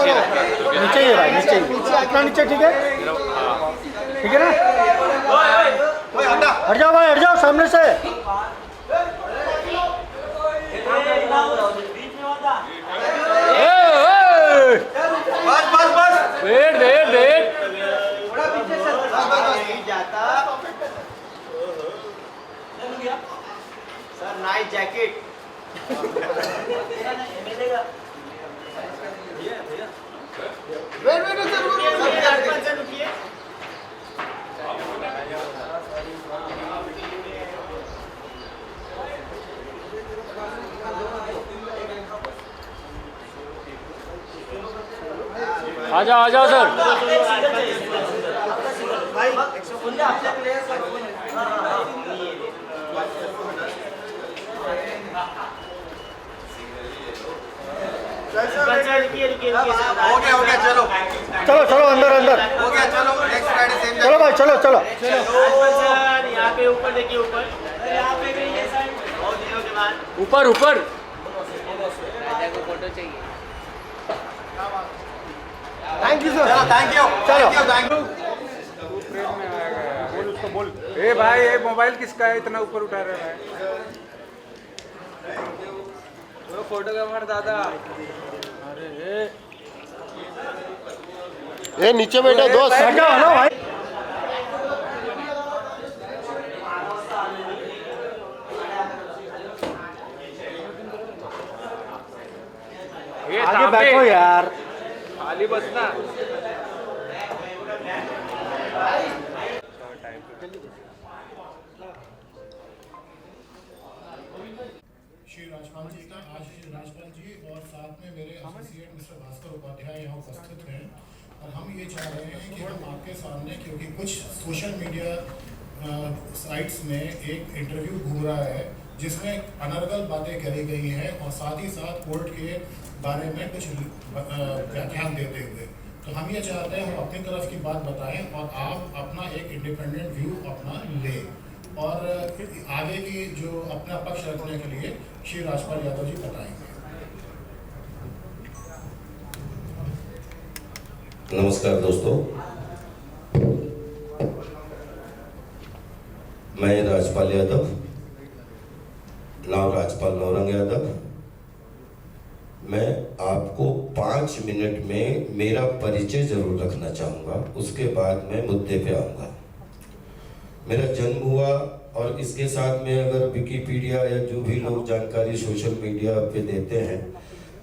नीचे ही भाई, नीचे इतना नीचे, ठीक है, ठीक है ना। हट जाओ भाई, हट जाओ सामने से। Wait wait wait sir night jacket आ जाओ सर। हो गया चलो चलो चलो अंदर अंदर, हो गया चलो नेक्स्ट फ्राइडे सेम चलो भाई, चलो चलो। सर यहाँ पे ऊपर देखिए ऊपर यहाँ पे भी ये साइड बहुत दिनों के बाद ऊपर ऊपर फोटो चाहिए। Thank you sir. चलो थैंक यू चलो। थैंक यू बोल उसको, बोल। ए भाई, ये मोबाइल किसका है, इतना ऊपर उठा रहे हैं? फोटो का दादा। ये नीचे बैठे दोस्त, हट जाओ ना भाई। ये आगे बैठो यार। खाली बसना। श्री राजपाल जी का आज श्री राजपाल जी और साथ में मेरे एसोसिएट मिस्टर भास्कर उपाध्याय यहाँ उपस्थित हैं और हम ये चाह रहे हैं कि हम आपके सामने, क्योंकि कुछ सोशल मीडिया साइट्स में एक इंटरव्यू घूम रहा है जिसमें अनर्गल बातें करी गई हैं और साथ ही साथ कोर्ट के बारे में कुछ व्याख्यान देते हुए, तो हम ये चाहते हैं हम अपनी तरफ की बात बताएं और आप अपना एक इंडिपेंडेंट व्यू अपना लें और आगे की जो अपना पक्ष रखने के लिए श्री राजपाल यादव जी बताएंगे। नमस्कार दोस्तों, मैं राजपाल यादव, नाम राजपाल नौरंग यादव। मैं आपको 5 मिनट में मेरा परिचय जरूर रखना चाहूँगा, उसके बाद मैं मुद्दे पे आऊँगा। मेरा जन्म हुआ और इसके साथ में अगर विकिपीडिया या जो भी लोग जानकारी सोशल मीडिया पे देते हैं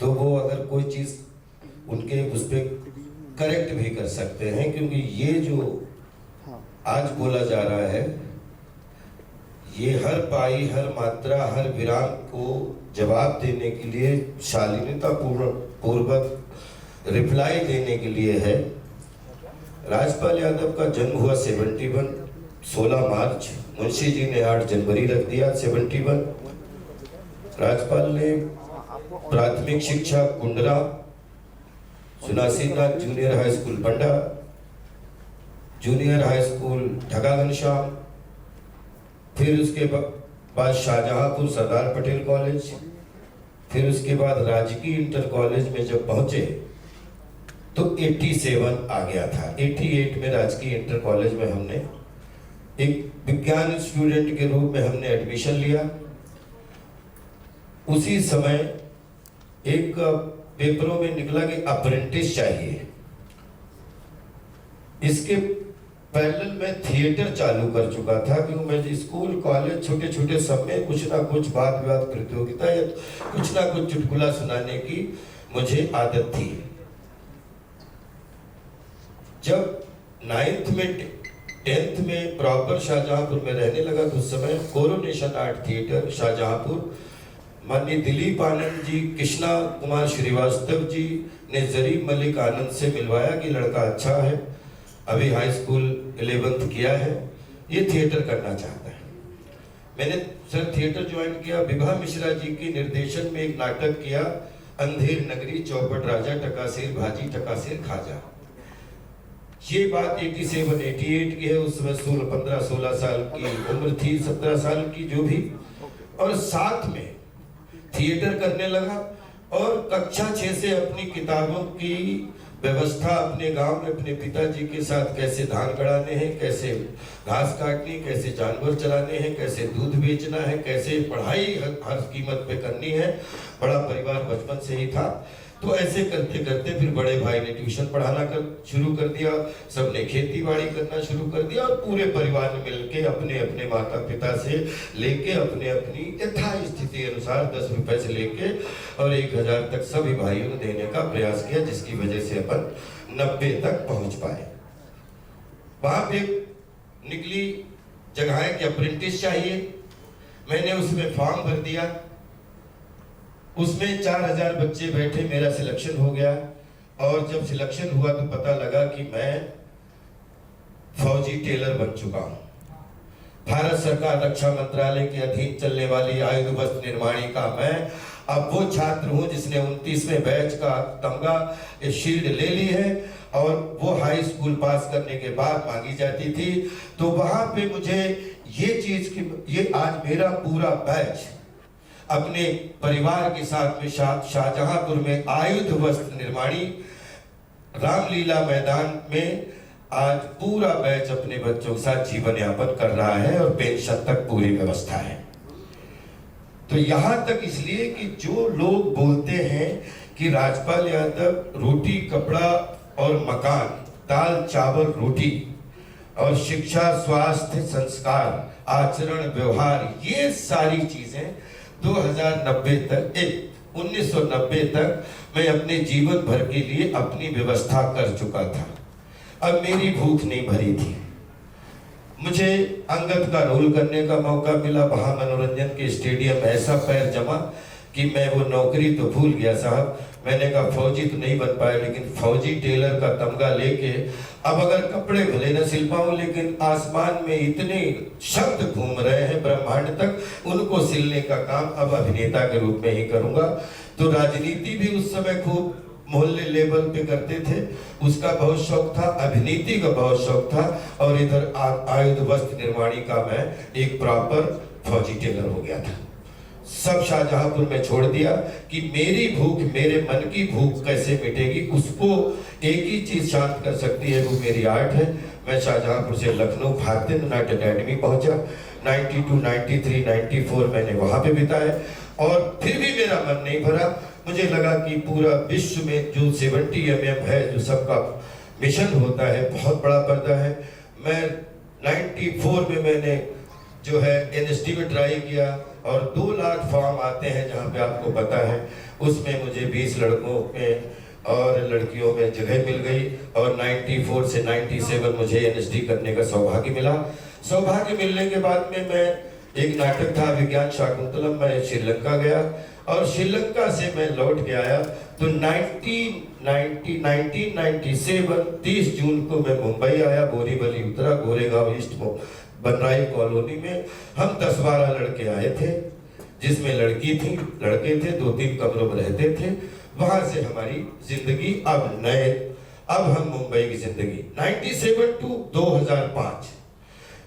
तो वो अगर कोई चीज़ उनके उस पर करेक्ट भी कर सकते हैं, क्योंकि ये जो आज बोला जा रहा है ये हर पाई, हर मात्रा, हर विराम को जवाब देने के लिए, शालीनता पूर्वक रिप्लाई देने के लिए है। राजपाल यादव का जन्म हुआ 16 मार्च, मुंशी जी ने 8 जनवरी रख दिया 71। राजपाल ने प्राथमिक शिक्षा कुंडरा, सुनासीनाथ जूनियर हाई स्कूल बंडा, जूनियर हाई स्कूल ढगा घनश्याम, फिर उसके बाद शाहजहांपुर सरदार पटेल कॉलेज, फिर उसके बाद राजकीय इंटर कॉलेज में जब पहुंचे तो 87 आ गया था। 88 में राजकीय इंटर कॉलेज में हमने एक विज्ञान स्टूडेंट के रूप में हमने एडमिशन लिया। उसी समय एक पेपरों में निकला कि अप्रेंटिस चाहिए। इसके पैरेलल में थिएटर चालू कर चुका था, क्योंकि मैं स्कूल कॉलेज छोटे छोटे सब में कुछ ना कुछ वाद विवाद प्रतियोगिता या कुछ ना कुछ चुटकुला सुनाने की मुझे आदत थी। जब 9th में 10th में प्रॉपर शाहजहांपुर में रहने लगा तो उस समय कोरोनेशन आर्ट थिएटर शाहजहांपुर, माननीय दिलीप आनंद जी, कृष्णा कुमार श्रीवास्तव जी ने जरीब मलिक आनंद से मिलवाया कि लड़का अच्छा है, अभी हाई स्कूल 11th किया है, ये थिएटर करना चाहता है। मैंने सर थिएटर ज्वाइन किया। विभा मिश्रा जी के निर्देशन में एक नाटक किया, अंधेर नगरी, चौपट राजा, टकासेर भाजी, टकासेर खाजा। ये बात 87-88 की है। उस समय 15-16 साल की उम्र थी, 17 साल की जो भी, और साथ में थिएटर करने लगा। और कक्षा 6 से अपनी किताबों की व्यवस्था अपने गांव में अपने पिताजी के साथ कैसे धान गड़ाने हैं, कैसे घास काटनी, कैसे जानवर चलाने हैं, कैसे दूध बेचना है, कैसे पढ़ाई हर कीमत पे करनी है। बड़ा परिवार बचपन से ही था। तो ऐसे करते करते फिर बड़े भाई ने ट्यूशन पढ़ाना शुरू कर दिया, सबने खेती बाड़ी करना शुरू कर दिया और पूरे परिवार ने मिलकर अपने अपने माता पिता से लेके अपने अपनी यथास्थिति अनुसार 10 रुपए से लेके और 1000 तक सभी भाइयों ने देने का प्रयास किया, जिसकी वजह से अपन 90 तक पहुंच पाए। वहां पे निकली जगह कि अप्रेंटिस चाहिए, मैंने उसमें फॉर्म भर दिया। उसमें 4000 बच्चे बैठे, मेरा सिलेक्शन हो गया। और जब सिलेक्शन हुआ तो पता लगा कि मैं फौजी टेलर बन चुका हूं। भारत सरकार रक्षा मंत्रालय के अधीन चलने वाली आयुध वस्त्र निर्माणी का मैं अब वो छात्र हूं जिसने 29वें बैच का तमगा शील्ड ले ली है और वो हाई स्कूल पास करने के बाद मांगी जाती थी। तो वहां पे मुझे ये चीज की, ये आज मेरा पूरा बैच अपने परिवार के साथ में शाहजहांपुर में आयुध वस्त्र निर्माणी रामलीला मैदान में आज पूरा बैच अपने बच्चों के साथ जीवन यापन कर रहा है और पेंशन तक पूरी व्यवस्था है। तो यहां तक इसलिए कि जो लोग बोलते हैं कि राजपाल यादव रोटी कपड़ा और मकान, दाल चावल रोटी और शिक्षा स्वास्थ्य संस्कार आचरण व्यवहार, ये सारी चीजें 1990 तक मैं अपने जीवन भर के लिए अपनी व्यवस्था कर चुका था। अब मेरी भूख नहीं भरी थी। मुझे अंगद का रोल करने का मौका मिला, वहां मनोरंजन के स्टेडियम ऐसा पैर जमा कि मैं वो नौकरी तो भूल गया साहब। मैंने कहा फौजी तो नहीं बन पाया, लेकिन फौजी टेलर का तमगा लेके अब अगर कपड़े भले न सिल पाऊं, लेकिन आसमान में इतने शब्द घूम रहे हैं ब्रह्मांड तक, उनको सिलने का काम अब अभिनेता के रूप में ही करूंगा। तो राजनीति भी उस समय खूब मोहल्ले लेवल पे करते थे, उसका बहुत शौक था, अभिनीति का बहुत शौक था, और इधर आयुध वस्त्र निर्माणी का मैं एक प्रॉपर फौजी टेलर हो गया था। सब शाहजहांपुर में छोड़ दिया कि मेरी भूख, मेरे मन की भूख कैसे मिटेगी, उसको एक ही चीज शांत कर सकती है, वो मेरी आर्ट है। मैं शाहजहांपुर से लखनऊ भारतीय नाट्य अकेडमी पहुंचा। 92, 93, 94 मैंने वहां पे बिताया और फिर भी मेरा मन नहीं भरा। मुझे लगा कि पूरा विश्व में जो 70 mm है, जो सबका मिशन होता है, बहुत बड़ा पर्दा है। मैं 94 में मैंने जो है NSD में ट्राई किया और 2 लाख फॉर्म आते हैं, जहाँ पे आपको पता है, उसमें मुझे 20 लड़कों में और लड़कियों में जगह मिल गई और 94 से 97 मुझे NSD करने का सौभाग्य मिला। सौभाग्य मिलने के बाद में मैं एक नाटक था विज्ञान शाकुंतलम, मैं श्रीलंका गया और श्रीलंका से मैं लौट के आया। तो 1997 30 जून को मैं मुंबई आया, बोरीवली उतरा, गोरेगांव ईस्ट बनराई कॉलोनी में हम 10-12 लड़के आए थे, जिसमें लड़की थी, लड़के थे, 2-3 कमरों में रहते थे। वहां से हमारी जिंदगी अब हम मुंबई की जिंदगी 97 to 2005,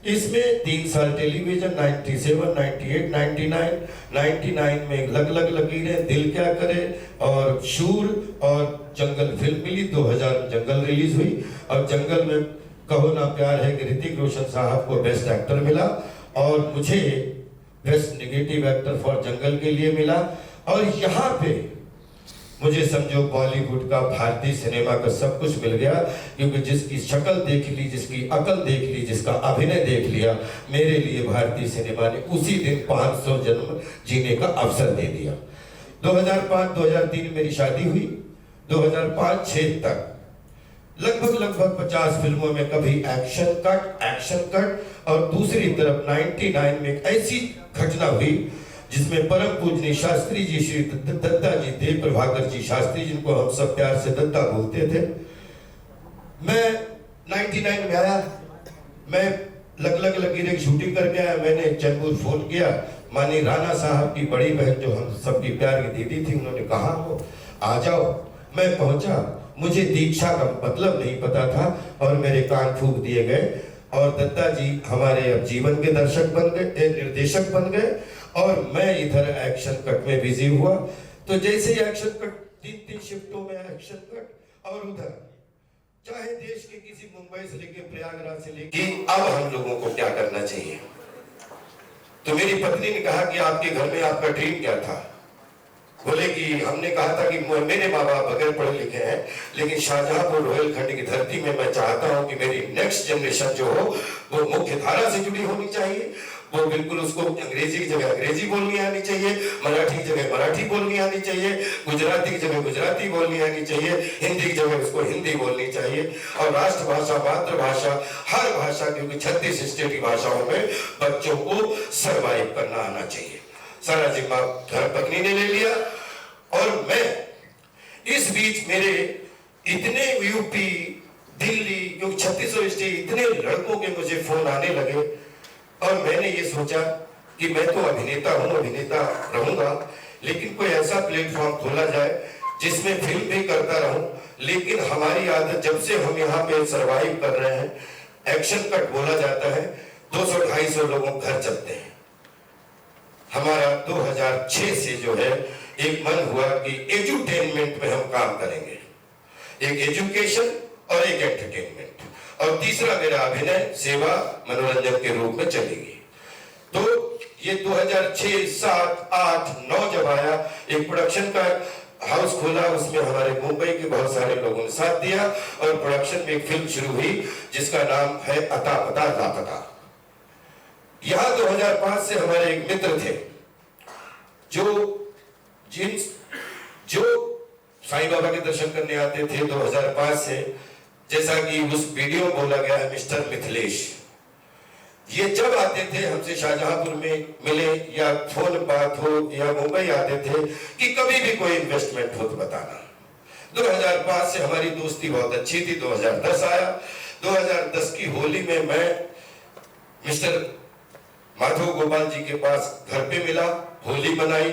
इसमें 3 साल टेलीविजन, 97, 98, 99 में लग लकीरें, दिल क्या करे और शूर और जंगल फिल्म मिली। 2000 में जंगल रिलीज हुई और जंगल में कहो ना प्यार है कि ऋतिक रोशन साहब को बेस्ट एक्टर मिला और मुझे बेस्ट नेगेटिव एक्टर फॉर जंगल के लिए मिला। और यहाँ पे मुझे समझो बॉलीवुड का, भारतीय सिनेमा का सब कुछ मिल गया, क्योंकि जिसकी शक्ल देख ली, जिसकी अकल देख ली, जिसका अभिनय देख लिया, मेरे लिए भारतीय सिनेमा ने उसी दिन 500 जन्म जीने का अवसर दे दिया। 2005-2003 मेरी शादी हुई। 2005-06 तक लगभग 50 फिल्मों में कभी एक्शन कट और दूसरी तरफ 99 में एक ऐसी घटना हुई जिसमें परम पूजनीय शास्त्री जी, श्री दत्ता जी थे, प्रभाकर जी शास्त्री, जिनको हम सब प्यार से दत्ता बोलते थे। मैं 99 में आया, मैं लग लकीरें की शूटिंग करके आया। मैंने चैम्बूर फोन किया, मानी राणा साहब की बड़ी बहन जो हम सबकी प्यार की दीदी थी, उन्होंने कहा हो आ जाओ। मैं पहुंचा, मुझे दीक्षा का मतलब नहीं पता था और मेरे कान फूंक दिए गए और दत्ता जी हमारे अब जीवन के दर्शक बन गए, निर्देशक बन गए और मैं इधर एक्शन कट में बिजी हुआ। तो जैसे ही एक्शन कट 3-3 शिफ्टों में एक्शन कट और उधर चाहे देश के किसी मुंबई से लेके प्रयागराज से लेके अब हम लोगों को क्या करना चाहिए। तो मेरी पत्नी ने कहा कि आपके घर में आपका ड्रीम क्या था। बोले कि हमने कहा था कि मेरे माँ बाप बगैर पढ़े लिखे हैं, लेकिन शाहजहांपुर रोहिलखंड की धरती में मैं चाहता हूं कि मेरी नेक्स्ट जनरेशन जो हो वो मुख्य धारा से जुड़ी होनी चाहिए। वो बिल्कुल उसको अंग्रेजी की जगह अंग्रेजी बोलनी आनी चाहिए, मराठी की जगह मराठी बोलनी आनी चाहिए, गुजराती की जगह गुजराती बोलनी आनी चाहिए, हिंदी की जगह उसको हिंदी बोलनी चाहिए। और राष्ट्रभाषा, मातृभाषा, हर भाषा, क्योंकि 36 स्टेट की भाषाओं में बच्चों को सर्वाइव करना आना चाहिए। सारा जिम्मा घर पत्नी ने ले लिया। और मैं इस बीच मेरे इतने यूपी, दिल्ली, क्योंकि 3600 स्टेट, इतने लड़कों के मुझे फोन आने लगे और मैंने ये सोचा कि मैं तो अभिनेता हूं, अभिनेता रहूंगा, लेकिन कोई ऐसा प्लेटफॉर्म खोला जाए जिसमें फिल्म भी करता रहूं। लेकिन हमारी आदत, जब से हम यहाँ पे सरवाइव कर रहे हैं, एक्शन कट बोला जाता है, 200-250 लोगों घर चलते हैं। हमारा 2006 से जो है एक मन हुआ कि एजुटेनमेंट में हम काम करेंगे, एक एजुकेशन और एक एंटरटेनमेंट, और तीसरा मेरा अभिनय सेवा मनोरंजन के रूप में चलेगी। तो ये 2006, 7, 8, 9 जब आया, एक प्रोडक्शन का हाउस खोला, उसमें हमारे मुंबई के बहुत सारे लोगों ने साथ दिया और प्रोडक्शन में एक फिल्म शुरू हुई जिसका नाम है अता पता लापता। यहां 2005 से हमारे एक मित्र थे जो साईं बाबा के दर्शन करने आते थे 2005 से, जैसा कि उस वीडियो में बोला गया है, मिस्टर मिथिलेश। ये जब आते थे हमसे शाहजहांपुर में मिले या फोन बात हो या मुंबई आते थे कि कभी भी कोई इन्वेस्टमेंट हो तो बताना। 2005 से हमारी दोस्ती बहुत अच्छी थी। 2010 आया। 2010 की होली में मैं मिस्टर माधव गोपाल जी के पास घर पे मिला, होली मनाई,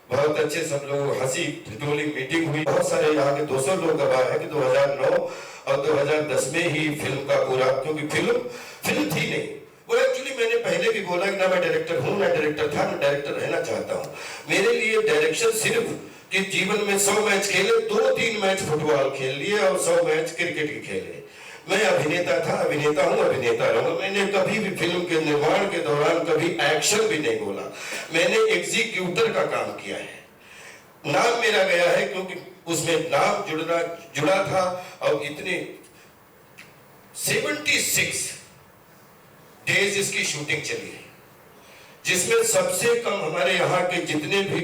बहुत अच्छे सब लोग, हंसी ठिठोली मीटिंग हुई। बहुत सारे यहाँ के 200 लोग गवाह है कि 2009 और 2010 में ही फिल्म का पूरा, क्योंकि फिल्म थी नहीं वो। एक्चुअली मैंने पहले भी बोला कि ना मैं डायरेक्टर हूँ ना डायरेक्टर था, मैं डायरेक्टर रहना चाहता हूँ। मेरे लिए डायरेक्शन सिर्फ कि जीवन में 100 मैच खेले, 2-3 मैच फुटबॉल खेल लिए और 100 मैच क्रिकेट के खेले। मैं अभिनेता था, अभिनेता हूँ, अभिनेता रहूंगा। मैंने कभी भी फिल्म के निर्माण के दौरान कभी एक्शन भी नहीं बोला। मैंने एग्जीक्यूटर का काम किया है। नाम मेरा गया है क्योंकि उसमें नाम जुड़ा था। और इतने 76 डेज इसकी शूटिंग चली है, जिसमें सबसे कम हमारे यहाँ के जितने भी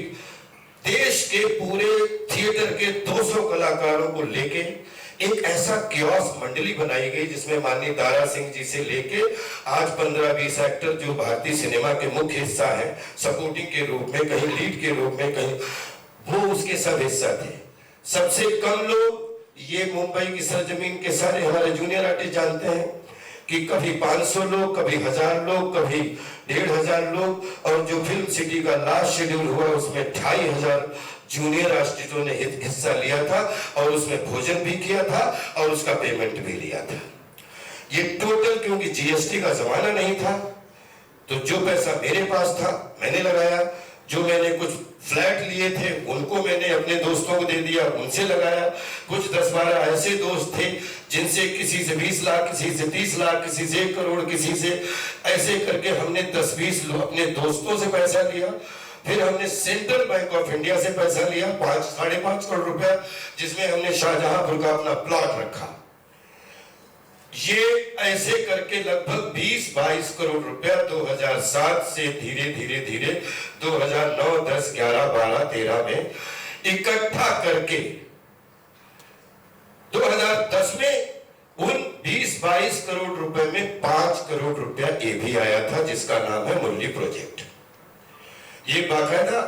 देश के पूरे थिएटर के 200 कलाकारों को लेके एक ऐसा कियोस्क मंडली बनाई गई, जिसमें माननीय दारा सिंह जी से लेके आज 15-20 एक्टर जो भारतीय सिनेमा के मुख्य हिस्सा है, सपोर्टिंग के रूप में, कहीं लीड के रूप में, कहीं वो उसके सब हिस्सा थे। सबसे कम लोग ये मुंबई की सरजमीन के सारे हमारे जूनियर आर्टिस्ट जानते हैं कि कभी 500 लोग, कभी 1000 लोग, कभी 1500 लोग। और जो फिल्म सिटी का लास्ट शेड्यूल हुआ उसमें 2500 जूनियर आर्टिस्टों ने हिस्सा लिया था और उसमें भोजन भी किया था और उसका पेमेंट भी लिया था। ये टोटल, क्योंकि जीएसटी का जमाना नहीं था, तो जो पैसा मेरे पास था मैंने लगाया। जो मैंने कुछ फ्लैट लिए थे उनको मैंने अपने दोस्तों को दे दिया, उनसे लगाया। कुछ 10-12 ऐसे दोस्त थे जिनसे किसी से 20 लाख, किसी से 30 लाख, किसी से 1 करोड़, किसी से ऐसे करके हमने 10-20 अपने दोस्तों से पैसा लिया। फिर हमने सेंट्रल बैंक ऑफ इंडिया से पैसा लिया 5-5.5 करोड़ रुपया, जिसमें हमने शाहजहांपुर का अपना प्लॉट रखा। ये ऐसे करके लगभग 20-22 करोड़ रुपया 2007 से धीरे धीरे 2009, 10, 11, 12, 13 में इकट्ठा करके 2010 में उन 20-22 करोड़ रुपए में 5 करोड़ रुपया ये भी आया था, जिसका नाम है मुरली प्रोजेक्ट। ये बाकायदा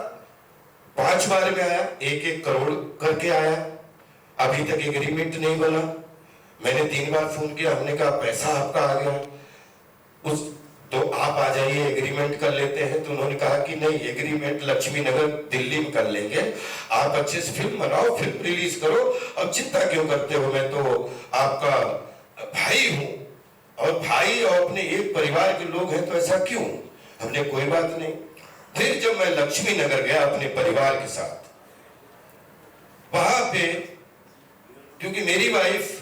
5 बार में आया, 1-1 करोड़ करके आया। अभी तक एग्रीमेंट नहीं बना। मैंने 3 बार फोन किया, हमने कहा पैसा आपका आ गया तो आप आ जाइए, एग्रीमेंट कर लेते हैं। तो उन्होंने कहा कि नहीं, एग्रीमेंट लक्ष्मी नगर दिल्ली में कर लेंगे, आप अच्छे से फिल्म बनाओ, फिल्म रिलीज करो, और चिंता क्यों करते हो, मैं तो आपका भाई हूं, और भाई और अपने एक परिवार के लोग हैं, तो ऐसा क्यों। हमने कोई बात नहीं। फिर जब मैं लक्ष्मी नगर गया अपने परिवार के साथ, वहां पे क्योंकि मेरी वाइफ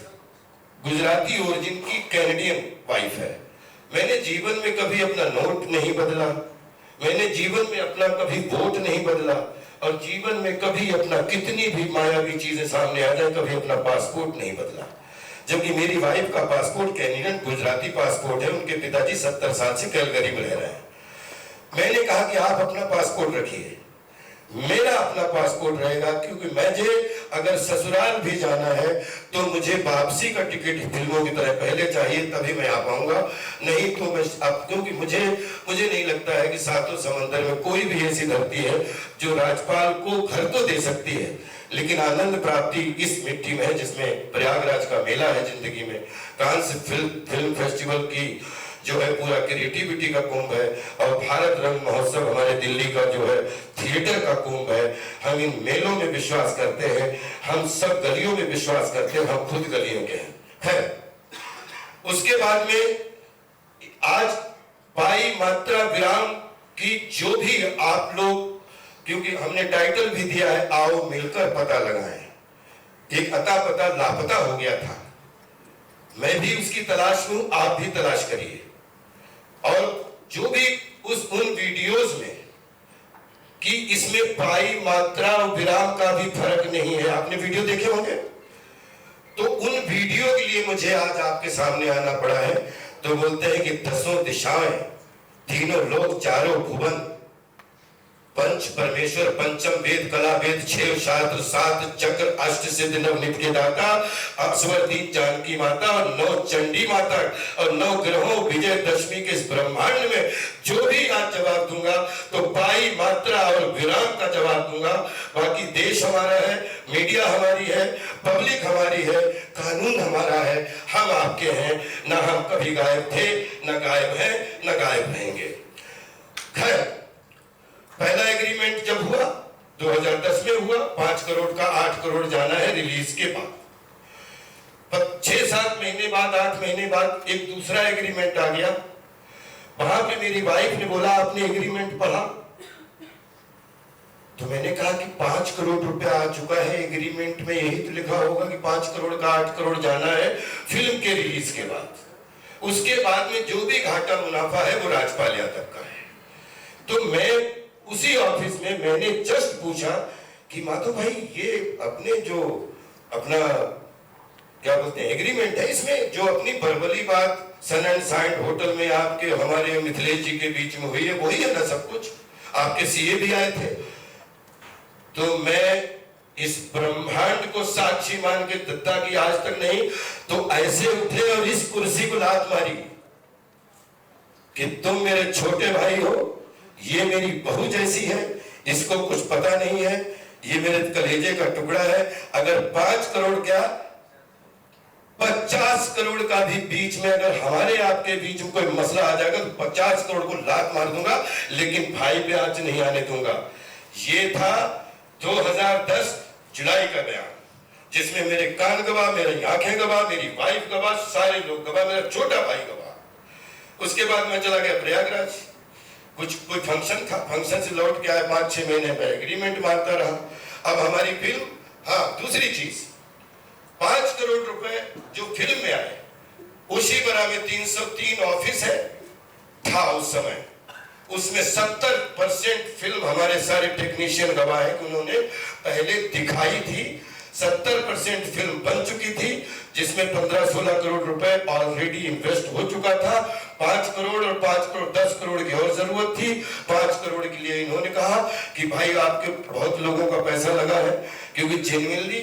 गुजराती ओरिजिन की कैनेडियन वाइफ है, मैंने जीवन में कभी अपना नोट नहीं बदला, मैंने जीवन में अपना कभी वोट नहीं बदला, और जीवन में कभी अपना कितनी भी मायावी चीजें सामने आ जाए कभी अपना पासपोर्ट नहीं बदला। जबकि मेरी वाइफ का पासपोर्ट कैनेडियन गुजराती पासपोर्ट है, उनके पिताजी 70 साल से कैलगरी में रह रहे हैं। मैंने कहा कि आप अपना पासपोर्ट रखिए, मेरा अपना पासपोर्ट रहेगा, क्योंकि मुझे अगर ससुराल भी जाना है तो मुझे वापसी का टिकट फिल्मों की तरह पहले चाहिए, तभी मैं आ पाऊंगा, नहीं तो मैं अब, क्योंकि मुझे नहीं लगता है कि सातों समंदर में कोई भी ऐसी धरती है जो राज्यपाल को घर तो दे सकती है, लेकिन आनंद प्राप्ति इस मिट्टी में है जिसमें प्रयागराज का मेला है जिंदगी में, कांस फिल्म फेस्टिवल की जो है पूरा क्रिएटिविटी का कुंभ है, और भारत रंग महोत्सव हमारे दिल्ली का जो है थिएटर का कुंभ है। हम इन मेलों में विश्वास करते हैं, हम सब गलियों में विश्वास करते हैं, हम खुद गलियों के हैं। उसके बाद में आज पाई मात्रा विराम की जो भी आप लोग, क्योंकि हमने टाइटल भी दिया है आओ मिलकर पता लगाएं। एक अता पता लापता हो गया था, मैं भी उसकी तलाश हूं, आप भी तलाश करिए। और जो भी उन वीडियोस में कि इसमें पाई मात्रा और विराम का भी फर्क नहीं है, आपने वीडियो देखे होंगे, तो उन वीडियो के लिए मुझे आज आपके सामने आना पड़ा है। तो बोलते हैं कि 10 दिशाएं, तीनों लोक, चारों भुवन, पंच परमेश्वर, पंचम वेद, कला वेद, 6 शास्त्र, 7 चक्र, अष्ट सिद्ध, नव नित्य के दाता, अक्षवर्ती जानकी माता और 9 चंडी माता और 9 ग्रहों विजय दशमी के इस ब्रह्मांड में जो भी आज जवाब दूंगा तो पाई मात्रा और विराम का जवाब दूंगा। बाकी देश हमारा है, मीडिया हमारी है, पब्लिक हमारी है, कानून हमारा है, हम आपके हैं, ना हम कभी गायब थे, न गायब हैं, न गायब रहेंगे। खैर, पहला एग्रीमेंट जब हुआ 2010 में हुआ, 5 करोड़ का 8 करोड़ जाना है रिलीज के बाद। 6-7 महीने बाद, 8 महीने बाद एक दूसरा एग्रीमेंट आ गया। वहां पे मेरी वाइफ ने बोला आपने एग्रीमेंट पढ़ा? तो मैंने कहा कि 5 करोड़ रुपया आ चुका है एग्रीमेंट में, यही तो लिखा होगा कि 5 करोड़ का 8 करोड़ जाना है फिल्म के रिलीज के बाद। उसके बाद में जो भी घाटा मुनाफा है वो राजपाल यादव का है। तो मैं उसी ऑफिस में मैंने जस्ट पूछा कि माधव भाई ये अपने जो अपना क्या बोलते हैं एग्रीमेंट है, इसमें जो अपनी वर्बली बात सन एंड साइंड होटल में आपके हमारे मिथिलेश जी के बीच में हुई है वही है ना सब कुछ, आपके सीए भी आए थे। तो मैं इस ब्रह्मांड को साक्षी मान के दत्ता की आज तक नहीं तो ऐसे उठे और इस कुर्सी को लात मारी कि तुम मेरे छोटे भाई हो, ये मेरी बहू जैसी है, इसको कुछ पता नहीं है, ये मेरे कलेजे का टुकड़ा है। अगर 5 करोड़ क्या 50 करोड़ का भी बीच में अगर हमारे आपके बीच में कोई मसला आ जाएगा तो 50 करोड़ को लात मार दूंगा, लेकिन भाई पे आंच नहीं आने दूंगा। ये था 2010 जुलाई का बयान, जिसमें मेरे कान गवाह, मेरी आंखें गवाह, मेरी वाइफ गवाह, सारे लोग गवाह, मेरा छोटा भाई गवाह। उसके बाद मैं चला गया प्रयागराज, कोई फंक्शन था, फंक्शन से लौट के आया, 5-6 महीने में एग्रीमेंट मारता रहा। अब हमारी फिल्म, हाँ दूसरी चीज, 5 करोड़ रुपए जो फिल्म में आए उसी बरा में 303 ऑफिस है था उस समय, उसमें 70% फिल्म हमारे सारे टेक्नीशियन गवाह है कि उन्होंने पहले दिखाई थी। 70% फिल्म बन चुकी थी, जिसमें 15-16 करोड़ रुपए ऑलरेडी इन्वेस्ट हो चुका था। 5 करोड़ और 5 करोड़ 10 करोड़ की और जरूरत थी। 5 करोड़ के लिए इन्होंने कहा कि भाई आपके बहुत लोगों का पैसा लगा है, क्योंकि जेन्युइनली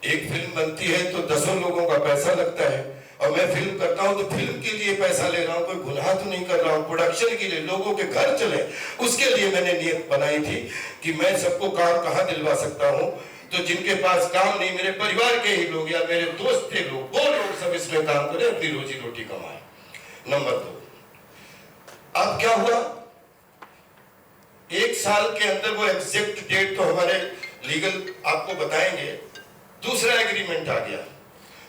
एक फिल्म बनती है तो 10 लोगों का पैसा लगता है, और मैं फिल्म करता हूं तो फिल्म के लिए पैसा ले रहा हूं, कोई गुनाह तो नहीं कर रहा हूं, प्रोडक्शन के लिए, लोगों के घर चले, उसके लिए मैंने नियत बनाई थी कि मैं सबको काम कहां दिलवा सकता हूं। तो जिनके पास काम नहीं, मेरे परिवार के ही लोग या मेरे दोस्त थे लोग, वो लोग सब इसमें काम करें, अपनी रोजी रोटी कमाए। नंबर 2, अब क्या हुआ, 1 साल के अंदर वो एग्जैक्ट डेट तो हमारे लीगल आपको बताएंगे, दूसरा एग्रीमेंट आ गया।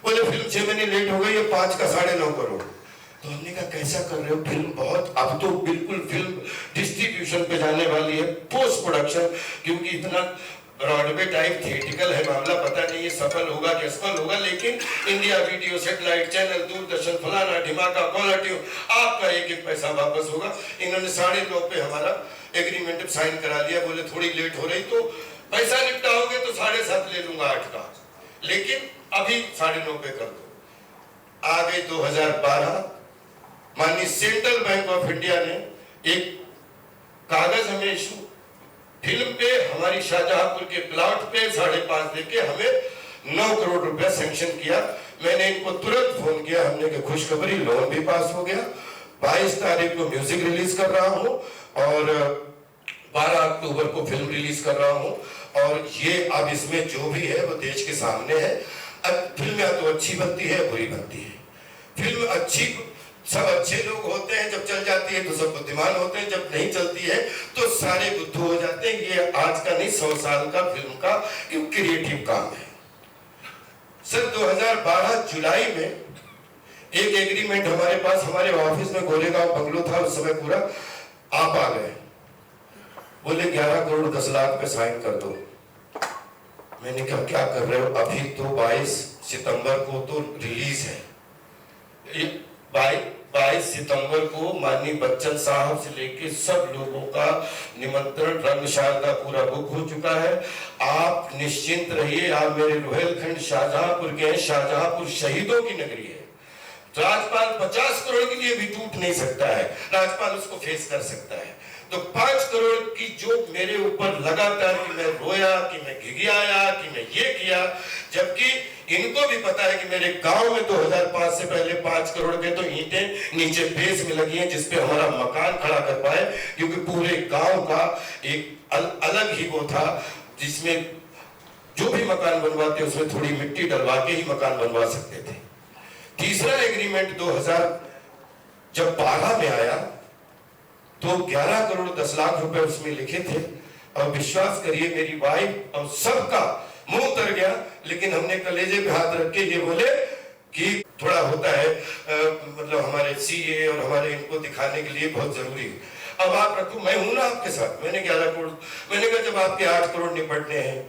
बोले फिल्म 6 महीने लेट हो गई है, 5 का 9.5 करोड़। तो हमने कहा कैसा कर रहे हो, फिल्म बहुत, अब तो बिल्कुल फिल्म डिस्ट्रीब्यूशन पे जाने वाली है, पोस्ट प्रोडक्शन, क्योंकि इतना ब्रॉडवे टाइप थिएटिकल है मामला, पता नहीं ये सफल होगा कि असफल होगा, लेकिन India video, satellite channel, Doordarshan, फलाना ढिमाका, कॉलर ट्यून, आपका एक एक पैसा वापस होगा। इन्होंने 9:30 पे हमारा एग्रीमेंट साइन करा लिया, बोले थोड़ी लेट हो रही तो पैसा निपटाओगे तो 7:30 ले लूंगा 8 का, लेकिन अभी 9:30 पे कर दो। आ गए 2012, माननीय सेंट्रल बैंक ऑफ इंडिया ने एक कागज हमें इशू, फिल्म पे हमारी शाहजहांपुर के प्लॉट पे 5.5 देके हमें 9 करोड़ रुपया सैंक्शन किया। मैंने इनको तुरंत फोन किया, हमने कि खुशखबरी, लोन भी पास हो गया, 22 तारीख को म्यूजिक रिलीज कर रहा हूं और 12 अक्टूबर को फिल्म रिलीज कर रहा हूं, और ये अब इसमें जो भी है वो देश के सामने है। अब फिल्म या तो अच्छी बनती है, बुरी बनती है। फिल्म अच्छी, सब अच्छे लोग होते हैं, जब चल जाती है तो सब बुद्धिमान होते हैं, जब नहीं चलती है तो सारे बुद्धू हो जाते हैं। ये आज का नहीं, 100 साल का फिल्म का क्रिएटिव काम है। सर 2012 जुलाई में एक एग्रीमेंट हमारे पास, हमारे ऑफिस में गोरेगांव बंगलो था उस समय पूरा, आप आ गए, बोले 11 करोड़ 10 लाख पे साइन कर दो। मैंने कहा क्या कर रहे हो, अभी तो 22 सितंबर को तो रिलीज है, 22 सितंबर को माननीय बच्चन साहब से लेके सब लोगों का निमंत्रण रंगशाला पूरा बुक हो चुका है। आप निश्चिंत रहिए, आप मेरे रोहेलखंड शाहजहांपुर के हैं, शाहजहांपुर शहीदों की नगरी है। राजपाल 50 करोड़ के लिए भी टूट नहीं सकता है, राजपाल उसको फेस कर सकता है। तो 5 करोड़ की जो मेरे ऊपर लगातार कि मैं रोया, कि मैं घिघियाया, कि मैं ये किया, जबकि इनको भी पता है कि मेरे गांव में 2005 से पहले 5 करोड़ के तो ईंटें नीचे बेस में लगी हैं जिसपे हमारा मकान खड़ा कर पाए, क्योंकि पूरे गांव का एक अलग ही वो था जिसमें जो भी मकान बनवाते उसमें थोड़ी मिट्टी डलवा के ही मकान बनवा सकते थे। तीसरा एग्रीमेंट 2012 में आया तो 11 करोड़ 10 लाख रुपए उसमें लिखे थे, और विश्वास करिए मेरी वाइफ और सबका मुंह उतर गया, लेकिन हमने कलेजे पे हाथ रख के ये बोले कि थोड़ा होता है मतलब हमारे सीए और हमारे इनको दिखाने के लिए बहुत जरूरी है। अब आप रखो, मैं हूं ना आपके साथ। मैंने 11 करोड़, मैंने कहा जब आपके 8 करोड़ निपटने हैं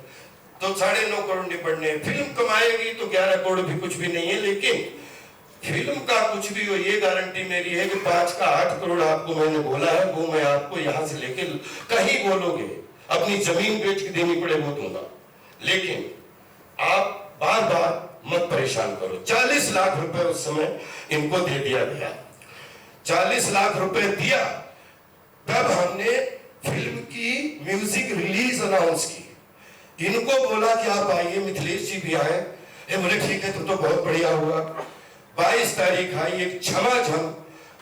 तो 9.5 करोड़ निपटने हैं, फिल्म कमाएगी तो 11 करोड़ भी कुछ भी नहीं है, लेकिन फिल्म का कुछ भी हो ये गारंटी मेरी है कि 5 का 8 करोड़ आपको मैंने बोला है, वो मैं आपको यहां से लेके कहीं बोलोगे, अपनी जमीन बेच के देनी पड़े वो दूंगा, लेकिन आप बार बार मत परेशान करो। 40 लाख रुपए उस समय इनको दे दिया गया, 40 लाख रुपए दिया। तब हमने फिल्म की म्यूजिक रिलीज अनाउंस की, इनको बोला कि आप आइए, मिथिलेश जी भी आए, बोले ठीक है तो बहुत बढ़िया हुआ। 22 तारीख आई एक झमाझम,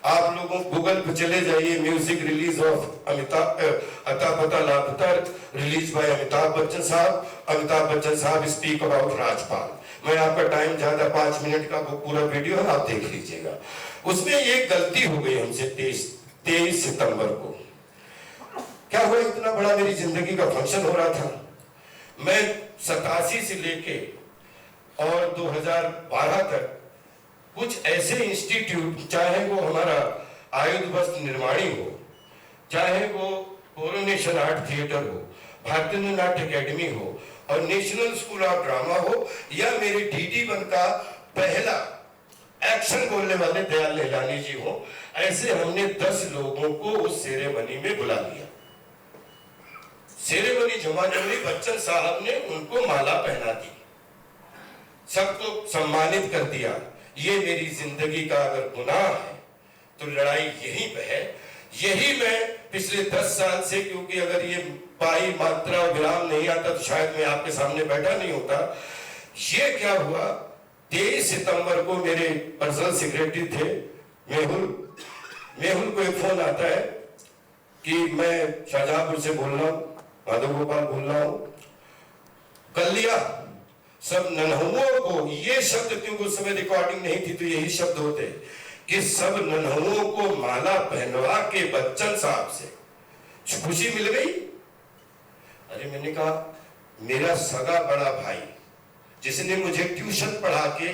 आप लोगों गूगल पे चले जाइए, म्यूजिक रिलीज ऑफ अमिताभ अता पता लापता रिलीज बाय अमिताभ बच्चन साहब। अमिताभ बच्चन साहब स्पीक अबाउट राजपाल। मैं आपका टाइम ज्यादा 5 मिनट का वो पूरा वीडियो है, आप देख लीजिएगा। उसमें एक गलती हो गई हमसे 23 सितंबर को। क्या हुआ, इतना बड़ा मेरी जिंदगी का फंक्शन हो रहा था, मैं 87 से लेके और 2012 तक कुछ ऐसे इंस्टीट्यूट, चाहे वो हमारा आयुध वस्त्र निर्माणी हो, चाहे वो कोरोनेशन आर्ट थिएटर हो, भारतीय नाट्य अकेडमी हो, और नेशनल स्कूल ऑफ ड्रामा हो, या मेरे DD1 का पहला एक्शन बोलने वाले दयाल लेलानी जी हो, ऐसे हमने 10 लोगों को उस सेरेमनी में बुला लिया। सेरेमनी जमाजमी बच्चन साहब ने उनको माला पहना दी, सबको सम्मानित कर दिया। ये मेरी जिंदगी का अगर गुनाह है तो लड़ाई यहीं पे है। यही मैं पिछले 10 साल से, क्योंकि अगर ये पाई मात्रा विराम नहीं आता तो शायद मैं आपके सामने बैठा नहीं होता। ये क्या हुआ, 23 सितंबर को मेरे पर्सनल सेक्रेटरी थे मेहुल को एक फोन आता है कि मैं शाहजहांपुर से बोल रहा हूं, माधव गोपाल बोल रहा हूं, कर लिया सब नन्हुओं को। ये शब्द क्योंकि उस समय रिकॉर्डिंग नहीं थी तो यही शब्द होते कि सब नन्हुओं को माला पहनवा के बच्चन साहब से खुशी मिल गई। अरे मैंने कहा मेरा सगा बड़ा भाई जिसने मुझे ट्यूशन पढ़ा के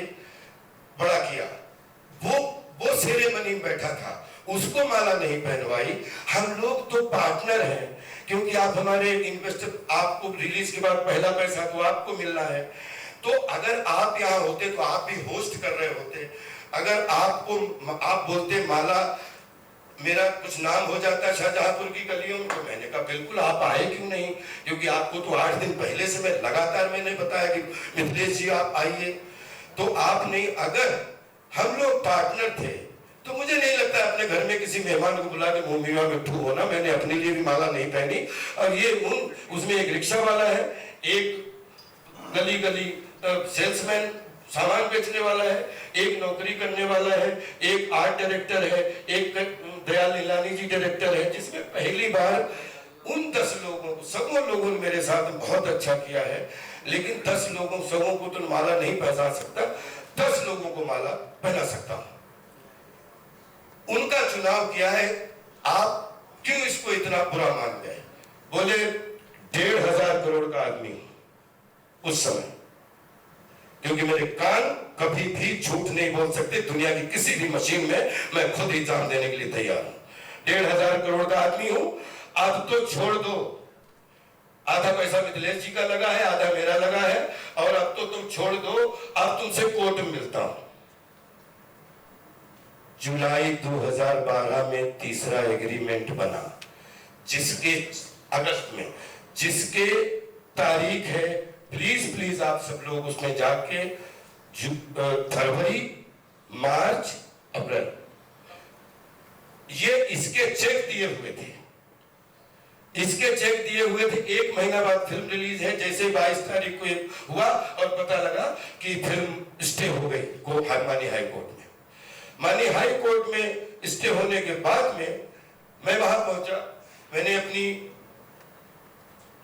बड़ा किया, वो सेरेमनी में बैठा था, उसको माला नहीं पहनवाई। हम लोग तो पार्टनर हैं, क्योंकि आप हमारे इन्वेस्टर, आपको रिलीज के बाद पहला पैसा तो आपको मिलना है। तो अगर आप यहाँ होते तो आप भी होस्ट कर रहे होते। अगर आप बोलते माला मेरा कुछ नाम हो जाता शाहजहांपुर की गलियों में, तो मैंने कहा बिल्कुल आप आए क्यों नहीं, क्योंकि आपको तो 8 दिन पहले से मैं लगातार मैंने बताया कि मिथिलेश जी आप आइए, तो आप नहीं। अगर हम लोग पार्टनर थे तो मुझे नहीं लगता अपने घर में किसी मेहमान को बुला के मुंह मीवा में ठू होना। मैंने अपने लिए भी माला नहीं पहनी। और ये उसमें एक रिक्शा वाला है, एक गली गली सेल्समैन सामान बेचने वाला है, एक नौकरी करने वाला है, एक आर्ट डायरेक्टर है, एक दयाल नीलानी जी डायरेक्टर है, जिसमें पहली बार उन 10 लोगों को, सबों लोगों ने मेरे साथ बहुत अच्छा किया है। लेकिन 10 लोगों सबों को तो माला नहीं पहना सकता, 10 लोगों को माला पहना सकता हूं। उनका चुनाव किया है, आप क्यों इसको इतना बुरा मान गए? बोले 1,500 करोड़ का आदमी उस समय, क्योंकि मेरे कान कभी भी झूठ नहीं बोल सकते। दुनिया की किसी भी मशीन में मैं खुद एग्जाम देने के लिए तैयार हूं। 1,500 करोड़ का आदमी हूं। अब तो छोड़ दो, आधा पैसा मिथिलेश जी का लगा है, आधा मेरा लगा है, और अब तो तुम छोड़ दो, अब तुमसे कोर्ट में मिलता हूं। जुलाई 2012 में तीसरा एग्रीमेंट बना, जिसके अगस्त में, जिसके तारीख है, प्लीज आप सब लोग उसमें जाके फरवरी, मार्च, अप्रैल, ये इसके चेक दिए हुए थे। इसके चेक दिए हुए थे। 1 महीना बाद फिल्म रिलीज है। जैसे 22 तारीख को हुआ और पता लगा कि फिल्म स्टे हो गई माननीय हाई कोर्ट में। माननीय हाई कोर्ट में स्टे होने के बाद में मैं वहां पहुंचा। मैंने अपनी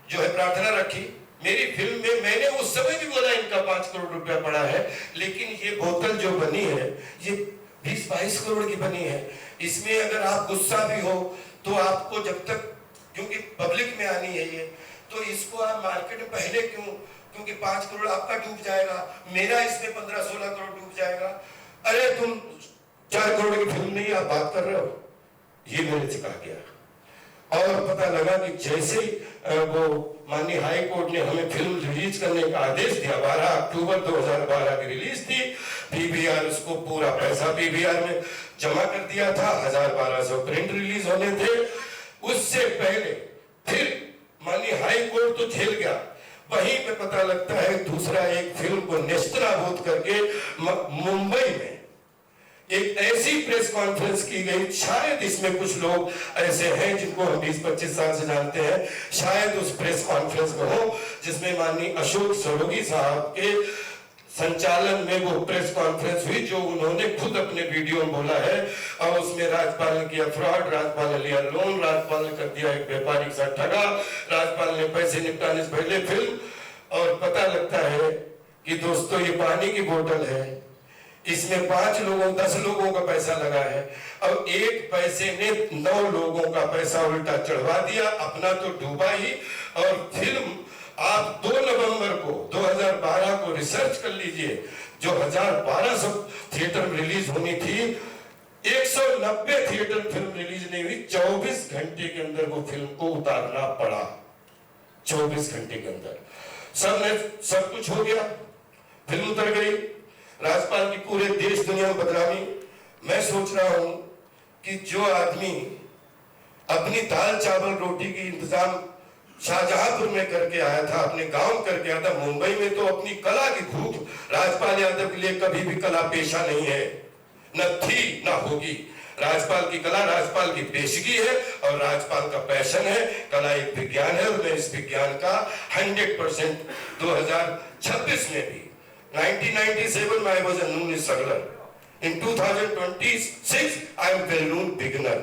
जो है प्रार्थना रखी। मेरी फिल्म में मैंने उस समय भी बोला इनका 5 करोड़ रुपया पड़ा है, लेकिन ये बोतल जो बनी है ये 20-22 करोड़ की बनी है। इसमें अगर आप गुस्सा भी हो तो आपको जब तक, क्योंकि पब्लिक में आनी है ये, तो इसको आप मार्केट में पहले क्यों, क्योंकि 5 करोड़ आपका डूब जाएगा, मेरा इसमें 15-16 करोड़ डूब जाएगा। अरे तुम 4 करोड़ की फिल्म नहीं आप बात कर रहे हो, ये मेरे से कहा गया। और पता लगा कि जैसे वो माननीय हाई कोर्ट ने हमें फिल्म रिलीज करने का आदेश दिया, 12 अक्टूबर 2012 की रिलीज थी। पीवीआर उसको पूरा पैसा पीवीआर में जमा कर दिया था, 1200 प्रिंट रिलीज होने थे। उससे पहले फिर माननीय हाई कोर्ट तो झेल गया, वहीं पे पता लगता है दूसरा एक फिल्म को नेस्तनाबूद करके मुंबई में एक ऐसी प्रेस कॉन्फ्रेंस की गई। शायद इसमें कुछ लोग ऐसे हैं जिनको हम 20-25 साल से जानते हैं, शायद उस प्रेस कॉन्फ्रेंस में हो जिसमें माननीय अशोक सरोगी साहब के संचालन में वो प्रेस कॉन्फ्रेंस हुई, जो उन्होंने खुद अपने वीडियो में बोला है। और उसमें राज्यपाल ने किया फ्रॉड, राज्यपाल ने लिया लोन, राज्यपाल ने कर दिया एक व्यापारी से ठगा, राज्यपाल ने पैसे निपटाने से पहले फिल्म। और पता लगता है कि दोस्तों ये पानी की बोतल है, इसमें 5 लोगों 10 लोगों का पैसा लगा है, और एक पैसे ने 9 लोगों का पैसा उल्टा चढ़वा दिया, अपना तो डूबा ही। और फिल्म आप 2 नवंबर को 2012 को रिसर्च कर लीजिए, जो 1200 थिएटर में रिलीज होनी थी, 190 थिएटर फिल्म रिलीज नहीं हुई। 24 घंटे के अंदर वो फिल्म को उतारना पड़ा, 24 घंटे के अंदर सब कुछ हो गया, फिल्म उतर गई। राज्यपाल की पूरे देश दुनिया में बदनामी। मैं सोच रहा हूं कि जो आदमी अपनी दाल चावल रोटी की इंतजाम शाहजहांपुर में करके आया था, अपने गांव करके आया था, मुंबई में तो अपनी कला की भूख, राजपाल यादव के लिए कभी भी कला पेशा नहीं है, न थी न होगी। राज्यपाल की कला राज्यपाल की पेशगी है और राज्यपाल का पैशन है। कला एक विज्ञान है और मैं इस विज्ञान का 100% 2026 में भी 1997 में I was a noon struggler. In 2026 I am well known beginner.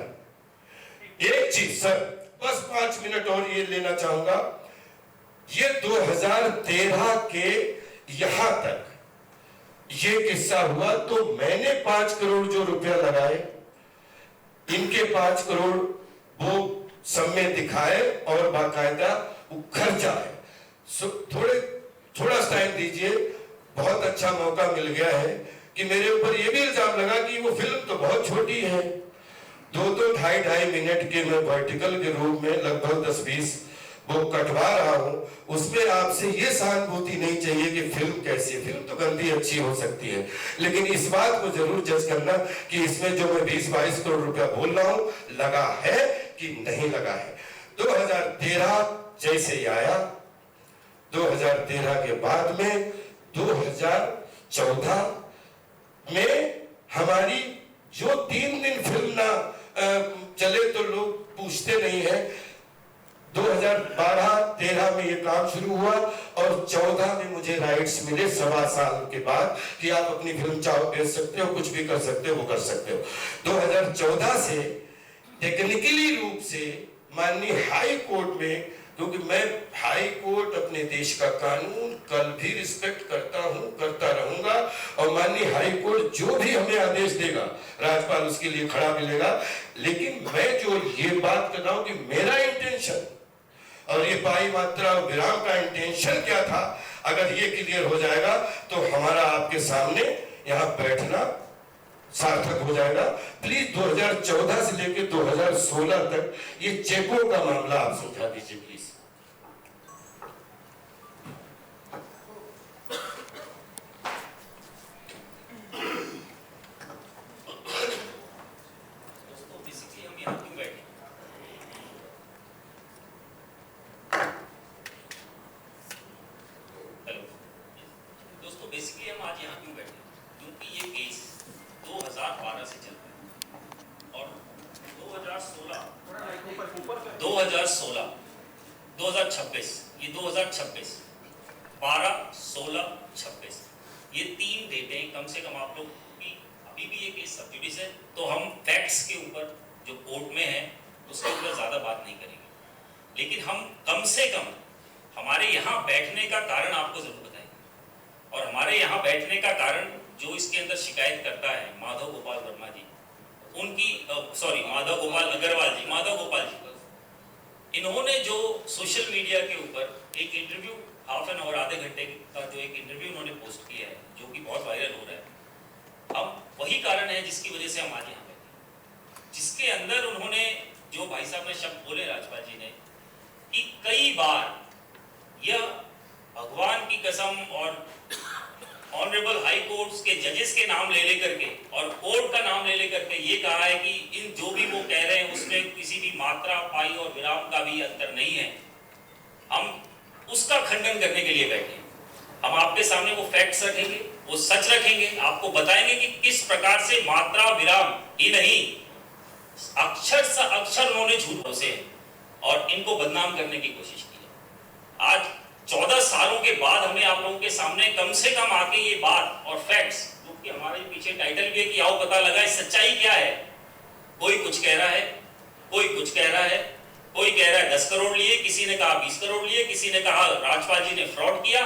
एक चीज सर, बस 5 मिनट और ये लेना चाहूंगा। ये 2013 के यहां तक ये किस्सा हुआ तो मैंने 5 करोड़ जो रुपया लगाए, इनके 5 करोड़ वो सब में दिखाए और बाकायदा वो खर्चा है। थोड़ा टाइम दीजिए। बहुत अच्छा मौका मिल गया है कि मेरे ऊपर ये भी इल्जाम लगा कि वो फिल्म तो बहुत छोटी है, दो 2.5 मिनट के मैं वर्टिकल के रूप में लगभग 10-20 वो कटवा रहा हूं, उसमें आपसे ये सहानुभूति नहीं चाहिए कि फिल्म कैसी है। फिल्म तो गंदी अच्छी हो सकती है, लेकिन इस बात को जरूर जज करना कि इसमें जो मैं 20-22 करोड़ रुपया बोल रहा हूं लगा है कि नहीं लगा है। 2013 जैसे ही आया, 2013 के बाद में 2014 में हमारी जो 3 दिन फिल्म ना चले तो लोग पूछते नहीं है। 2012-13 में ये काम शुरू हुआ और 14 में मुझे राइट्स मिले 1.25 साल के बाद कि आप अपनी फिल्म चाहो बेच सकते हो, कुछ भी कर सकते हो, वो कर सकते हो। 2014 से टेक्निकली रूप से माननीय हाई कोर्ट में, क्योंकि मैं हाई कोर्ट अपने देश का कानून कल भी रिस्पेक्ट करता हूं, करता रहूंगा, और माननीय हाई कोर्ट जो भी हमें आदेश देगा राज्यपाल उसके लिए खड़ा मिलेगा। लेकिन मैं जो ये बात कर रहा हूं कि मेरा इंटेंशन और ये पाई मात्रा और विराम का इंटेंशन क्या था, अगर ये क्लियर हो जाएगा तो हमारा आपके सामने यहाँ बैठना सार्थक हो जाएगा। प्लीज 2014 से लेकर 2016 तक ये चेकों का मामला आप समझा दीजिए प्लीज। बेसिकली हम आज यहाँ क्यों बैठे, क्योंकि ये केस 2012 से चल रहा है और 2016, 2026, ये 2026, 12, 16, 26, ये 3 डेटें कम से कम आप लोग की, अभी भी ये केस सब जुडिस है, तो हम फैक्ट्स के ऊपर जो कोर्ट में है उसके ऊपर ज़्यादा बात नहीं करेंगे, लेकिन हम कम से कम हमारे यहाँ बैठने का कारण आपको जरूर बताएंगे। और हमारे यहाँ बैठने का कारण जो इसके अंदर शिकायत करता है माधव गोपाल वर्मा जी, उनकी माधव गोपाल जी, इन्होंने जो सोशल मीडिया के ऊपर एक इंटरव्यू हाफ एन आवर, आधे घंटे का जो एक इंटरव्यू उन्होंने पोस्ट किया है जो कि बहुत वायरल हो रहा है, अब वही कारण है जिसकी वजह से हम आज यहाँ बैठे, जिसके अंदर उन्होंने जो भाई साहब ने शब्द बोले राज्यपाल जी ने कि कई बार यह भगवान की कसम और ऑनरेबल हाई कोर्ट्स के जजेस के नाम ले लेकर के और कोर्ट का नाम ले लेकर के ये कहा है कि इन जो भी वो कह रहे हैं उसमें किसी भी मात्रा, पाई और विराम का भी अंतर नहीं है। हम उसका खंडन करने के लिए बैठे हैं। हम आपके सामने वो फैक्ट्स रखेंगे, वो सच रखेंगे, आपको बताएंगे कि किस प्रकार से मात्रा, विराम ही नहीं, अक्षर से अक्षर उन्होंने झूठ से और इनको बदनाम करने की कोशिश की है। आज 14 सालों के बाद हमें आप लोगों के सामने कम से कम आके ये बात और फैक्ट्स, क्योंकि हमारे पीछे टाइटल भी है कि आओ पता लगाए सच्चाई क्या है। कोई कुछ कह रहा है, कोई कुछ कह रहा है, कोई कह रहा है 10 करोड़ लिए, किसी ने कहा 20 करोड़ लिए, किसी ने कहा राज्यपाल जी ने फ्रॉड किया।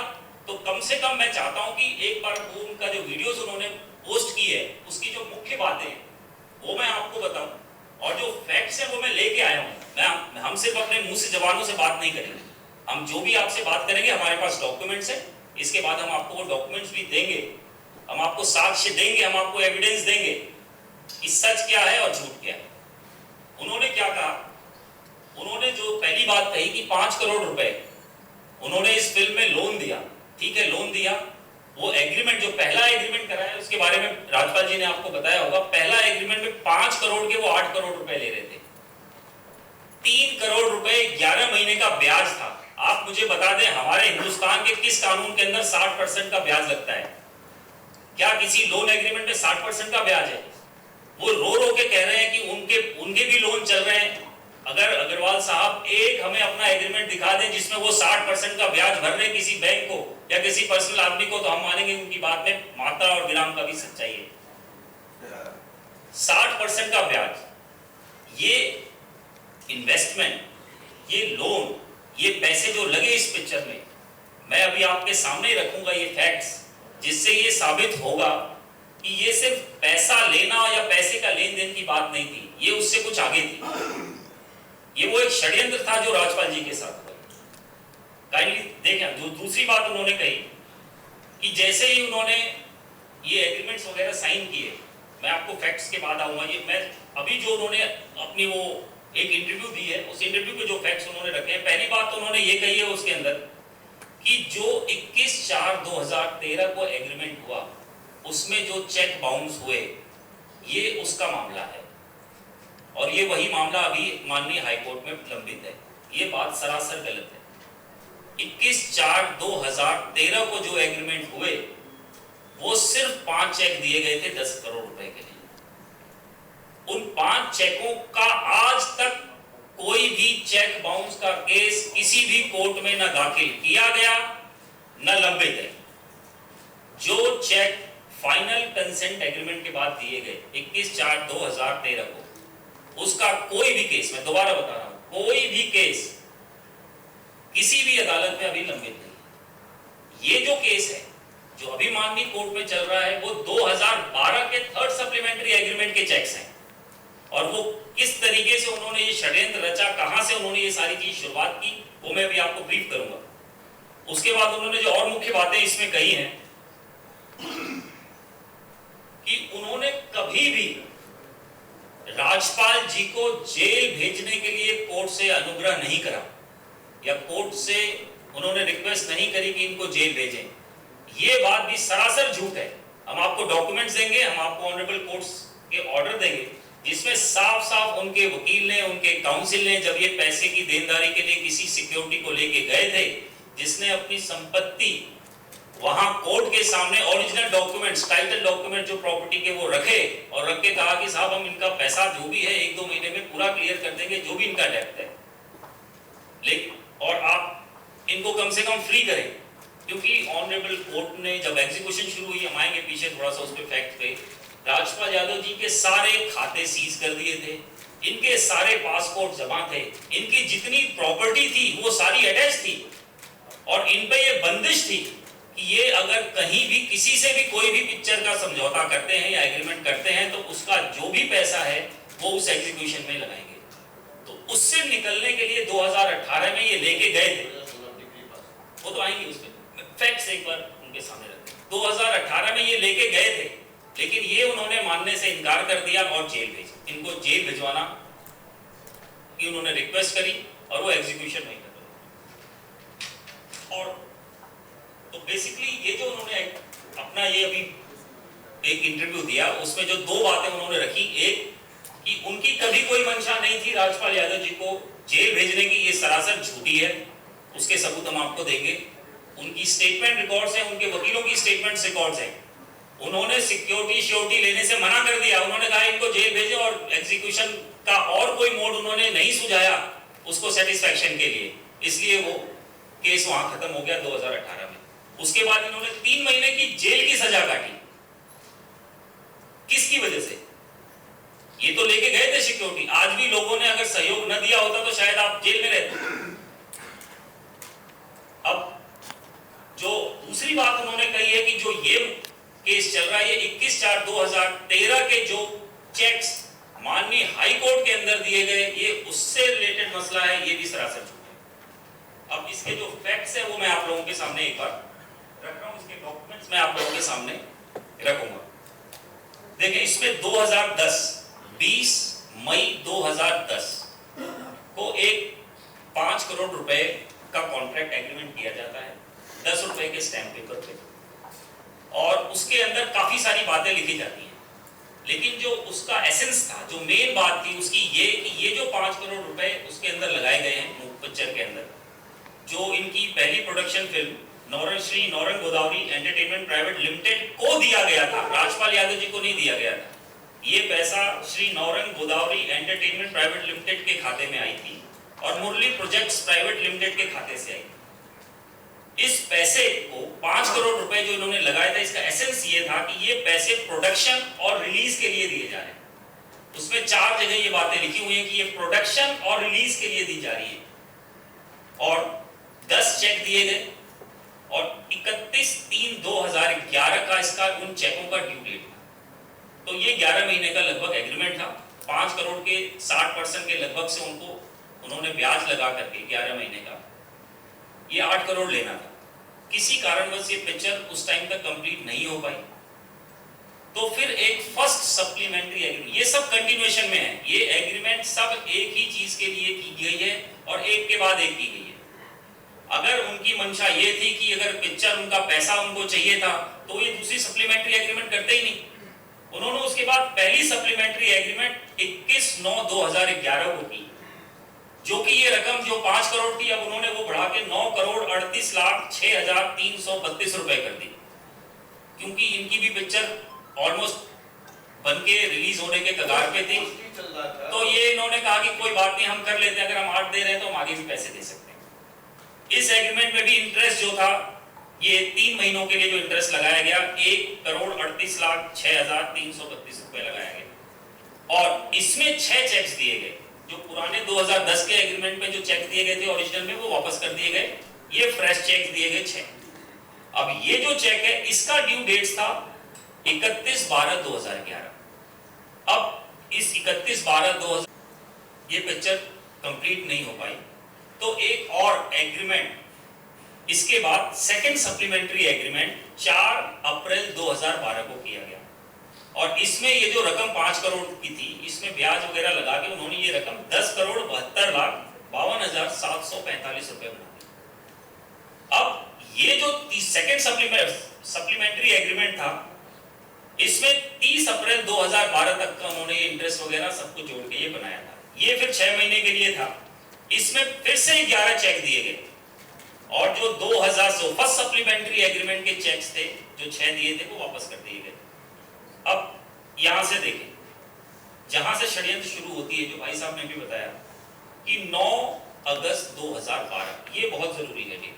तो कम से कम मैं चाहता हूं कि एक बार वो उनका जो वीडियोस उन्होंने पोस्ट की है उसकी जो मुख्य बातें हैं वो मैं आपको बताऊं, और जो फैक्ट्स हैं वो मैं लेके आया हूं। हम सिर्फ अपने मुंह से जबानों से बात नहीं करेंगे, हम जो भी आपसे बात करेंगे हमारे पास डॉक्यूमेंट्स हैं, इसके बाद हम आपको वो डॉक्यूमेंट्स भी देंगे, हम आपको साक्ष्य देंगे, हम आपको एविडेंस देंगे कि सच क्या है और झूठ क्या है। उन्होंने क्या कहा, उन्होंने जो पहली बात कही कि 5 करोड़ रुपए उन्होंने इस फिल्म में लोन दिया। ठीक है, लोन दिया, वो एग्रीमेंट जो पहला एग्रीमेंट कराया उसके बारे में राज्यपाल जी ने आपको बताया होगा। पहला एग्रीमेंट में 5 करोड़ के वो 8 करोड़ रुपए ले रहे थे। 3 करोड़ रुपए 11 महीने का ब्याज था। आप मुझे बता दें हमारे हिंदुस्तान के किस कानून के अंदर 60% का ब्याज लगता है? क्या किसी लोन एग्रीमेंट में 60% का ब्याज है? वो रो रो के कह रहे हैं कि उनके भी लोन चल रहे हैं। अगर अग्रवाल साहब एक हमें अपना एग्रीमेंट दिखा दें जिसमें वो 60% का ब्याज भर रहे किसी बैंक को या किसी पर्सनल आदमी को, तो हम मानेंगे उनकी बात में मात्रा और विराम का भी सच्चाई है। 60% का ब्याज, ये इन्वेस्टमेंट, ये लोन, ये पैसे जो लगे इस पिक्चर में, मैं अभी आपके सामने रखूंगा ये फैक्ट्स, जिससे ये साबित होगा कि ये सिर्फ पैसा लेना या पैसे का लेन देन की बात नहीं थी, ये उससे कुछ आगे थी। ये वो एक षड्यंत्र था जो राज्यपाल जी के साथ हुआ। काइंडली देखें, जो दूसरी बात उन्होंने कही कि जैसे ही उन्होंने ये एग्रीमेंट्स वगैरह साइन किए मैं आपको फैक्ट्स के बाद आऊंगा। ये मैं अभी जो उन्होंने अपनी वो एक इंटरव्यू दी है, उस इंटरव्यू के जो फैक्ट्स उन्होंने रखे हैं, पहली बात तो उन्होंने ये कही है उसके अंदर कि जो 21/4/2013 को एग्रीमेंट हुआ उसमें जो चेक बाउंस हुए ये उसका मामला है और ये वही मामला अभी माननीय हाईकोर्ट में लंबित है। ये बात सरासर गलत है। 21/4/2013 को जो एग्रीमेंट हुए वो सिर्फ 5 चेक दिए गए थे 10 करोड़ रुपए के लिए। उन 5 चेकों का आज तक कोई भी चेक बाउंस का केस किसी भी कोर्ट में न दाखिल किया गया न लंबित है। जो चेक फाइनल कंसेंट एग्रीमेंट के बाद दिए गए 21/4/2013 को, उसका कोई भी केस, मैं दोबारा बता रहा हूं, कोई भी केस किसी भी अदालत में अभी लंबित नहीं। ये जो केस है जो अभी माननीय कोर्ट में चल रहा है वो 2012 के थर्ड सप्लीमेंट्री एग्रीमेंट के चेक्स हैं और वो किस तरीके से उन्होंने ये षड्यंत्र रचा, कहां से उन्होंने ये सारी चीज शुरुआत की, वो मैं भी आपको ब्रीफ करूंगा। उसके बाद उन्होंने जो और मुख्य बातें इसमें कही हैं कि उन्होंने कभी भी राजपाल जी को जेल भेजने के लिए कोर्ट से अनुग्रह नहीं करा या कोर्ट से उन्होंने रिक्वेस्ट नहीं करी कि इनको जेल भेजें। ये बात भी सरासर झूठ है। हम आपको डॉक्यूमेंट्स देंगे, हम आपको ऑनरेबल कोर्ट्स के ऑर्डर देंगे जिसमें साफ साफ उनके वकील ने, उनके काउंसिल ने जब ये पैसे की देनदारी के लिए किसी सिक्योरिटी को लेके गए थे, जिसने अपनी संपत्ति वहां कोर्ट के सामने ओरिजिनल डॉक्यूमेंट्स, टाइटल डॉक्यूमेंट जो प्रॉपर्टी के वो रखे और रख के कहा कि साहब हम इनका पैसा जो भी है 1-2 महीने में पूरा क्लियर कर देंगे, जो भी इनका डेप्थ है, लेकिन और आप इनको कम से कम फ्री करें। क्योंकि ऑनरेबल कोर्ट ने जब एग्जीक्यूशन शुरू हुई, हम आएंगे पीछे थोड़ा सा उस पे फैक्ट पे, राजपाल यादव जी के सारे खाते सीज कर दिए थे, इनके सारे पासपोर्ट जमा थे, इनकी जितनी प्रॉपर्टी थी वो सारी अटैच थी और इन पे ये बंदिश थी कि ये अगर कहीं भी किसी से भी कोई भी पिक्चर का समझौता करते हैं या एग्रीमेंट करते हैं तो उसका जो भी पैसा है वो उस एग्जीक्यूशन में लगाएंगे। तो उससे निकलने के लिए 2018 में ये लेके गए थे, वो तो आएंगे उसमें फैक्ट्स एक बार उनके सामने रखते हैं। 2018 में ये लेके गए थे लेकिन ये उन्होंने मानने से इनकार कर दिया और जेल भेज, इनको जेल भिजवाना की उन्होंने रिक्वेस्ट करी और वो एग्जीक्यूशन नहीं कर रहे। और तो बेसिकली ये जो उन्होंने अपना ये अभी एक इंटरव्यू दिया उसमें जो 2 बातें उन्होंने रखी, एक कि उनकी कभी कोई मंशा नहीं थी राजपाल यादव जी को जेल भेजने की, ये सरासर झूठी है, उसके सबूत हम आपको देंगे। उनकी स्टेटमेंट रिकॉर्ड्स हैं, उनके वकीलों की स्टेटमेंट रिकॉर्ड्स हैं। उन्होंने सिक्योरिटी श्योरिटी लेने से मना कर दिया, उन्होंने कहा इनको जेल भेजे और एग्जीक्यूशन का और कोई मोड उन्होंने नहीं सुझाया उसको सेटिस्फैक्शन के लिए, इसलिए वो केस वहां खत्म हो गया 2018 में। उसके बाद इन्होंने 3 महीने की जेल की सजा काटी। किसकी वजह से? ये तो लेके गए थे सिक्योरिटी, आज भी लोगों ने अगर सहयोग न दिया होता तो शायद आप जेल में रहते। अब जो दूसरी बात उन्होंने कही है कि जो ये केस चल रहा है, ये 21/4/2013 के जो चेक्स माननीय हाई कोर्ट के अंदर दिए गए, ये उससे रिलेटेड मसला है, ये भी सरासर झूठ है। अब इसके जो फैक्ट्स है वो मैं आप लोगों के सामने एक बार रख रहा हूं, इसके डॉक्यूमेंट्स मैं आप लोगों के सामने रखूंगा। देखिए इसमें 20 मई 2010 को एक 5 करोड़ रुपए का कॉन्ट्रैक्ट एग्रीमेंट किया जाता है 10 रुपए के स्टैम्प पेपर पे, और उसके अंदर काफी सारी बातें लिखी जाती हैं, लेकिन जो उसका एसेंस था, जो मेन बात थी उसकी ये कि ये जो 5 करोड़ रुपए उसके अंदर लगाए गए हैं पिक्चर के अंदर, जो इनकी पहली production film Shri Naurang Godavari entertainment private limited को दिया गया था, राजपाल यादव जी को नहीं दिया गया था। ये पैसा Shri Naurang Godavari entertainment private limited के खाते में आई थी और मुरली प्रोजेक्ट्स प्राइवेट लिमिटेड के खाते से आई थी। इस पैसे को 5 करोड़ रुपए जो इन्होंने लगाया था, इसका एसेंस ये था कि ये पैसे प्रोडक्शन और रिलीज के लिए दिए जा रहे हैं। उसमें 4 जगह ये बातें लिखी हुई हैं कि ये प्रोडक्शन और रिलीज के लिए दी जा रही है। और 10 चेक दिए गए और 31/3/2011 का इसका उन चेकों का ड्यू डेट था। तो ये 11 महीने का लगभग एग्रीमेंट था। 5 करोड़ के 60% के लगभग से उन्होंने ब्याज लगा करके 11 महीने का ये 8 करोड़ लेना था। किसी कारणवश ये पिक्चर उस टाइम तक कंप्लीट नहीं हो पाई। तो फिर एक फर्स्ट फर्स्ट सप्लीमेंट्री एग्रीमेंट, ये सब कंटिन्यूएशन में है, ये एग्रीमेंट सब एक ही चीज के लिए की गई है और एक के बाद एक की गई है। अगर उनकी मंशा ये थी कि अगर पिक्चर उनका पैसा उनको चाहिए था तो ये दूसरी सप्लीमेंट्री एग्रीमेंट करते ही नहीं। उन्होंने उसके बाद पहली सप्लीमेंट्री एग्रीमेंट 21/9/2011 को की, जो कि ये रकम जो 5 करोड़ थी अब उन्होंने वो बढ़ा के 9,38,06,332 रुपए कर दी, क्योंकि इनकी भी पिक्चर ऑलमोस्ट बन के रिलीज होने के कगार पे थी। तो ये इन्होंने कहा कि कोई बात नहीं, हम कर लेते हैं, अगर हम 8 दे रहे हैं तो हम आगे भी पैसे दे सकते हैं। इस एग्रीमेंट में भी इंटरेस्ट जो था ये 3 महीनों के लिए जो इंटरेस्ट लगाया गया 1,38,06,332 रुपए लगाया गया और इसमें 6 चेक्स दिए गए। जो पुराने 2010 के एग्रीमेंट में जो चेक दिए गए थे ओरिजिनल में वो वापस कर दिए गए, ये फ्रेश चेक दिए गए 6। अब ये जो चेक है इसका ड्यू डेट था 31/12/2011। अब इस 31/12/2000 ये पिक्चर कंप्लीट नहीं हो पाई तो एक और एग्रीमेंट इसके बाद सेकंड सप्लीमेंट्री एग्रीमेंट 4 अप्रैल 2012 को किया गया और इसमें ये जो रकम 5 करोड़ की थी इसमें ब्याज वगैरह लगा के उन्होंने ये रकम 10,72,52,745 रुपए बना दी। अब ये जो सेकंड सप्लीमेंट्री एग्रीमेंट था इसमें 30 अप्रैल 2012 तक का उन्होंने इंटरेस्ट वगैरह सब कुछ जोड़ के ये बनाया था। ये फिर 6 महीने के लिए था। इसमें फिर से 11 चेक दिए गए और जो 2000 फर्स्ट सप्लीमेंट्री एग्रीमेंट के चेक्स थे जो 6 दिए थे वो वापस कर दिए गए। अब यहां से देखें, जहां से षड्यंत्र शुरू होती है, जो भाई साहब ने भी बताया कि 9 अगस्त 2012 ये बहुत जरूरी है डेट।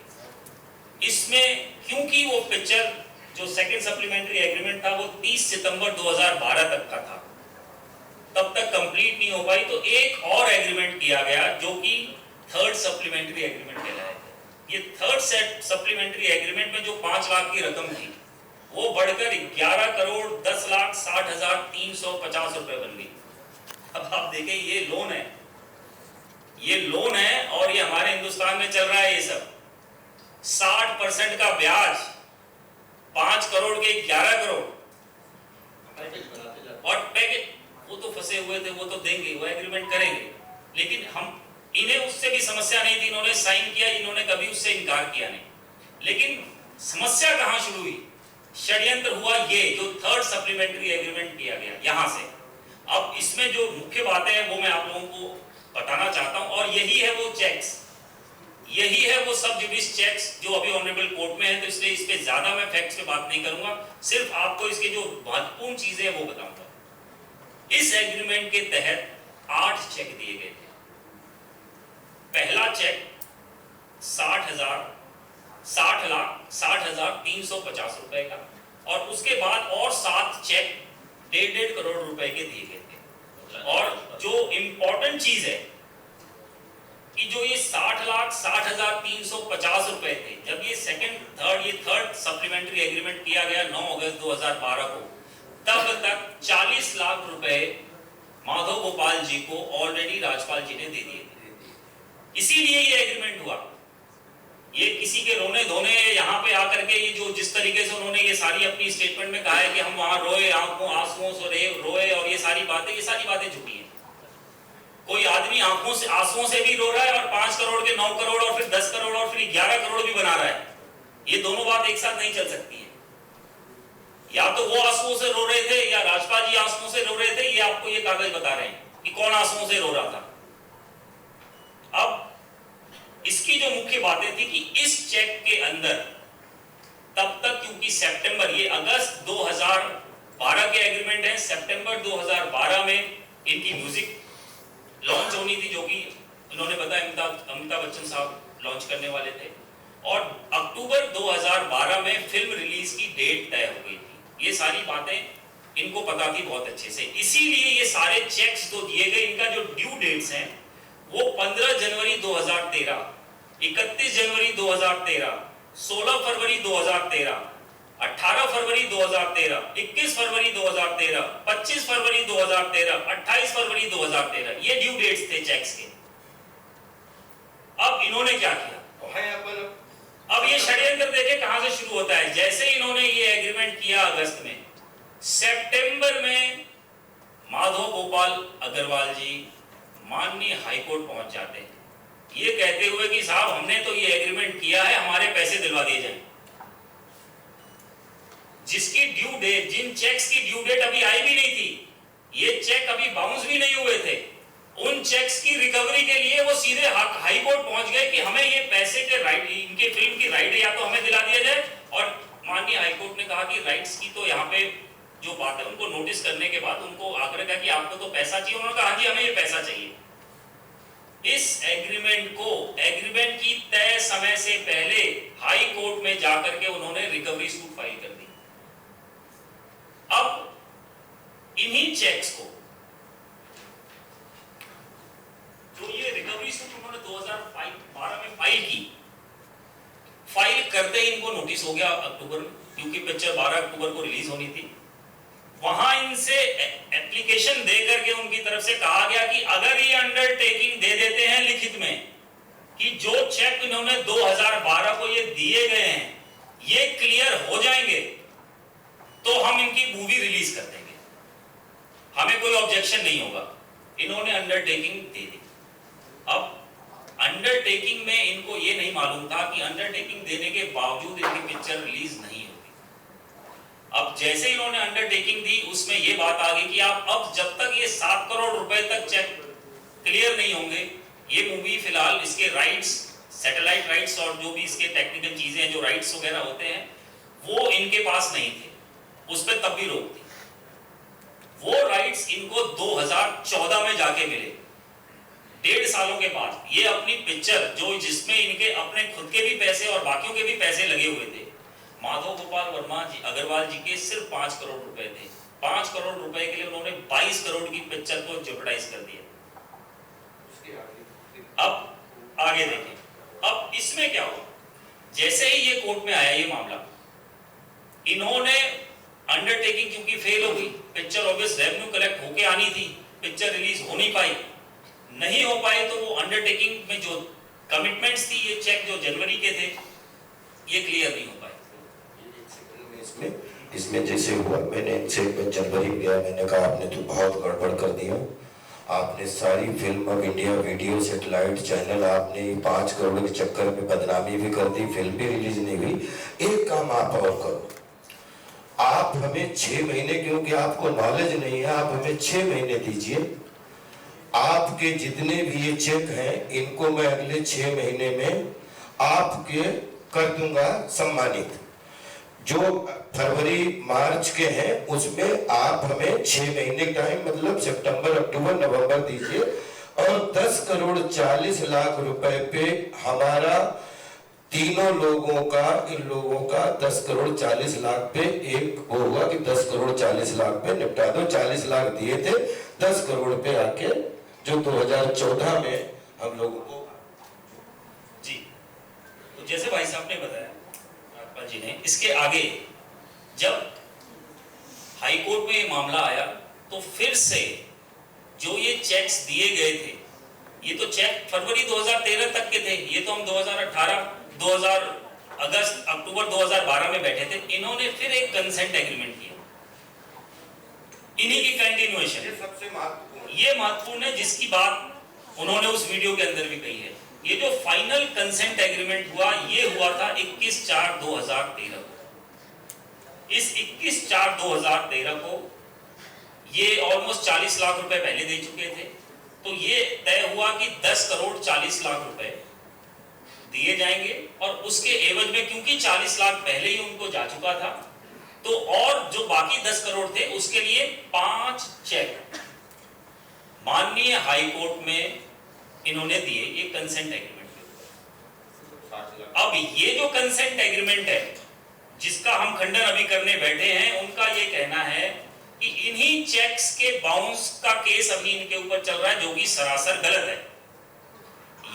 इसमें क्योंकि वो पिक्चर जो सेकंड सप्लीमेंट्री एग्रीमेंट था वो 30 सितंबर 2012 तक का था, तब तक कंप्लीट नहीं हो पाई तो एक और एग्रीमेंट किया गया जो कि थर्ड सप्लीमेंट्री एग्रीमेंट कहलाया। ये थर्ड सप्लीमेंट्री एग्रीमेंट में जो 5 लाख की रकम थी वो बढ़कर 11,10,60,350 रुपए बन गई। अब आप देखें ये लोन है, ये लोन है और ये हमारे हिंदुस्तान में चल रहा है। ये सब 60% का ब्याज, 5 करोड़ के 11 करोड़ और पैकेज। वो तो फंसे हुए थे, वो तो देंगे, वो एग्रीमेंट करेंगे, लेकिन हम इन्हें उससे भी समस्या नहीं थी, इन्होंने साइन किया, इन्होंने कभी उससे इनकार किया नहीं। लेकिन समस्या कहां शुरू हुई? षड्यंत्र हुआ ये जो थर्ड सप्लीमेंट्री एग्रीमेंट किया गया यहां से। अब इसमें जो मुख्य बातें हैं वो मैं आप लोगों को बताना चाहता हूं और यही है वो चेक्स, यही है वो सब जुडिस चेक्स जो अभी ऑनरेबल कोर्ट में है। तो इसलिए इस पे ज्यादा मैं फैक्ट्स पे बात नहीं करूंगा, सिर्फ आपको इसके जो महत्वपूर्ण चीजें हैं वो बताऊंगा। इस एग्रीमेंट के तहत 8 चेक दिए गए थे। पहला चेक 60,60,350 रुपए का और उसके बाद और 7 चेक 1.5 करोड़ रुपए के दिए गए थे। और जो इंपॉर्टेंट चीज है कि जो ये 60,60,350 रुपए थे, जब ये थर्ड सप्लीमेंट्री एग्रीमेंट किया गया 9 अगस्त 2012 को, तब तक 40 लाख रुपए माधव गोपाल जी को ऑलरेडी राजपाल जी ने दे दिए थे। इसीलिए ये एग्रीमेंट हुआ। ये किसी के रोने धोने यहाँ पे आकर के ये जो जिस तरीके से उन्होंने ये सारी अपनी स्टेटमेंट में कहा है कि हम वहां रोए, आंसुओं से रोए और ये सारी बातें झूठी हैं। कोई आदमी आंसुओं से भी रो रहा है और 5 करोड़ के 9 करोड़ और फिर 10 करोड़ और फिर 11 करोड़ भी बना रहा है। ये दोनों बात एक साथ नहीं चल सकती है। या तो वो आंसुओं से रो रहे थे या राजपाल जी आंसुओं से रो रहे थे, ये आपको ये कागज बता रहे हैं कि कौन आंसुओं से रो रहा था। अब इसकी जो मुख्य बातें थी कि इस चेक के अंदर तब तक, क्योंकि सितंबर, ये अगस्त 2012 के एग्रीमेंट है, सितंबर 2012 में इनकी म्यूजिक लॉन्च होनी थी जो कि उन्होंने बताया अमिताभ बच्चन साहब लॉन्च करने वाले थे और अक्टूबर 2012 में फिल्म रिलीज की डेट तय हो गई थी। ये सारी बातें इनको पता थी बहुत अच्छे से, इसीलिए ये सारे चेक्स तो दिए गए। इनका जो ड्यू डेट्स हैं वो 15 जनवरी 2013, 31 जनवरी 2013, 16 फरवरी 2013, 18 फरवरी 2013, 21 फरवरी 2013, 25 फरवरी 2013, 28 फरवरी 2013, ये ड्यू डेट्स थे चेक्स के। अब इन्होंने क्या किया? अब ये षड्यंत्र देखे कहां से शुरू होता है। जैसे इन्होंने ये एग्रीमेंट किया अगस्त में, सितंबर में माधव गोपाल अग्रवाल जी माननीय हाईकोर्ट पहुंच जाते हैं ये कहते हुए कि साहब हमने तो ये एग्रीमेंट किया है, हमारे पैसे दिलवा दिए जाएं। जिसकी ड्यू डेट, जिन चेक्स की ड्यू डेट अभी आई भी नहीं थी, ये चेक अभी बाउंस भी नहीं हुए थे, उन चेक्स की रिकवरी के लिए वो सीधे हाई कोर्ट पहुंच गए कि हमें ये पैसे के राइट, इनके फिल्म की राइट या तो हमें दिला दिया जाए। और माननीय हाई कोर्ट ने कहा कि राइट्स की तो यहाँ पे जो बात है उनको नोटिस करने के बाद उनको आग्रह किया कि आपको तो पैसा चाहिए, उन्होंने कहा हाँ जी हमें ये पैसा चाहिए। इस एग्रीमेंट को, एग्रीमेंट की तय समय से पहले हाई कोर्ट में जाकर के उन्होंने रिकवरी सूट फाइल कर दी। अब इन्हीं चेक्स को, जो ये रिकवरी सूट उन्होंने 2012 में फाइल की, फाइल करते ही इनको नोटिस हो गया अक्टूबर में, क्योंकि पिक्चर 12 अक्टूबर को रिलीज होनी थी। वहां इनसे एप्लीकेशन दे करके उनकी तरफ से कहा गया कि अगर ये अंडरटेकिंग दे देते हैं लिखित में कि जो चेक इन्होंने 2012 को ये दिए गए हैं ये क्लियर हो जाएंगे तो हम इनकी मूवी रिलीज कर देंगे, हमें कोई ऑब्जेक्शन नहीं होगा। इन्होंने अंडरटेकिंग दे दी। अब अंडरटेकिंग में इनको ये नहीं मालूम था कि अंडरटेकिंग देने के बावजूद इनकी पिक्चर रिलीज नहीं होगी। अब जैसे इन्होंने अंडरटेकिंग दी उसमें ये बात आ गई कि आप अब जब तक ये 7 करोड़ रुपए तक चेक क्लियर नहीं होंगे, ये मूवी फिलहाल इसके राइट्स, सैटेलाइट राइट्स और जो भी इसके टेक्निकल चीजें हैं, जो राइट्स वगैरह होते हैं, वो इनके पास नहीं थे, उस पर तब भी रोक थी। वो राइट्स इनको 2014 में जाके मिले, 1.5 सालों के बाद। ये अपनी पिक्चर जो जिसमें इनके अपने खुद के भी पैसे और बाकियों के भी पैसे लगे हुए थे, माधव गोपाल वर्मा जी अग्रवाल जी के सिर्फ 5 करोड़ रुपए थे। 5 करोड़ रुपए के लिए उन्होंने 22 करोड़ की पिक्चर को जेपटाइज कर दिया। अब आगे देखें, अब इसमें क्या हुआ। जैसे ही ये कोर्ट में आया ये मामला, इन्होंने अंडरटेकिंग क्योंकि फेल हो गई, पिक्चर ऑब्वियस रेवेन्यू कलेक्ट होके आनी थी, पिक्चर रिलीज हो नहीं पाई, नहीं हो पाई, तो वो अंडरटेकिंग में जो कमिटमेंट्स थी, ये चेक जो जनवरी के थे, ये क्लियर नहीं हो पाए। इसमें जैसे हुआ, मैंने इनसे जनवरी में गया, मैंने कहा आपने तो बहुत गड़बड़ कर दिया, आपने सारी film of India video satellite channel, आपने 5 करोड़ के चक्कर में बदनामी भी कर दी, फिल्म भी रिलीज नहीं हुई। एक काम आप और करो, आप हमें 6 महीने, क्योंकि आपको नॉलेज नहीं है, आप हमें 6 महीने दीजिए। आपके जितने भी ये चेक हैं इनको मैं अगले 6 महीने में आपके कर दूंगा सम्मानित। जो फरवरी मार्च के हैं उसमें आप हमें 6 महीने टाइम, मतलब सितंबर अक्टूबर नवंबर दीजिए, और 10 करोड़ 40 लाख रुपए पे हमारा तीनों लोगों का, इन लोगों का 10 करोड़ 40 लाख पे एक वो हुआ कि 10 करोड़ 40 लाख पे निपटा दो। 40 लाख दिए थे, 10 करोड़ पे आके जो 2014 में हम लोगों को जी। तो जैसे भाई साहब ने बताया जी ने, इसके आगे जब हाई कोर्ट में ये मामला आया तो फिर से जो ये चेक्स दिए गए थे, ये तो चेक फरवरी 2013 तक के थे, ये तो हम 2018 अगस्त अक्टूबर 2012 में बैठे थे। इन्होंने फिर एक कंसेंट एग्रीमेंट किया, इन्हीं की कंटिन्यूएशन। ये सबसे महत्वपूर्ण, ये महत्वपूर्ण है, जिसकी बात उन्होंने उस वीडियो के अंदर भी कही है। ये जो फाइनल कंसेंट एग्रीमेंट हुआ, ये हुआ था 21/4/2013 को। इस 21/4/2013 को ये ऑलमोस्ट 40 लाख रुपए पहले दे चुके थे, तो ये तय हुआ कि 10 करोड़ 40 लाख रुपए दिए जाएंगे, और उसके एवज में क्योंकि 40 लाख पहले ही उनको जा चुका था, तो और जो बाकी 10 करोड़ थे उसके लिए 5 चेक माननीय हाई कोर्ट में इन्होंने दिए, ये कंसेंट एग्रीमेंट के ऊपर। अब ये जो कंसेंट एग्रीमेंट है जिसका हम खंडन अभी करने बैठे हैं, उनका ये कहना है कि इन्हीं चेक्स के बाउंस का केस अभी इनके ऊपर चल रहा है, जो कि सरासर गलत है।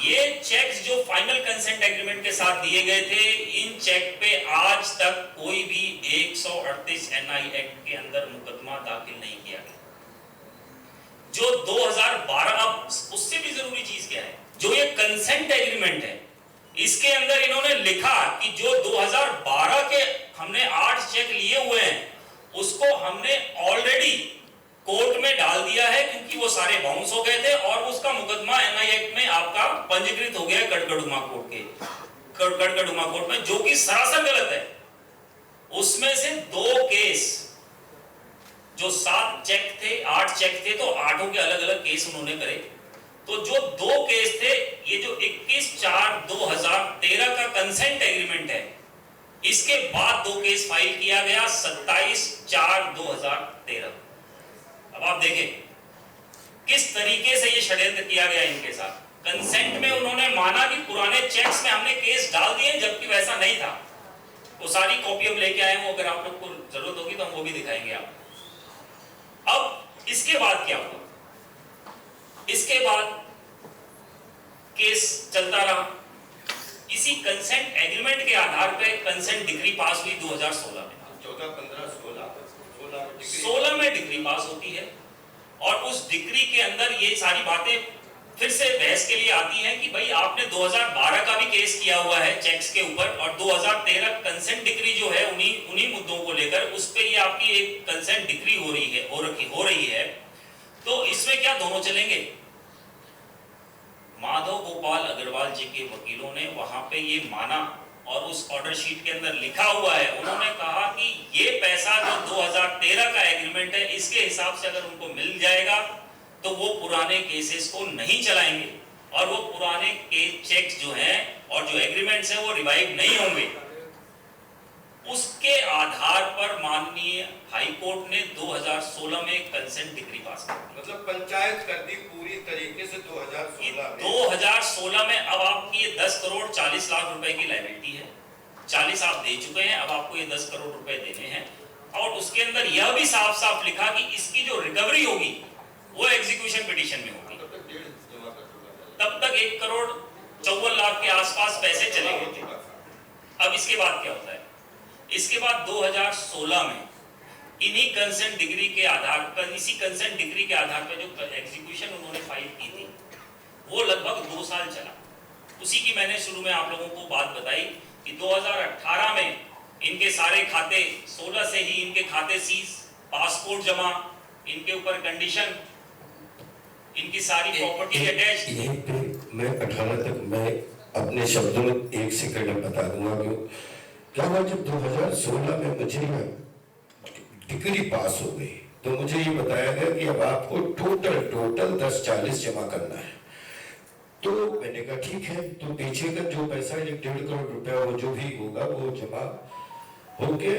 ये चेक्स जो फाइनल कंसेंट एग्रीमेंट के साथ दिए गए थे, इन चेक पे आज तक कोई भी 138 NI एक्ट के अंदर मुकदमा दाखिल नहीं किया गया। जो 2012, अब उससे भी जरूरी चीज क्या है, जो ये कंसेंट एग्रीमेंट है, इसके अंदर इन्होंने लिखा कि जो 2012 के हमने 8 चेक लिए हुए हैं, उसको हमने ऑलरेडी कोर्ट में डाल दिया सारे बाउंस हो गए थे और उसका मुकदमा एनआई एक्ट में आपका पंजीकृत हो गया गड़गड़ुमा कोर्ट के गड़गड़ुमा कोर्ट में, जो कि सरासर गलत है। उसमें से 2 केस, जो 7 चेक थे, 8 चेक थे, तो 8 के अलग अलग केस उन्होंने करे। तो जो 2 केस थे, ये जो 21/4/2013 का कंसेंट एग्रीमेंट है, इसके बाद 2 केस फाइल किया गया 27/4/2013। अब आप देखें किस तरीके से ये षड्यंत्र किया गया इनके साथ। कंसेंट में उन्होंने माना कि पुराने चेक्स में हमने केस डाल दिए, जबकि वैसा नहीं था। वो सारी कॉपी हम लेके आए हैं, अगर आप लोग को जरूरत होगी तो हम वो भी दिखाएंगे आप। अब इसके बाद क्या हुआ? इसके बाद केस चलता रहा। इसी कंसेंट एग्रीमेंट के आधार पे कंसेंट डिग्री पास हुई 2016 में। 14, 15, 16 में डिग्री पास होती है और उस डिग्री के अंदर ये सारी बातें फिर से बहस के लिए आती हैं कि भाई आपने 2012 का भी केस किया हुआ है चेक्स के ऊपर, और 2013 कंसेंट डिग्री जो है उन्हीं मुद्दों को लेकर उस पे ये आपकी एक कंसेंट डिग्री हो रही है। तो इसमें क्या दोनों चलेंगे? माधव गोपाल अग्रवाल जी के वकीलों ने वहां पे ये माना और उस ऑर्डर शीट के अंदर लिखा हुआ है, उन्होंने कहा कि ये पैसा जो 2013 का एग्रीमेंट है, इसके हिसाब से अगर उनको मिल जाएगा तो वो पुराने केसेस को नहीं चलाएंगे और वो पुराने केस चेक्स जो हैं और जो एग्रीमेंट्स हैं वो रिवाइव नहीं होंगे। उसके आधार पर माननीय हाई कोर्ट ने 2016 में कंसेंट डिग्री पास कर दी। मतलब पंचायत कर दी पूरी तरीके से 2016 में। 2016 में अब आपकी ये 10 करोड़ 40 लाख रुपए की लायबिलिटी है। 40 आप दे चुके हैं, अब आपको ये 10 करोड़ रुपए देने हैं। और उसके अंदर यह भी साफ साफ लिखा कि इसकी जो रिकवरी होगी वो एग्जीक्यूशन पिटीशन में होगी। तब तक 1 करोड़ 54 लाख के आसपास पैसे चले गए थे। अब इसके बाद क्या होता है? इसके बाद 2016 में इन्हीं कंसेंट डिग्री के आधार पर, इसी कंसेंट डिग्री के आधार पर जो एग्जीक्यूशन उन्होंने फाइल की थी वो लगभग 2 साल चला। उसी की मैंने शुरू में आप लोगों को बात बताई कि 2018 में इनके सारे खाते, 16 से ही इनके खाते सीज, पासपोर्ट जमा, इनके ऊपर कंडीशन, इनकी सारी प्रॉपर्टी अटैच। यहीं पे मैं 18 तक मैं अपने शब्दों में 1 सेकंड बता दूंगा कि क्या हुआ। जब 2016 में मुझे डिग्री पास हो गई तो मुझे ये बताया गया कि अब आपको टोटल 1040 जमा करना है। तो मैंने कहा ठीक है। तो पीछे का जो पैसा 1.5 करोड़ रुपया वो जो भी होगा वो जमा होके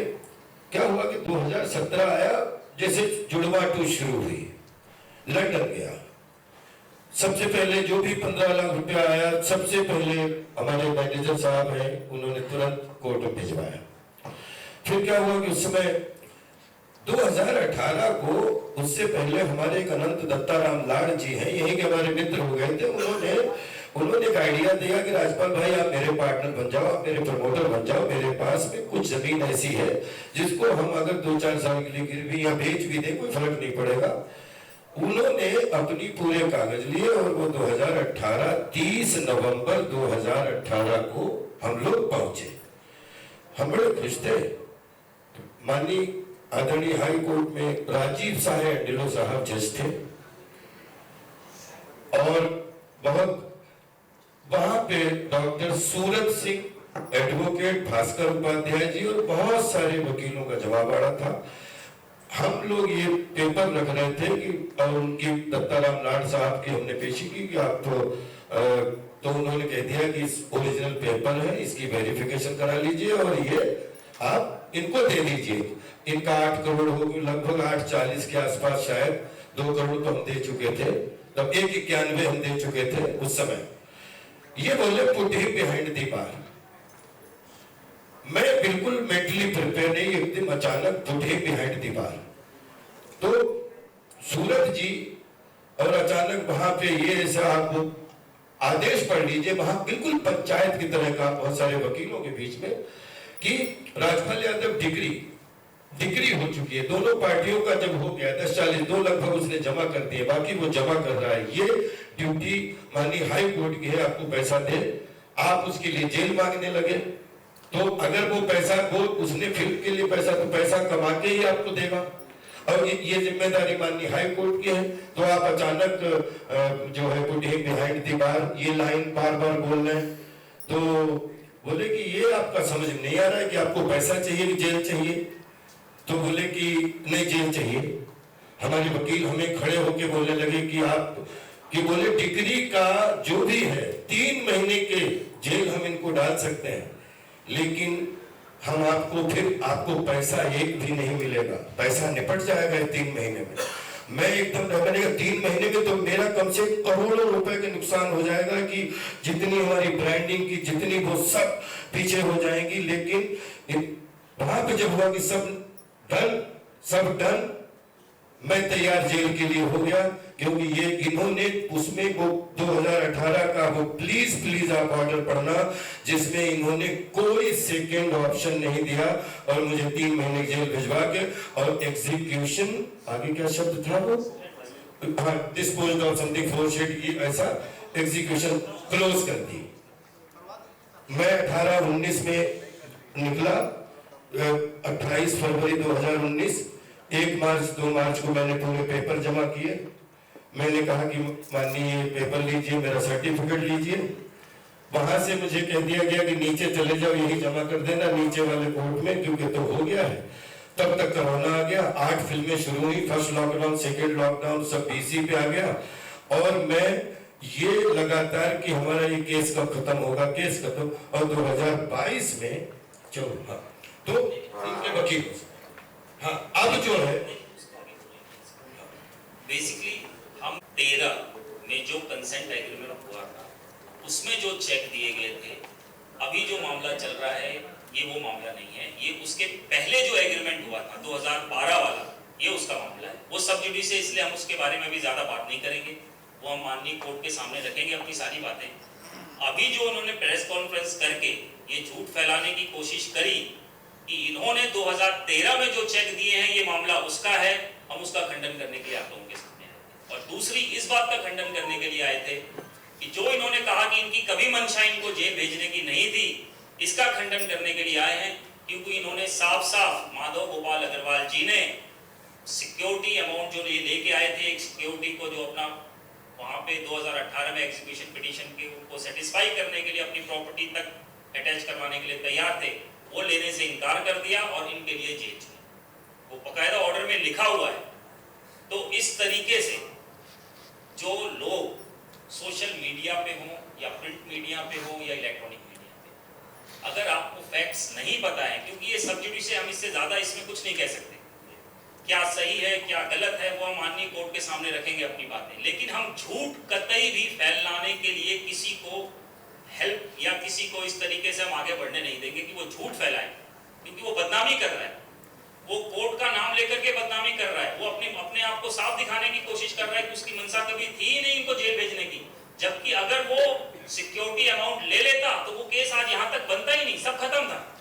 क्या हुआ कि 2017 आया, जैसे जुड़वा 2 शुरू हुई, लंदन गया। सबसे पहले जो भी 15 लाख रुपया आया, सबसे पहले हमारे मैनेजर साहब हैं, उन्होंने तुरंत कोर्ट में भिजवाया। फिर क्या हुआ कि उस समय 2018 को, उससे पहले हमारे एक अनंत दत्ताराम लाड जी हैं, यही के हमारे मित्र हो गए थे। उन्होंने एक आइडिया दिया कि राजपाल भाई आप मेरे पार्टनर बन जाओ, आप मेरे प्रमोटर बन जाओ। मेरे पास में कुछ जमीन ऐसी है जिसको हम अगर 2-4 साल के लिए गिरवी या बेच भी दें कोई फर्क नहीं पड़ेगा। उन्होंने अपनी पूरे कागज लिए और वो 2018 30 नवंबर 2018 को हम लोग पहुंचे। हम बड़े खुश थे। माननीय आदरणीय हाई कोर्ट में राजीव साहेब डिलो साहब जज थे और बहुत वहां पे डॉक्टर सूरत सिंह एडवोकेट, भास्कर उपाध्याय जी और बहुत सारे वकीलों का जवाब आड़ा था। हम लोग ये पेपर रख रहे थे कि और उनकी दत्ताराम लाड साहब की हमने पेशी की कि आप तो उन्होंने कह दिया कि इस ओरिजिनल पेपर है, इसकी वेरिफिकेशन करा लीजिए और ये आप इनको दे दीजिए। इनका 8 करोड़ हो गया, लगभग 840 के आसपास, शायद 2 करोड़ तो हम दे चुके थे, तब 191 हम दे चुके थे उस समय। ये बोले put him behind the bar. मैं बिल्कुल मेंटली प्रिपेयर नहीं, एकदम अचानक put him behind the bar. तो सूरत जी और अचानक वहां पे ये ऐसा आप आदेश पढ़ लीजिए, वहां बिल्कुल पंचायत की तरह का, बहुत सारे वकीलों के बीच में, कि राजपाल यादव डिग्री हो चुकी है। दोनों पार्टियों का जब हो गया 10-40 लगभग उसने जमा कर दिए, बाकी वो जमा कर रहा है। ये ड्यूटी माननीय हाई कोर्ट की है, आपको पैसा दे, आप उसके लिए जेल मांगने लगे। तो अगर वो पैसा, वो उसने फिल्म के लिए पैसा, तो पैसा कमा के ही आपको देगा। और ये जिम्मेदारी माननीय हाई कोर्ट की है, तो आप अचानक जो है put him behind the bar, ये लाइन बार बार बोल रहे हैं। तो बोले कि ये आपका समझ में नहीं आ रहा है कि आपको पैसा चाहिए कि जेल चाहिए? तो बोले कि नहीं, जेल चाहिए। हमारे वकील हमें खड़े होके बोलने लगे कि आप, कि बोले डिग्री का जो भी है 3 महीने के जेल हम इनको डाल सकते हैं, लेकिन हम आपको फिर आपको पैसा एक भी नहीं मिलेगा, पैसा निपट जाएगा 3 महीने में। मैं एकदम मैंने कहा 3 महीने में तो मेरा कम से करोड़ों रुपए के नुकसान हो जाएगा कि जितनी हमारी ब्रांडिंग की जितनी वो सब पीछे हो जाएंगी। लेकिन वहां पे जब हुआ कि सब डन, मैं तैयार जेल के लिए हो गया, क्योंकि ये इन्होंने उसमें वो 2018 का वो प्लीज आप ऑर्डर पढ़ना, जिसमें इन्होंने कोई सेकेंड ऑप्शन नहीं दिया और मुझे 3 महीने जेल भिजवा के और एग्जीक्यूशन, आगे क्या शब्द था वो, डिस्पोज ऑफ समथिंग फोर्सेड, ऐसा एग्जीक्यूशन क्लोज कर दी। मैं 18-19 में निकला, 28 फरवरी 2019, 1 मार्च 2 मार्च को मैंने पूरे पेपर जमा किए। मैंने कहा कि माननीय पेपर लीजिए, मेरा सर्टिफिकेट लीजिए। वहां से मुझे कह दिया गया कि नीचे चले जाओ, यही जमा कर देना नीचे वाले कोर्ट में, क्योंकि तो हो गया है। तब तक कोरोना आ गया, 8 फिल्में शुरू हुई, फर्स्ट लॉकडाउन, सेकेंड लॉकडाउन, सब बीसी पे आ गया। और मैं ये लगातार कि हमारा ये केस कब खत्म होगा, केस खत्म, और 2022 में तो इनके वकील, हाँ अब जो है बेसिकली हम 13 में जो कंसेंट एग्रीमेंट हुआ था उसमें जो चेक दिए गए थे, अभी जो मामला चल रहा है ये वो मामला नहीं है, ये उसके पहले जो एग्रीमेंट हुआ था 2012 वाला, ये उसका मामला है। वो सब जुडिस है, इसलिए हम उसके बारे में भी ज्यादा बात नहीं करेंगे, वो हम माननीय कोर्ट के सामने रखेंगे अपनी सारी बातें। अभी जो उन्होंने प्रेस कॉन्फ्रेंस करके ये झूठ फैलाने की कोशिश करी कि इन्होंने 2013 में जो चेक दिए हैं ये मामला उसका है, हम उसका खंडन करने के लिए आप लोगों के सामने आए। और दूसरी इस बात का खंडन करने के लिए आए थे कि जो इन्होंने कहा कि इनकी कभी मंशा इनको जेल भेजने की नहीं थी, इसका खंडन करने के लिए आए हैं, क्योंकि इन्होंने साफ साफ माधव गोपाल अग्रवाल जी ने सिक्योरिटी अमाउंट जो ये लेके आए थे, एक सिक्योरिटी को जो अपना वहां पे 2018 में एग्जीक्यूशन पिटीशन के को सेटिस्फाई करने के लिए अपनी प्रॉपर्टी तक अटैच करवाने के लिए तैयार थे, वो लेने से इनकार कर दिया और इनके लिए जेल चुनी। वो बकायदा ऑर्डर में लिखा हुआ है। तो इस तरीके से जो लोग सोशल मीडिया पे हो या प्रिंट मीडिया पे हो या इलेक्ट्रॉनिक मीडिया पे, अगर आपको फैक्ट्स नहीं पता है, क्योंकि ये सब्जुडिस से हम इससे ज्यादा इसमें कुछ नहीं कह सकते, क्या सही है क्या गलत है वो हम माननीय कोर्ट के सामने रखेंगे अपनी बातें, लेकिन हम झूठ कतई भी फैलाने के लिए किसी को हेल्प या किसी को इस तरीके से हम आगे बढ़ने नहीं देंगे कि वो झूठ फैलाए, क्योंकि वो बदनामी कर रहा है, वो कोर्ट का नाम लेकर के बदनामी कर रहा है, वो अपने आप को साफ दिखाने की कोशिश कर रहा है कि उसकी मंशा कभी थी ही नहीं इनको जेल भेजने की, जबकि अगर वो सिक्योरिटी अमाउंट ले लेता तो वो केस आज यहाँ तक बनता ही नहीं, सब खत्म था।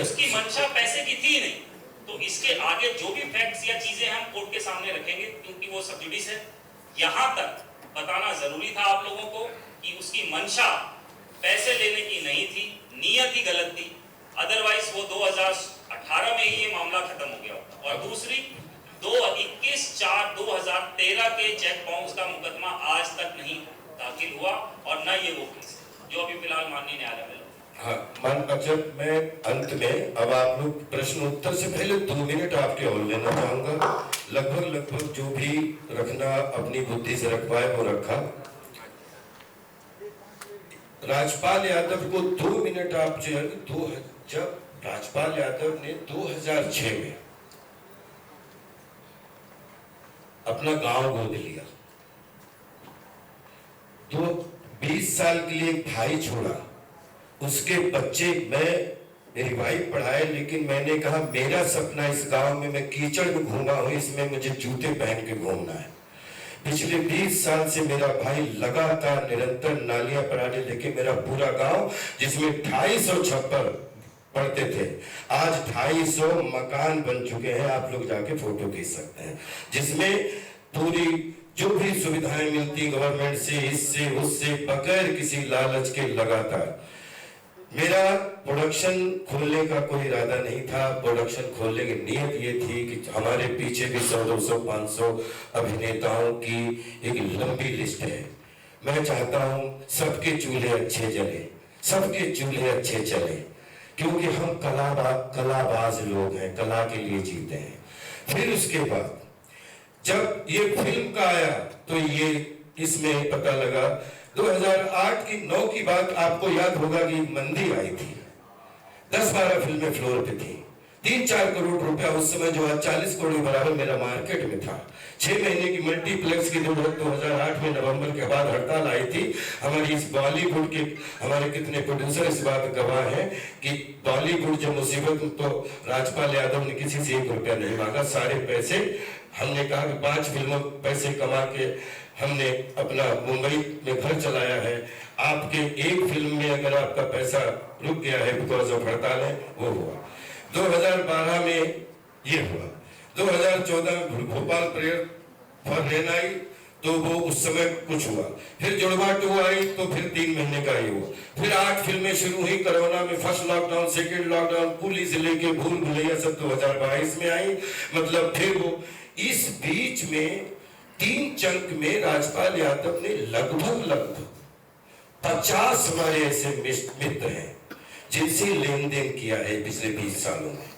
उसकी मंशा पैसे की थी नहीं। तो इसके आगे जो भी फैक्ट्स या चीजें हम कोर्ट के सामने रखेंगे, क्योंकि वो सब्जुडिस है, यहाँ तक बताना जरूरी था आप लोगों को कि उसकी मंशा पैसे लेने की नहीं थी, नियत ही गलत थी, अदरवाइज वो 2018 में ही ये मामला खत्म हो गया होता। और दूसरी 21/4/2013 के चेक बाउंस का मुकदमा आज तक नहीं दाखिल हुआ और न ये वो केस जो अभी फिलहाल माननीय न्यायालय में। हाँ, जब मैं अंत में, अब आप लोग प्रश्न उत्तर से पहले 2 मिनट आपके और लेना चाहूंगा, लगभग जो भी रखना अपनी बुद्धि से रखवाए वो रखा। राजपाल यादव को 2 मिनट आप जब राजपाल यादव ने 2006 में अपना गांव गोद लिया, तो 20 साल के लिए भाई छोड़ा, उसके बच्चे, मेरी वाइफ पढ़ाए, लेकिन मैंने कहा मेरा सपना इस गांव में, मैं कीचड़ में घूमा हूं, इसमें मुझे जूते पहन के घूमना है। पिछले 20 साल से मेरा भाई लगातार निरंतर नालियां पराठे लेके मेरा पूरा गांव, जिसमें 250 छप्पर पढ़ते थे, आज 250 मकान बन चुके हैं, आप लोग जाके फोटो खींच सकते हैं, जिसमें पूरी जो भी सुविधाएं मिलती गवर्नमेंट से, इससे उससे, बगैर किसी लालच के लगातार मेरा प्रोडक्शन खोलने का कोई इरादा नहीं था। प्रोडक्शन खोलने की नीयत ये थी कि हमारे पीछे भी 100, 200, 500 अभिनेताओं की एक लंबी लिस्ट है। मैं चाहता हूं सबके चूल्हे अच्छे जले, सबके चूल्हे अच्छे चले, क्योंकि हम कलाबाज लोग हैं, कला के लिए जीते हैं। फिर उसके बाद जब ये फिल्म का आया तो ये इसमें पता लगा 2008 की 9 की बात आपको याद होगा कि मंदी आई थी, 10-12 फिल्में फ्लोर पे थी, 3-4 करोड़ रुपया उस समय जो 40 करोड़ के बराबर मेरा मार्केट में था। 6 महीने की मल्टीप्लेक्स की 2008 में नवंबर के बाद हड़ताल आई थी। हमारी इस बॉलीवुड के हमारे कितने प्रोड्यूसर इस बात गवाह हैं कि बॉलीवुड जब मुसीबत, तो राजपाल यादव ने किसी से 1 रुपया नहीं मांगा, सारे पैसे हमने कहा कि 5 फिल्मों पैसे कमा के हमने अपना मुंबई में घर चलाया है। आपके एक फिल्म में अगर आपका पैसा रुक गया है बिकॉज ऑफ हड़ताल है, वो हुआ। 2012 में ये हुआ। 2014 में भोपाल प्रेयर फॉर रेनाई, तो वो उस समय कुछ हुआ। फिर जुड़वा 2 आई तो फिर 3 महीने का ही हुआ। फिर 8 फिल्में शुरू हुई कोरोना में, first lockdown, second lockdown, police से लेके भूल भुलैया सब 2022 में आई। मतलब फिर वो इस बीच में 3 चंक में राजपाल यादव ने लगभग 50 हमारे ऐसे मित्र हैं जिनसे लेन देन किया है पिछले 20 सालों में।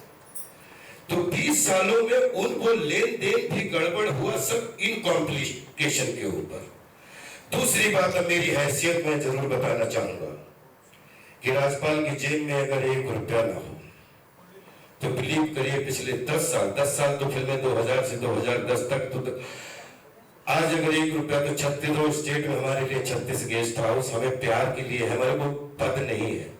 तो 20 सालों में उनको लेन देन भी गड़बड़ हुआ, सब इन कॉम्प्लिकेशन के ऊपर। दूसरी बात, अब मेरी हैसियत में जरूर बताना चाहूंगा कि राजपाल की जेब में अगर 1 रुपया ना हो तो बिलीव करिए पिछले 10 साल तो फिल्में 2000 से 2010 तक, तो आज अगर 1 रुपया तो 36 स्टेट में हमारे लिए 36 गेस्ट हाउस हमें प्यार के लिए है, हमारे को पद नहीं है।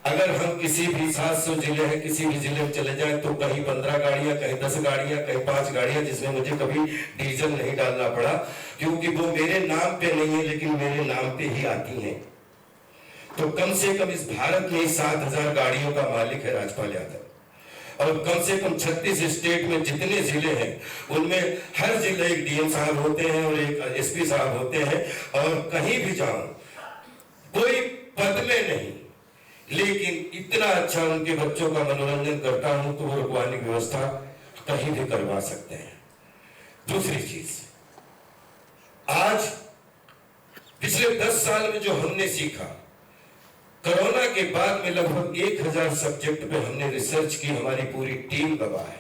अगर हम किसी भी 700 जिले हैं, किसी भी जिले में चले जाएं तो कहीं 15 गाड़ियां, कहीं 10 गाड़ियां, कहीं 5 गाड़ियां, जिसमें मुझे कभी डीजल नहीं डालना पड़ा, क्योंकि वो मेरे नाम पे नहीं है लेकिन मेरे नाम पे ही आती हैं। तो कम से कम इस भारत में 7000 गाड़ियों का मालिक है राजपाल यादव, और कम से कम 36 स्टेट में जितने जिले हैं उनमें हर जिले एक डीएम साहब होते हैं और एक एसपी साहब होते हैं, और कहीं भी जाऊं कोई पद में नहीं, लेकिन इतना अच्छा उनके बच्चों का मनोरंजन करता हूं तो वो रुकवाने की व्यवस्था कहीं भी करवा सकते हैं। दूसरी चीज, आज पिछले 10 साल में जो हमने सीखा, कोरोना के बाद में लगभग 1000 सब्जेक्ट पे हमने रिसर्च की, हमारी पूरी टीम गवाह है।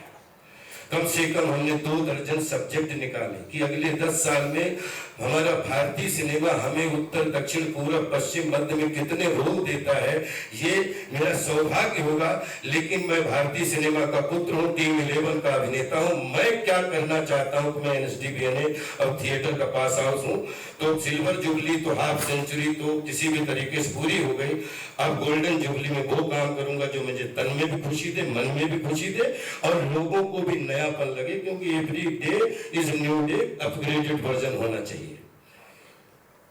कम से कम हमने 2 दर्जन सब्जेक्ट निकाले कि अगले 10 साल में हमारा भारतीय सिनेमा हमें उत्तर, दक्षिण, पूर्व, पश्चिम, मध्य में कितने रोल देता है, ये मेरा सौभाग्य होगा। लेकिन मैं भारतीय सिनेमा का पुत्र हूँ, टीम 11 का अभिनेता हूँ। मैं क्या करना चाहता हूँ कि मैं NSDBNA और थिएटर का पास आउट हूँ, तो सिल्वर जुबली तो हाफ सेंचुरी तो किसी भी तरीके से पूरी हो गई। अब गोल्डन जुबली में वो काम करूंगा जो मुझे तन में भी खुशी दे, मन में भी खुशी दे, और लोगों को भी नयापन लगे, क्योंकि every day is new day, upgraded version होना चाहिए।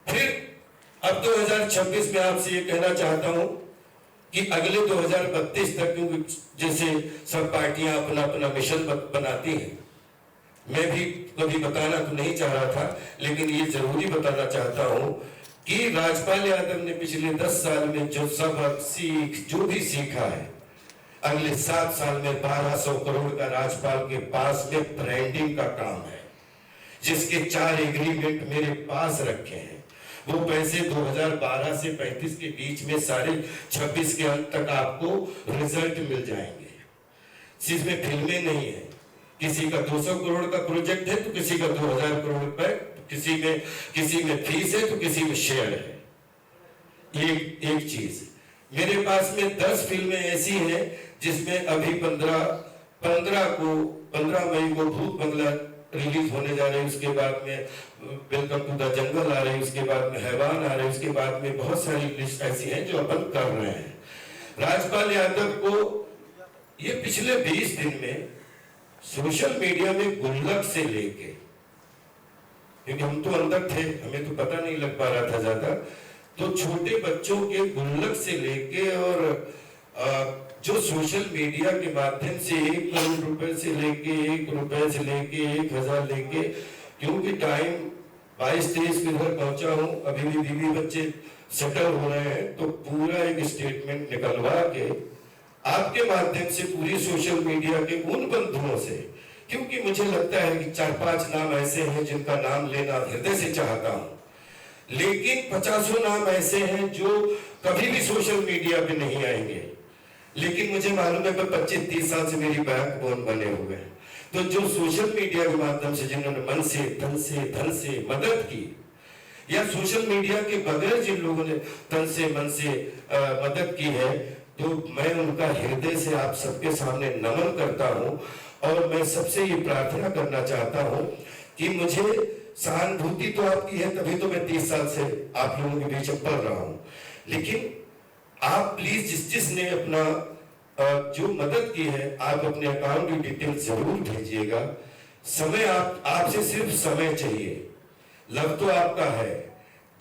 फिर अब 2026 में आपसे ये कहना चाहता हूं कि अगले 2032 तक, क्योंकि जैसे सब पार्टियां अपना अपना मिशन बनाती हैं, मैं भी कभी बताना तो नहीं चाह रहा था, लेकिन ये जरूरी बताना चाहता हूं कि राजपाल यादव ने पिछले 10 साल में जो सबक जो भी सीखा है, अगले 7 साल में 1200 करोड़ का राजपाल के पास में ब्रांडिंग का काम है, जिसके 4 एग्रीमेंट मेरे पास रखे हैं। वो पैसे 2012 से 35 के बीच में सारे 26 के अंत तक आपको रिजल्ट मिल जाएंगे। इसमें फिल्में नहीं है, किसी का 200 करोड़ का प्रोजेक्ट है तो किसी का 2000 करोड़ रुपए, किसी में फीस है तो किसी में शेयर है। एक चीज, मेरे पास में 10 फिल्में ऐसी हैं जिसमें अभी 15 मई को भूत बंगला रिलीज होने जा रही है, उसके बाद में वेलकम टू द जंगल आ रही है, उसके बाद में हैवान आ रही है, उसके बाद में बहुत सारी लिस्ट ऐसी हैं जो अपन कर रहे हैं। राजपाल यादव को ये पिछले 20 दिन में सोशल मीडिया में गुल्लक से लेके, क्योंकि हम तो अंदर थे, हमें तो पता नहीं लग पा रहा था ज्यादा, तो छोटे बच्चों के गुल्लक से लेके और जो सोशल मीडिया के माध्यम से 1 करोड़ रुपए से लेके 1 रुपए से लेके 1000 लेके, क्योंकि टाइम 22-23 के घर पहुंचा हूं, अभी भी बीवी बच्चे सेटल हो रहे हैं, तो पूरा एक स्टेटमेंट निकलवा के आपके माध्यम से पूरी सोशल मीडिया के उन बंधुओं से, क्योंकि मुझे लगता है कि 4-5 नाम ऐसे हैं जिनका नाम लेना हृदय से चाहता हूं, लेकिन 50 नाम ऐसे हैं जो कभी भी सोशल मीडिया पे नहीं आएंगे, लेकिन मुझे मालूम है कि 25-30 साल से मेरी बैकबोन बने हुए हैं। तो जो सोशल मीडिया के माध्यम से जिन्होंने मन से धन से मदद की, या सोशल मीडिया के बगैर जिन लोगों ने तन से मन से मदद की है, तो मैं उनका हृदय से आप सबके सामने नमन करता हूं। और मैं सबसे ये प्रार्थना करना चाहता हूं कि मुझे सहानुभूति तो आपकी है, तभी तो मैं 30 साल से आप लोगों के बीच में पढ़ रहा हूं, लेकिन आप प्लीज जिसने अपना जो मदद की है, आप अपने अकाउंट की डिटेल जरूर भेजिएगा। समय आपसे सिर्फ समय चाहिए, लव तो आपका है।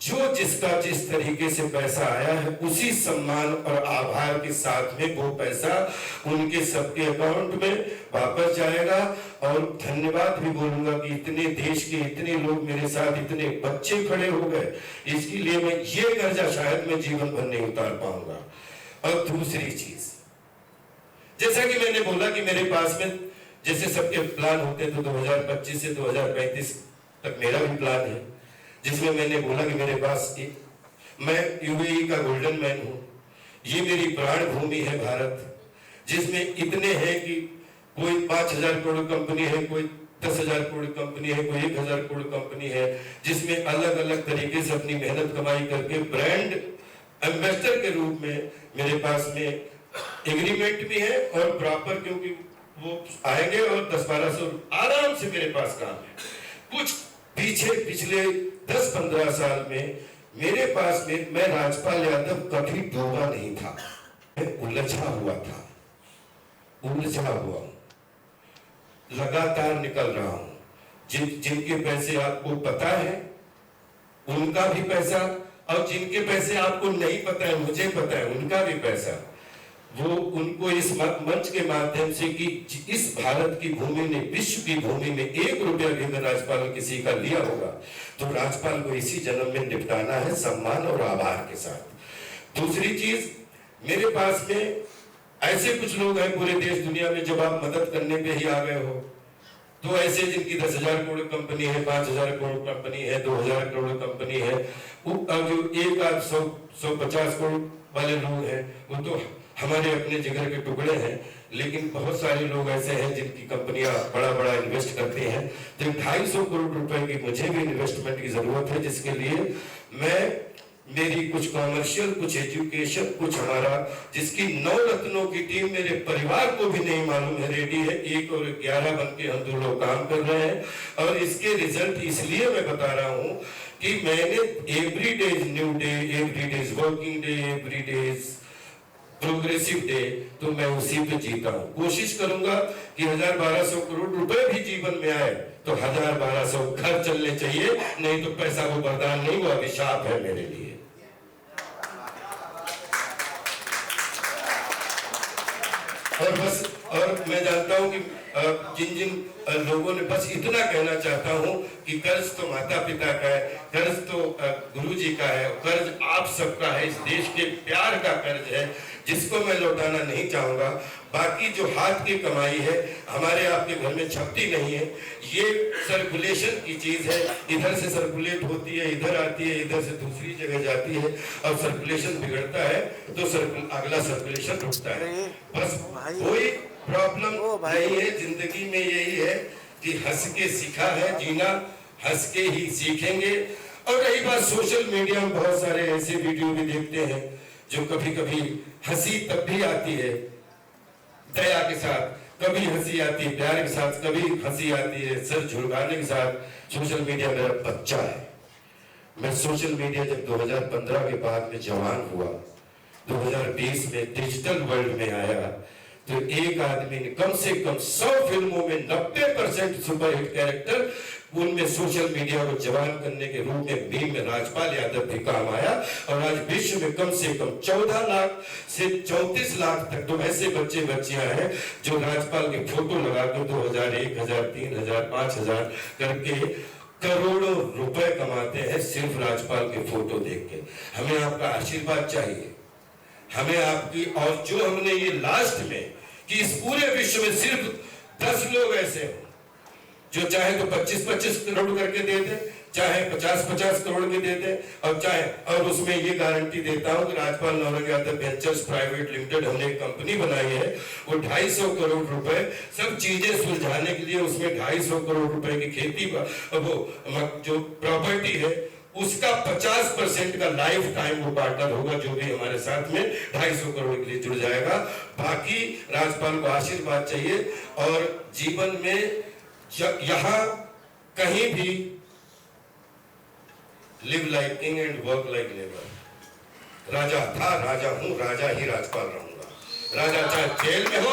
जो जिसका जिस तरीके से पैसा आया है, उसी सम्मान और आभार के साथ में वो पैसा उनके सबके अकाउंट में वापस जाएगा। और धन्यवाद भी बोलूंगा कि इतने देश के इतने लोग मेरे साथ, इतने बच्चे खड़े हो गए, इसके लिए मैं ये कर्जा शायद मैं जीवन भर नहीं उतार पाऊंगा। और दूसरी चीज, जैसा कि मैंने बोला कि मेरे पास में जैसे सबके प्लान होते हैं, तो 2025 से 2035 तक मेरा भी प्लान है, जिसमें मैंने बोला कि मेरे पास मैं यूएई का गोल्डन मैन हूं, ये मेरी प्राण भूमि है भारत, जिसमें इतने हैं कि कोई 5,000 करोड़ कंपनी है, कोई 10,000 करोड़ कंपनी है, कोई 1,000 करोड़ कंपनी है, जिसमें अलग अलग तरीके से अपनी मेहनत कमाई करके ब्रांड एम्बेसडर के रूप में मेरे पास में एग्रीमेंट भी है और प्रॉपर, क्योंकि वो आएंगे और 10-1200 आराम से मेरे पास काम है। कुछ पिछले 10-15 साल में मेरे पास में मैं राजपाल यादव कभी डूबा नहीं था, मैं उलझा हुआ था, उलझा हुआ, लगातार निकल रहा हूं। जिनके पैसे आपको पता है उनका भी पैसा, और जिनके पैसे आपको नहीं पता है, मुझे पता है, उनका भी पैसा, वो उनको इस मंच के माध्यम से कि इस भारत की भूमि ने, विश्व की भूमि में 1 रुपया भी अगर राजपाल ने किसी का लिया होगा, तो राजपाल को इसी जन्म में निपटाना है, सम्मान और आभार के साथ। दूसरी चीज, मेरे पास में ऐसे कुछ लोग हैं पूरे देश दुनिया में, जब आप मदद करने पे ही आ गए हो, तो ऐसे जिनकी 10,000 करोड़ कंपनी है, 5,000 करोड़ कंपनी है, 2,000 करोड़ कंपनी है, जो 150 करोड़ वाले लोग हैं, वो तो हमारे अपने जिगर के टुकड़े हैं। लेकिन बहुत सारे लोग ऐसे हैं जिनकी कंपनियां बड़ा बड़ा इन्वेस्ट करती हैं, तो 250 करोड़ रुपए की मुझे भी इन्वेस्टमेंट की जरूरत है, जिसके लिए मैं मेरी कुछ कॉमर्शियल, कुछ एजुकेशन, कुछ हमारा, जिसकी 9 रत्नों की टीम मेरे परिवार को भी नहीं मालूम है, रेडी है। 1 और 11 बन के हम 2 लोग काम कर रहे हैं, और इसके रिजल्ट इसलिए मैं बता रहा हूं कि मैंने every day is new day, every day is working day, every day is progressive day, तो मैं उसी पे जीता हूं। कोशिश करूंगा कि 1,000-1,200 करोड़ रुपए भी जीवन में आए, तो 1,000-1,200 घर चलने चाहिए, नहीं तो पैसा वो वरदान नहीं, वो अभिशाप है मेरे लिए। और मैं जानता हूं कि जिन लोगों ने, बस इतना कहना चाहता हूं कि कर्ज तो माता पिता का है, कर्ज तो गुरुजी का है, कर्ज आप सबका है, इस देश के प्यार का कर्ज है, जिसको मैं लौटाना नहीं चाहूंगा। बाकी जो हाथ की कमाई है, हमारे आपके घर में छपती नहीं है, ये सर्कुलेशन की चीज है, इधर से सर्कुलेट होती है, इधर आती है, इधर से दूसरी जगह जाती है, और सर्कुलेशन बिगड़ता है तो अगला सर्कुलेशन रुकता है। बस कोई प्रॉब्लम नहीं है जिंदगी में, यही है कि हंस के सीखा है जीना, हंस के ही सीखेंगे। और रही बात सोशल मीडिया में, बहुत सारे ऐसे वीडियो भी देखते हैं जो कभी कभी हंसी तब भी आती है दया के साथ, कभी हंसी आती है प्यार के साथ, कभी हंसी आती है सर झुकाने के साथ। सोशल मीडिया मेरा बच्चा है। मैं सोशल मीडिया जब 2015 के बाद में जवान हुआ, 2020 में डिजिटल वर्ल्ड में आया, तो एक आदमी ने कम से कम 100 फिल्मों में 90% सुपरहिट कैरेक्टर, उनमें सोशल मीडिया को जवान करने के रूप में भीम में राजपाल यादव भी काम आया। और आज विश्व में कम से कम 14 लाख से 34 लाख तक तो ऐसे बच्चे बच्चियां हैं जो राजपाल के फोटो लगा कर 2,000, 1,000, 3,000, 5,000 करके करोड़ों रुपए कमाते हैं सिर्फ राज्यपाल के फोटो देख के। हमें आपका आशीर्वाद चाहिए, हमें आपकी, और जो हमने ये लास्ट में कि इस पूरे विश्व में सिर्फ 10 लोग ऐसे हो जो चाहे तो 25-25 करोड़ करके दे दे, चाहे 50-50 करोड़ के दे दे, और चाहे, और उसमें ये गारंटी देता हूं कि Rajpal Naurang Yadav ventures private limited हमने एक कंपनी बनाई है, वो 250 करोड़ रुपए सब चीजें सुलझाने के लिए, उसमें 250 करोड़ रुपए की खेती वो जो प्रॉपर्टी है उसका 50% का लाइफ टाइम वो पार्टनर होगा, जो भी हमारे साथ में 250 करोड़ के लिए जुड़ जाएगा। बाकी राज्यपाल को आशीर्वाद चाहिए, और जीवन में यहां कहीं भी live like king and work like labour. राजा था, राजा हूं, राजा ही राज्यपाल रहूंगा। राजा चाहे जेल में हो,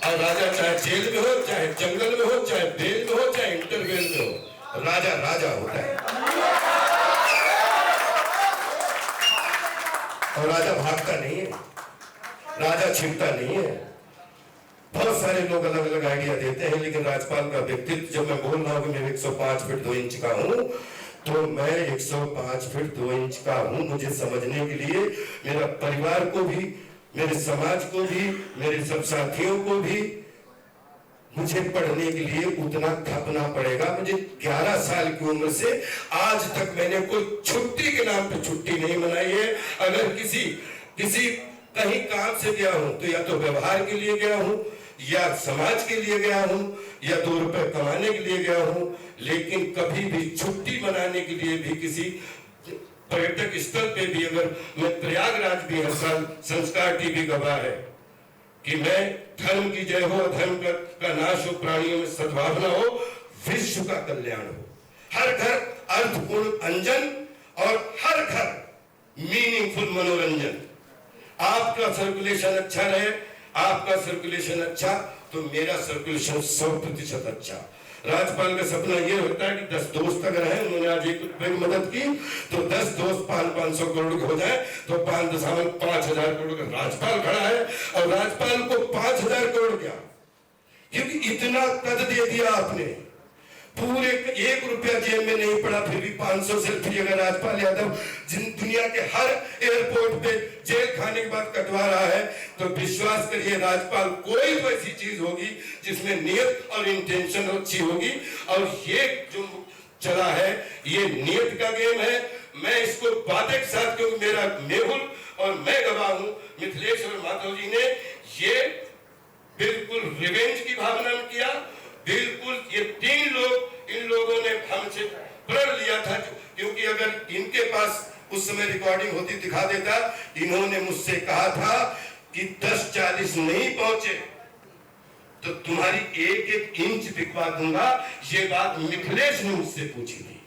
और राजा चाहे जेल में हो, चाहे जंगल में हो, चाहे बेल में हो, चाहे इंटरवेल में हो, राजा राजा होता है। और राजा भागता नहीं है, राजा छिपता नहीं है। बहुत सारे लोग अलग अलग आइडिया देते हैं, लेकिन राज्यपाल का व्यक्तित्व, जब मैं बोल रहा हूं कि मैं 105 फीट 2 इंच का हूं, तो मैं 105 फीट 2 इंच का हूं। मुझे समझने के लिए मेरा परिवार को भी, मेरे समाज को भी, मेरे सब साथियों को भी मुझे पढ़ने के लिए उतना खपना पड़ेगा। मुझे 11 साल की उम्र से आज तक मैंने कोई छुट्टी के नाम पे छुट्टी नहीं मनाई है। अगर किसी कहीं काम से गया हूं तो या तो व्यवहार के लिए गया हूं, या समाज के लिए गया हूं, या 2 रुपए कमाने के लिए गया हूं, लेकिन कभी भी छुट्टी मनाने के लिए भी किसी पर्यटक स्थल पे भी, अगर मैं प्रयागराज भी हर साल संस्कार टीवी गवाह है कि मैं धर्म की जय हो, धर्म का नाश हो, प्राणियों में सद्भावना हो, विश्व का कल्याण हो, हर घर अर्थपूर्ण अंजन, और हर घर मीनिंगफुल मनोरंजन। आपका सर्कुलेशन अच्छा रहे, आपका सर्कुलेशन अच्छा तो मेरा सर्कुलेशन 100% अच्छा। राज्यपाल का सपना ये होता है कि 10 दोस्त अगर हैं, उन्होंने आज 1 रुपए की मदद की, तो 10 दोस्त 500 करोड़ के हो जाए तो 5,5000 करोड़ का राज्यपाल खड़ा है। और राज्यपाल को 5000 करोड़ क्या, क्योंकि इतना कद दे दिया आपने, पूरे 1 रुपया जेब में नहीं पड़ा, फिर भी 500 सेल्फी अगर राज्यपाल यादव दुनिया के हर एयरपोर्ट पे जेल खाने के बाद कटवा रहा है, तो विश्वास करिए राज्यपाल कोई तो ऐसी चीज होगी जिसमें नियत और इंटेंशन अच्छी होगी। और ये जो चला है ये नियत का गेम है। मैं इसको बातें के साथ, क्योंकि मेरा मेहुल और मैं गवाह हूं, मिथिलेश और माधव जी ने ये बिल्कुल रिवेंज की भावना में किया। बिल्कुल ये 3 लोग, इन लोगों ने हमसे प्रण लिया था, क्योंकि अगर इनके पास उस समय रिकॉर्डिंग होती दिखा देता। इन्होंने मुझसे कहा था कि 10-40 नहीं पहुंचे तो तुम्हारी 1-1 इंच दिखवा दूंगा। ये बात मिथिलेश ने मुझसे पूछी थी।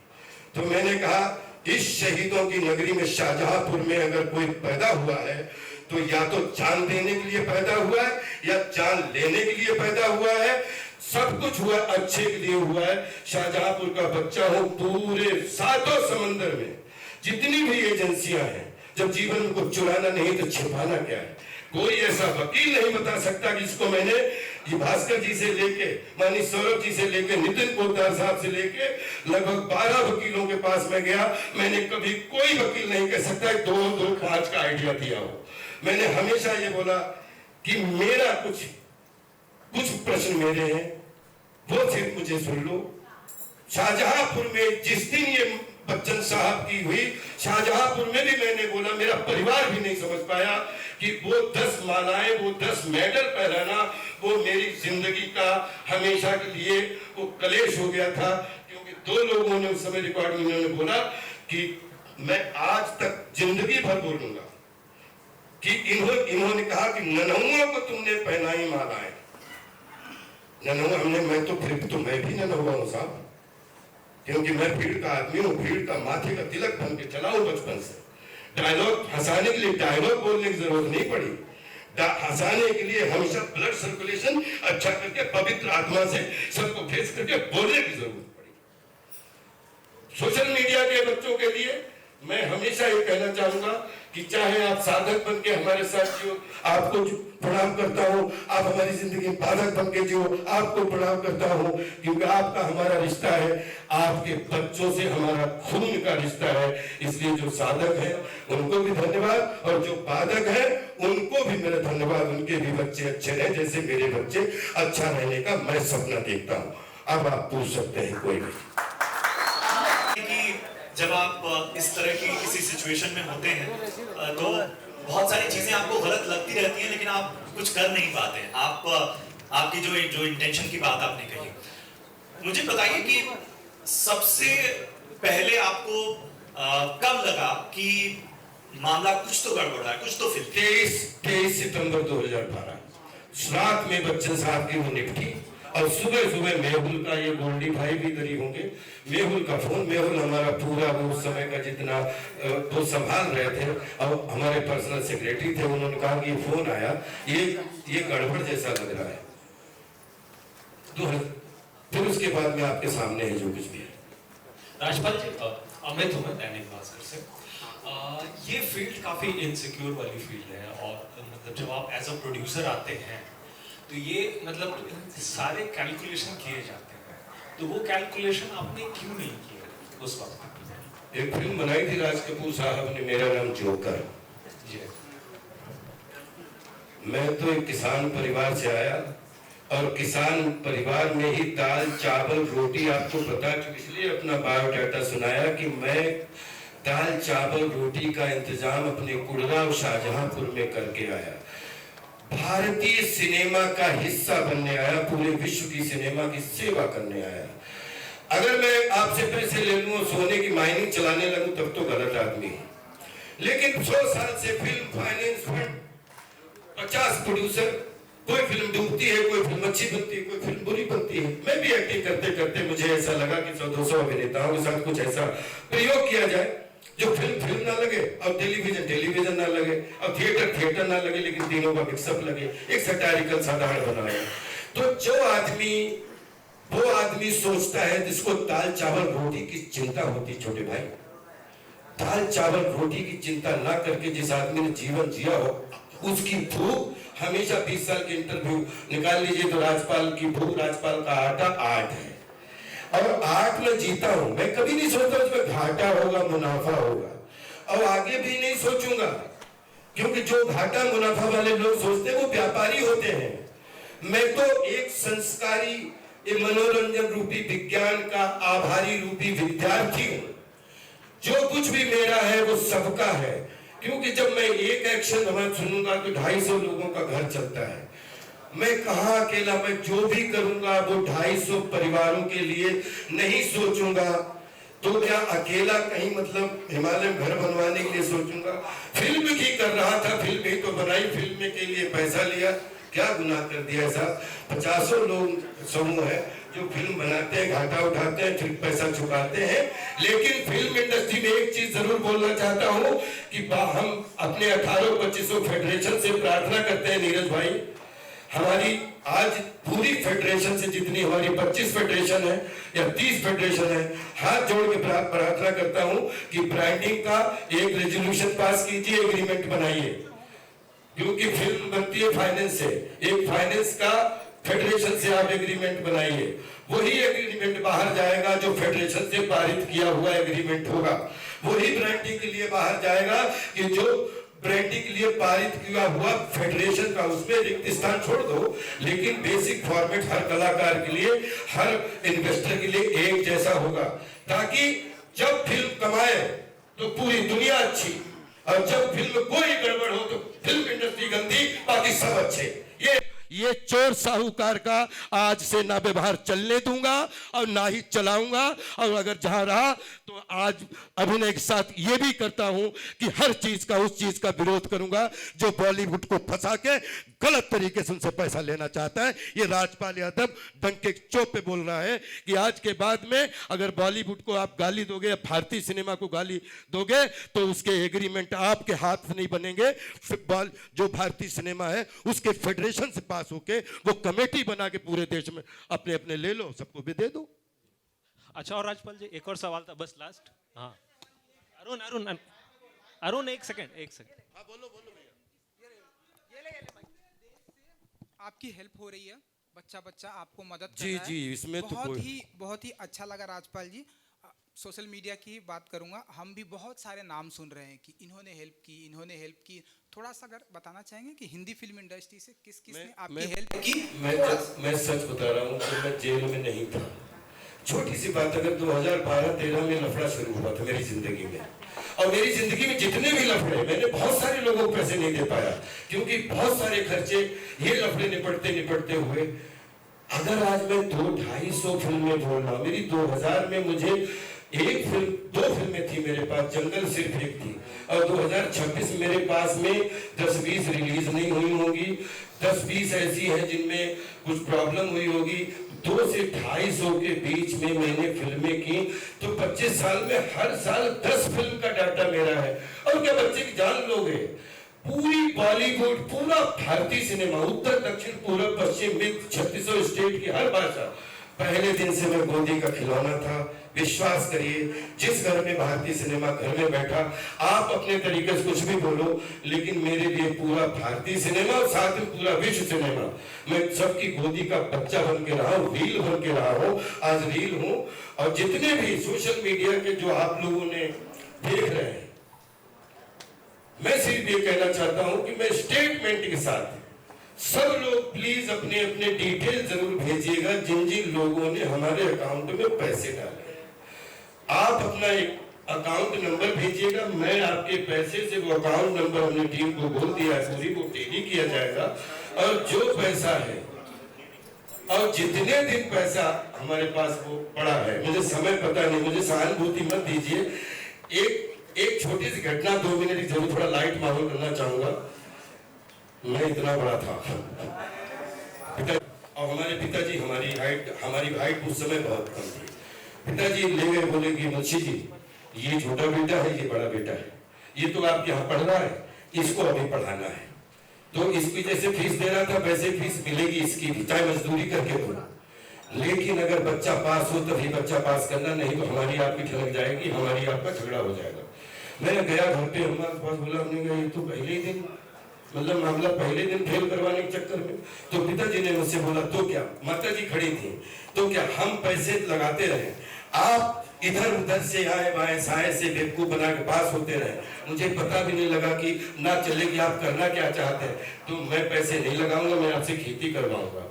तो मैंने कहा इस शहीदों की नगरी में शाहजहांपुर में अगर कोई पैदा हुआ है तो या तो जान देने के लिए पैदा हुआ है या जान लेने के लिए पैदा हुआ है। सब कुछ हुआ अच्छे के लिए हुआ है। शाहजहांपुर का बच्चा हूं। पूरे 7 समंदर में जितनी भी एजेंसियां हैं, जब जीवन में कुछ चुराना नहीं तो छिपाना क्या है। कोई ऐसा वकील नहीं बता सकता कि इसको मैंने ये भास्कर जी से लेके, माननीय सौरभ जी से लेके, नितिन पोद्दार साहब से लेके लगभग 12 वकीलों के पास में गया। मैंने कभी कोई वकील नहीं कह सकता 2-2-5 का आइडिया दिया हो। मैंने हमेशा ये बोला कि मेरा कुछ प्रश्न मेरे हैं, वो सिर्फ मुझे सुन लो। शाहजहांपुर में जिस दिन ये बच्चन साहब की हुई, शाहजहांपुर में भी मैंने बोला, मेरा परिवार भी नहीं समझ पाया कि वो 10 मालाएं, वो 10 मेडल पहनाना, वो मेरी जिंदगी का हमेशा के लिए वो कलेश हो गया था। क्योंकि 2 लोगों ने उस समय रिकॉर्ड में उन्होंने बोला कि मैं आज तक जिंदगी भर बोलूंगा कि इन्होंने कहा कि नन्हुओं को तुमने पहनाई मालाएं। नन्हुआ हमने, मैं तो फिर तो मैं भी नन्हुआ हूं साहब, क्योंकि मैं भीड़ का आदमी हूं। भीड़ का माथे का तिलक बन के चला हूं बचपन से। डायलॉग हंसाने के लिए डायलॉग बोलने की जरूरत नहीं पड़ी। हंसाने के लिए हमेशा ब्लड सर्कुलेशन अच्छा करके पवित्र आत्मा से सबको फेस करके बोलने की जरूरत पड़ी। सोशल मीडिया के बच्चों के लिए मैं हमेशा ये कहना चाहूंगा कि चाहे आप साधक बन के हमारे साथ जियो, आपको प्रणाम करता हूँ, आप हमारी जिंदगी में बाधक बन के जियो, आपको प्रणाम करता हूँ, क्योंकि आपका हमारा रिश्ता है, आपके बच्चों से हमारा खून का रिश्ता है। इसलिए जो साधक है उनको भी धन्यवाद, और जो बाधक है उनको भी मेरा धन्यवाद। उनके भी बच्चे अच्छे रहे, जैसे मेरे बच्चे अच्छा रहने का मैं सपना देखता हूँ। अब आप पूछ सकते हैं कोई भी। जब आप इस तरह की किसी सिचुएशन में होते हैं तो बहुत सारी चीजें आपको गलत लगती रहती हैं, लेकिन आप कुछ कर नहीं पाते। आपकी जो इंटेंशन की बात आपने कही, मुझे बताइए कि सबसे पहले आपको कब लगा कि मामला कुछ तो गड़बड़ है, कुछ तो फिर 23 सितंबर 2012 रात में बच्चन साहब की वो निपटी, और सुबह सुबह मेहुल का, ये गोल्डी भाई भी इधर ही होंगे, मेहुल का फोन, मेहुल हमारा पूरा वो समय का जितना वो संभाल रहे थे और हमारे पर्सनल सेक्रेटरी थे, उन्होंने कहा कि फोन आया, ये गड़बड़ जैसा लग रहा है। तो फिर उसके बाद में आपके सामने है जो कुछ भी है। राजपाल जी, अमित हूँ मैं दैनिक भास्कर से। ये फील्ड काफी इनसिक्योर वाली फील्ड है, और मतलब जब आप एज अ प्रोड्यूसर आते हैं तो ये मतलब सारे कैलकुलेशन किए जाते हैं, तो वो कैलकुलेशन आपने क्यों नहीं किया उस वक्त? एक फिल्म बनाई थी राज कपूर साहब ने, मेरा नाम जोकर। जी। मैं तो एक किसान परिवार से आया, और किसान परिवार में ही दाल चावल रोटी, आपको पता, इसलिए अपना बायोडाटा सुनाया कि मैं दाल चावल रोटी का इंतजाम अपने कुड़रा और शाहजहांपुर में करके आया। भारतीय सिनेमा का हिस्सा बनने आया, पूरे विश्व की सिनेमा की सेवा करने आया। अगर मैं आपसे पैसे ले लूं, सोने की माइनिंग चलाने लगूं, तब तो गलत आदमी है। लेकिन 100 साल से फिल्म फाइनेंस फंड, 50 प्रोड्यूसर, कोई फिल्म डूबती है, कोई फिल्म अच्छी बनती है, कोई फिल्म बुरी बनती है। मैं भी एक्टिंग करते करते मुझे ऐसा लगा कि 100-200 अभिनेताओं के साथ कुछ ऐसा प्रयोग किया जाए जो फिल्म ना लगे, और टेलीविजन ना लगे, और थिएटर ना लगे, लेकिन तीनों का मिक्सअप लगे, एक सैटारिकल साधारण बनाए। तो वो आदमी सोचता है जिसको दाल चावल रोटी की चिंता होती, छोटे भाई, दाल चावल रोटी की चिंता ना करके जिस आदमी ने जीवन जिया हो, उसकी भूख हमेशा 20 साल के इंटरव्यू निकाल लीजिए तो राजपाल की भूख, राजपाल का आटा 8 है, और 8 में जीता हूं। मैं कभी नहीं सोचता उसमें घाटा होगा मुनाफा होगा, और आगे भी नहीं सोचूंगा, क्योंकि जो घाटा मुनाफा वाले लोग सोचते हैं वो व्यापारी होते हैं। मैं तो एक संस्कारी, मनोरंजन रूपी विज्ञान का आभारी रूपी विद्यार्थी हूं। जो कुछ भी मेरा है वो सबका है, क्योंकि जब मैं एक एक्शन वहां सुनूंगा तो 250 लोगों का घर चलता है। मैं कहां अकेला, मैं जो भी करूंगा वो 250 परिवारों के लिए नहीं सोचूंगा, तो क्या अकेला कहीं मतलब हिमालय में घर बनवाने के लिए सोचूंगा? फिल्म की कर रहा था, फिल्म ही तो बनाई, फिल्म के लिए पैसा लिया, क्या गुनाह कर दिया ऐसा? 50 लोग समूह है जो फिल्म बनाते हैं, घाटा उठाते हैं, फिर पैसा चुकाते हैं। लेकिन फिल्म इंडस्ट्री में एक चीज जरूर बोलना चाहता हूं कि हम अपने 18-25 फेडरेशन से प्रार्थना करते हैं, नीरज भाई, हमारी आज पूरी फेडरेशन से जितनी हमारी 25 फेडरेशन है या 30 फेडरेशन है, हाथ जोड़ के प्रार्थना करता हूं कि ब्रांडिंग का एक रेजोल्यूशन पास कीजिए, एग्रीमेंट बनाइए, क्योंकि फिल्म बनती है फाइनेंस से, एक फाइनेंस का फेडरेशन से आप एग्रीमेंट बनाइए, वही एग्रीमेंट बाहर जाएगा जो फेडरेशन से पारित किया हुआ एग्रीमेंट होगा, वही ब्रांडिंग के लिए बाहर जाएगा कि जो ब्रांडिंग के लिए पारित किया हुआ फेडरेशन का, उसमें रिक्त स्थान छोड़ दो, लेकिन बेसिक फॉर्मेट हर कलाकार के लिए, हर इन्वेस्टर के लिए एक जैसा होगा, ताकि जब फिल्म कमाए तो पूरी दुनिया अच्छी, और जब फिल्म कोई गड़बड़ हो तो फिल्म इंडस्ट्री गंदी, बाकी सब अच्छे। ये चोर साहूकार का आज से ना व्यवहार चलने दूंगा और ना ही चलाऊंगा, और अगर जहां रहा तो आज अभिनय के साथ ये भी करता हूं कि हर चीज का, उस चीज का विरोध करूंगा जो बॉलीवुड को फंसा के गलत तरीके से उनसे पैसा लेना चाहता है। ये राजपाल यादव डंके चौप पे बोल रहा है कि आज के बाद में अगर बॉलीवुड को आप गाली दोगे या भारतीय सिनेमा को गाली दोगे तो उसके एग्रीमेंट आपके हाथ से नहीं बनेंगे। जो भारतीय सिनेमा है उसके फेडरेशन से पास होके वो कमेटी बना के पूरे देश में अपने अपने ले लो, सबको भी दे दो। अच्छा, और राजपाल जी एक और सवाल था, बस लास्ट। हाँ, अरुण अरुण अरुण एक सेकंड हाँ बोलो बोलो भैया। आपकी हेल्प हो रही है, बच्चा बच्चा आपको मदद कर जी रहा है। जी, इसमें तो बहुत ही अच्छा लगा राजपाल जी। सोशल मीडिया की बात करूंगा, हम भी बहुत सारे नाम सुन रहे हैं कि इन्होंने हेल्प की। थोड़ा सा अगर बताना चाहेंगे कि हिंदी फिल्म इंडस्ट्री से किस किस ने आपकी हेल्प की? मैं सच बता रहा हूँ कि मैं जेल में नहीं था। छोटी सी बात, अगर 2012-13 में लफड़ा शुरू हुआ था मेरी जिंदगी में, और मेरी जिंदगी में जितने भी लफड़े, मैंने बहुत सारे लोगों को पैसे नहीं दे पाया क्योंकि बहुत सारे खर्चे ये लफड़े निपटते हुए, अगर आज मैं 200-250 फिल्में बोल रहा हूँ, मेरी 2000 में मुझे एक फिल्म, 2 फिल्में थी मेरे पास, जंगल सिर्फ एक थी, और 2026 मेरे पास में 10-20 रिलीज नहीं हुई होंगी, 10-20 ऐसी है जिनमें कुछ प्रॉब्लम हुई होगी। 200 से 250 के बीच में मैंने फिल्में की, तो 25 साल में हर साल 10 फिल्म का डाटा मेरा है। और क्या बच्चे की जान लोगे? पूरी बॉलीवुड, पूरा भारतीय सिनेमा, उत्तर दक्षिण पूर्व पश्चिम में 36 स्टेट की हर भाषा, पहले दिन से मैं गोदी का खिलौना था। विश्वास करिए, जिस घर में भारतीय सिनेमा घर में बैठा, आप अपने तरीके से कुछ भी बोलो, लेकिन मेरे लिए पूरा भारतीय सिनेमा और साथ में पूरा विश्व सिनेमा, मैं सबकी गोदी का बच्चा बन के रहा हूँ, रील बन के रहा हूँ, आज रील हूँ। और जितने भी सोशल मीडिया के जो आप लोगों ने देख रहे हैं, मैं सिर्फ ये कहना चाहता हूं कि मैं स्टेटमेंट के साथ, सब लोग प्लीज अपने अपने डिटेल जरूर भेजिएगा जिन जिन लोगों ने हमारे अकाउंट में पैसे डाले। आप अपना एक अकाउंट नंबर भेजिएगा, मैं आपके पैसे से वो अकाउंट नंबर हमने टीम को बोल दिया है, पूरी को टेली किया जाएगा। और जो पैसा है और जितने दिन पैसा हमारे पास वो पड़ा है, मुझे समय पता नहीं, मुझे सहानुभूति मत दीजिए। एक छोटी सी घटना, 2 मिनट की जरूर, थोड़ा लाइट माहौल करना चाहूंगा। मैं इतना बड़ा था और हमारे पिताजी, हमारी हाइट उस समय बहुत कम थी। पिताजी ले गए, बोले कि मुंशी जी, ये छोटा बेटा है, ये बड़ा बेटा है, ये तो आपके यहाँ पढ़ रहा है, इसको अभी पढ़ाना है, तो इसकी जैसे फीस दे रहा था वैसे फीस मिलेगी इसकी भी, चाहे मजदूरी करके दो, लेकिन अगर बच्चा पास हो तभी बच्चा पास करना, नहीं तो हमारी आपकी ठनक जाएगी, हमारी आपका झगड़ा हो जाएगा। मैं गया घर पे, अम्मा के पास, बोला, हमने कहा ये तो पहले ही दिन, मतलब मामला पहले दिन फेल करवाने के चक्कर में। तो पिताजी ने मुझसे बोला, तो क्या, माता जी खड़ी थी, तो क्या हम पैसे लगाते रहे, आप इधर उधर से आए बाएं साए से बेवकूफ बना के पास होते रहे, मुझे पता भी नहीं लगा कि ना चले कि आप करना क्या चाहते हैं। तो मैं पैसे नहीं लगाऊंगा, मैं आपसे खेती करवाऊंगा।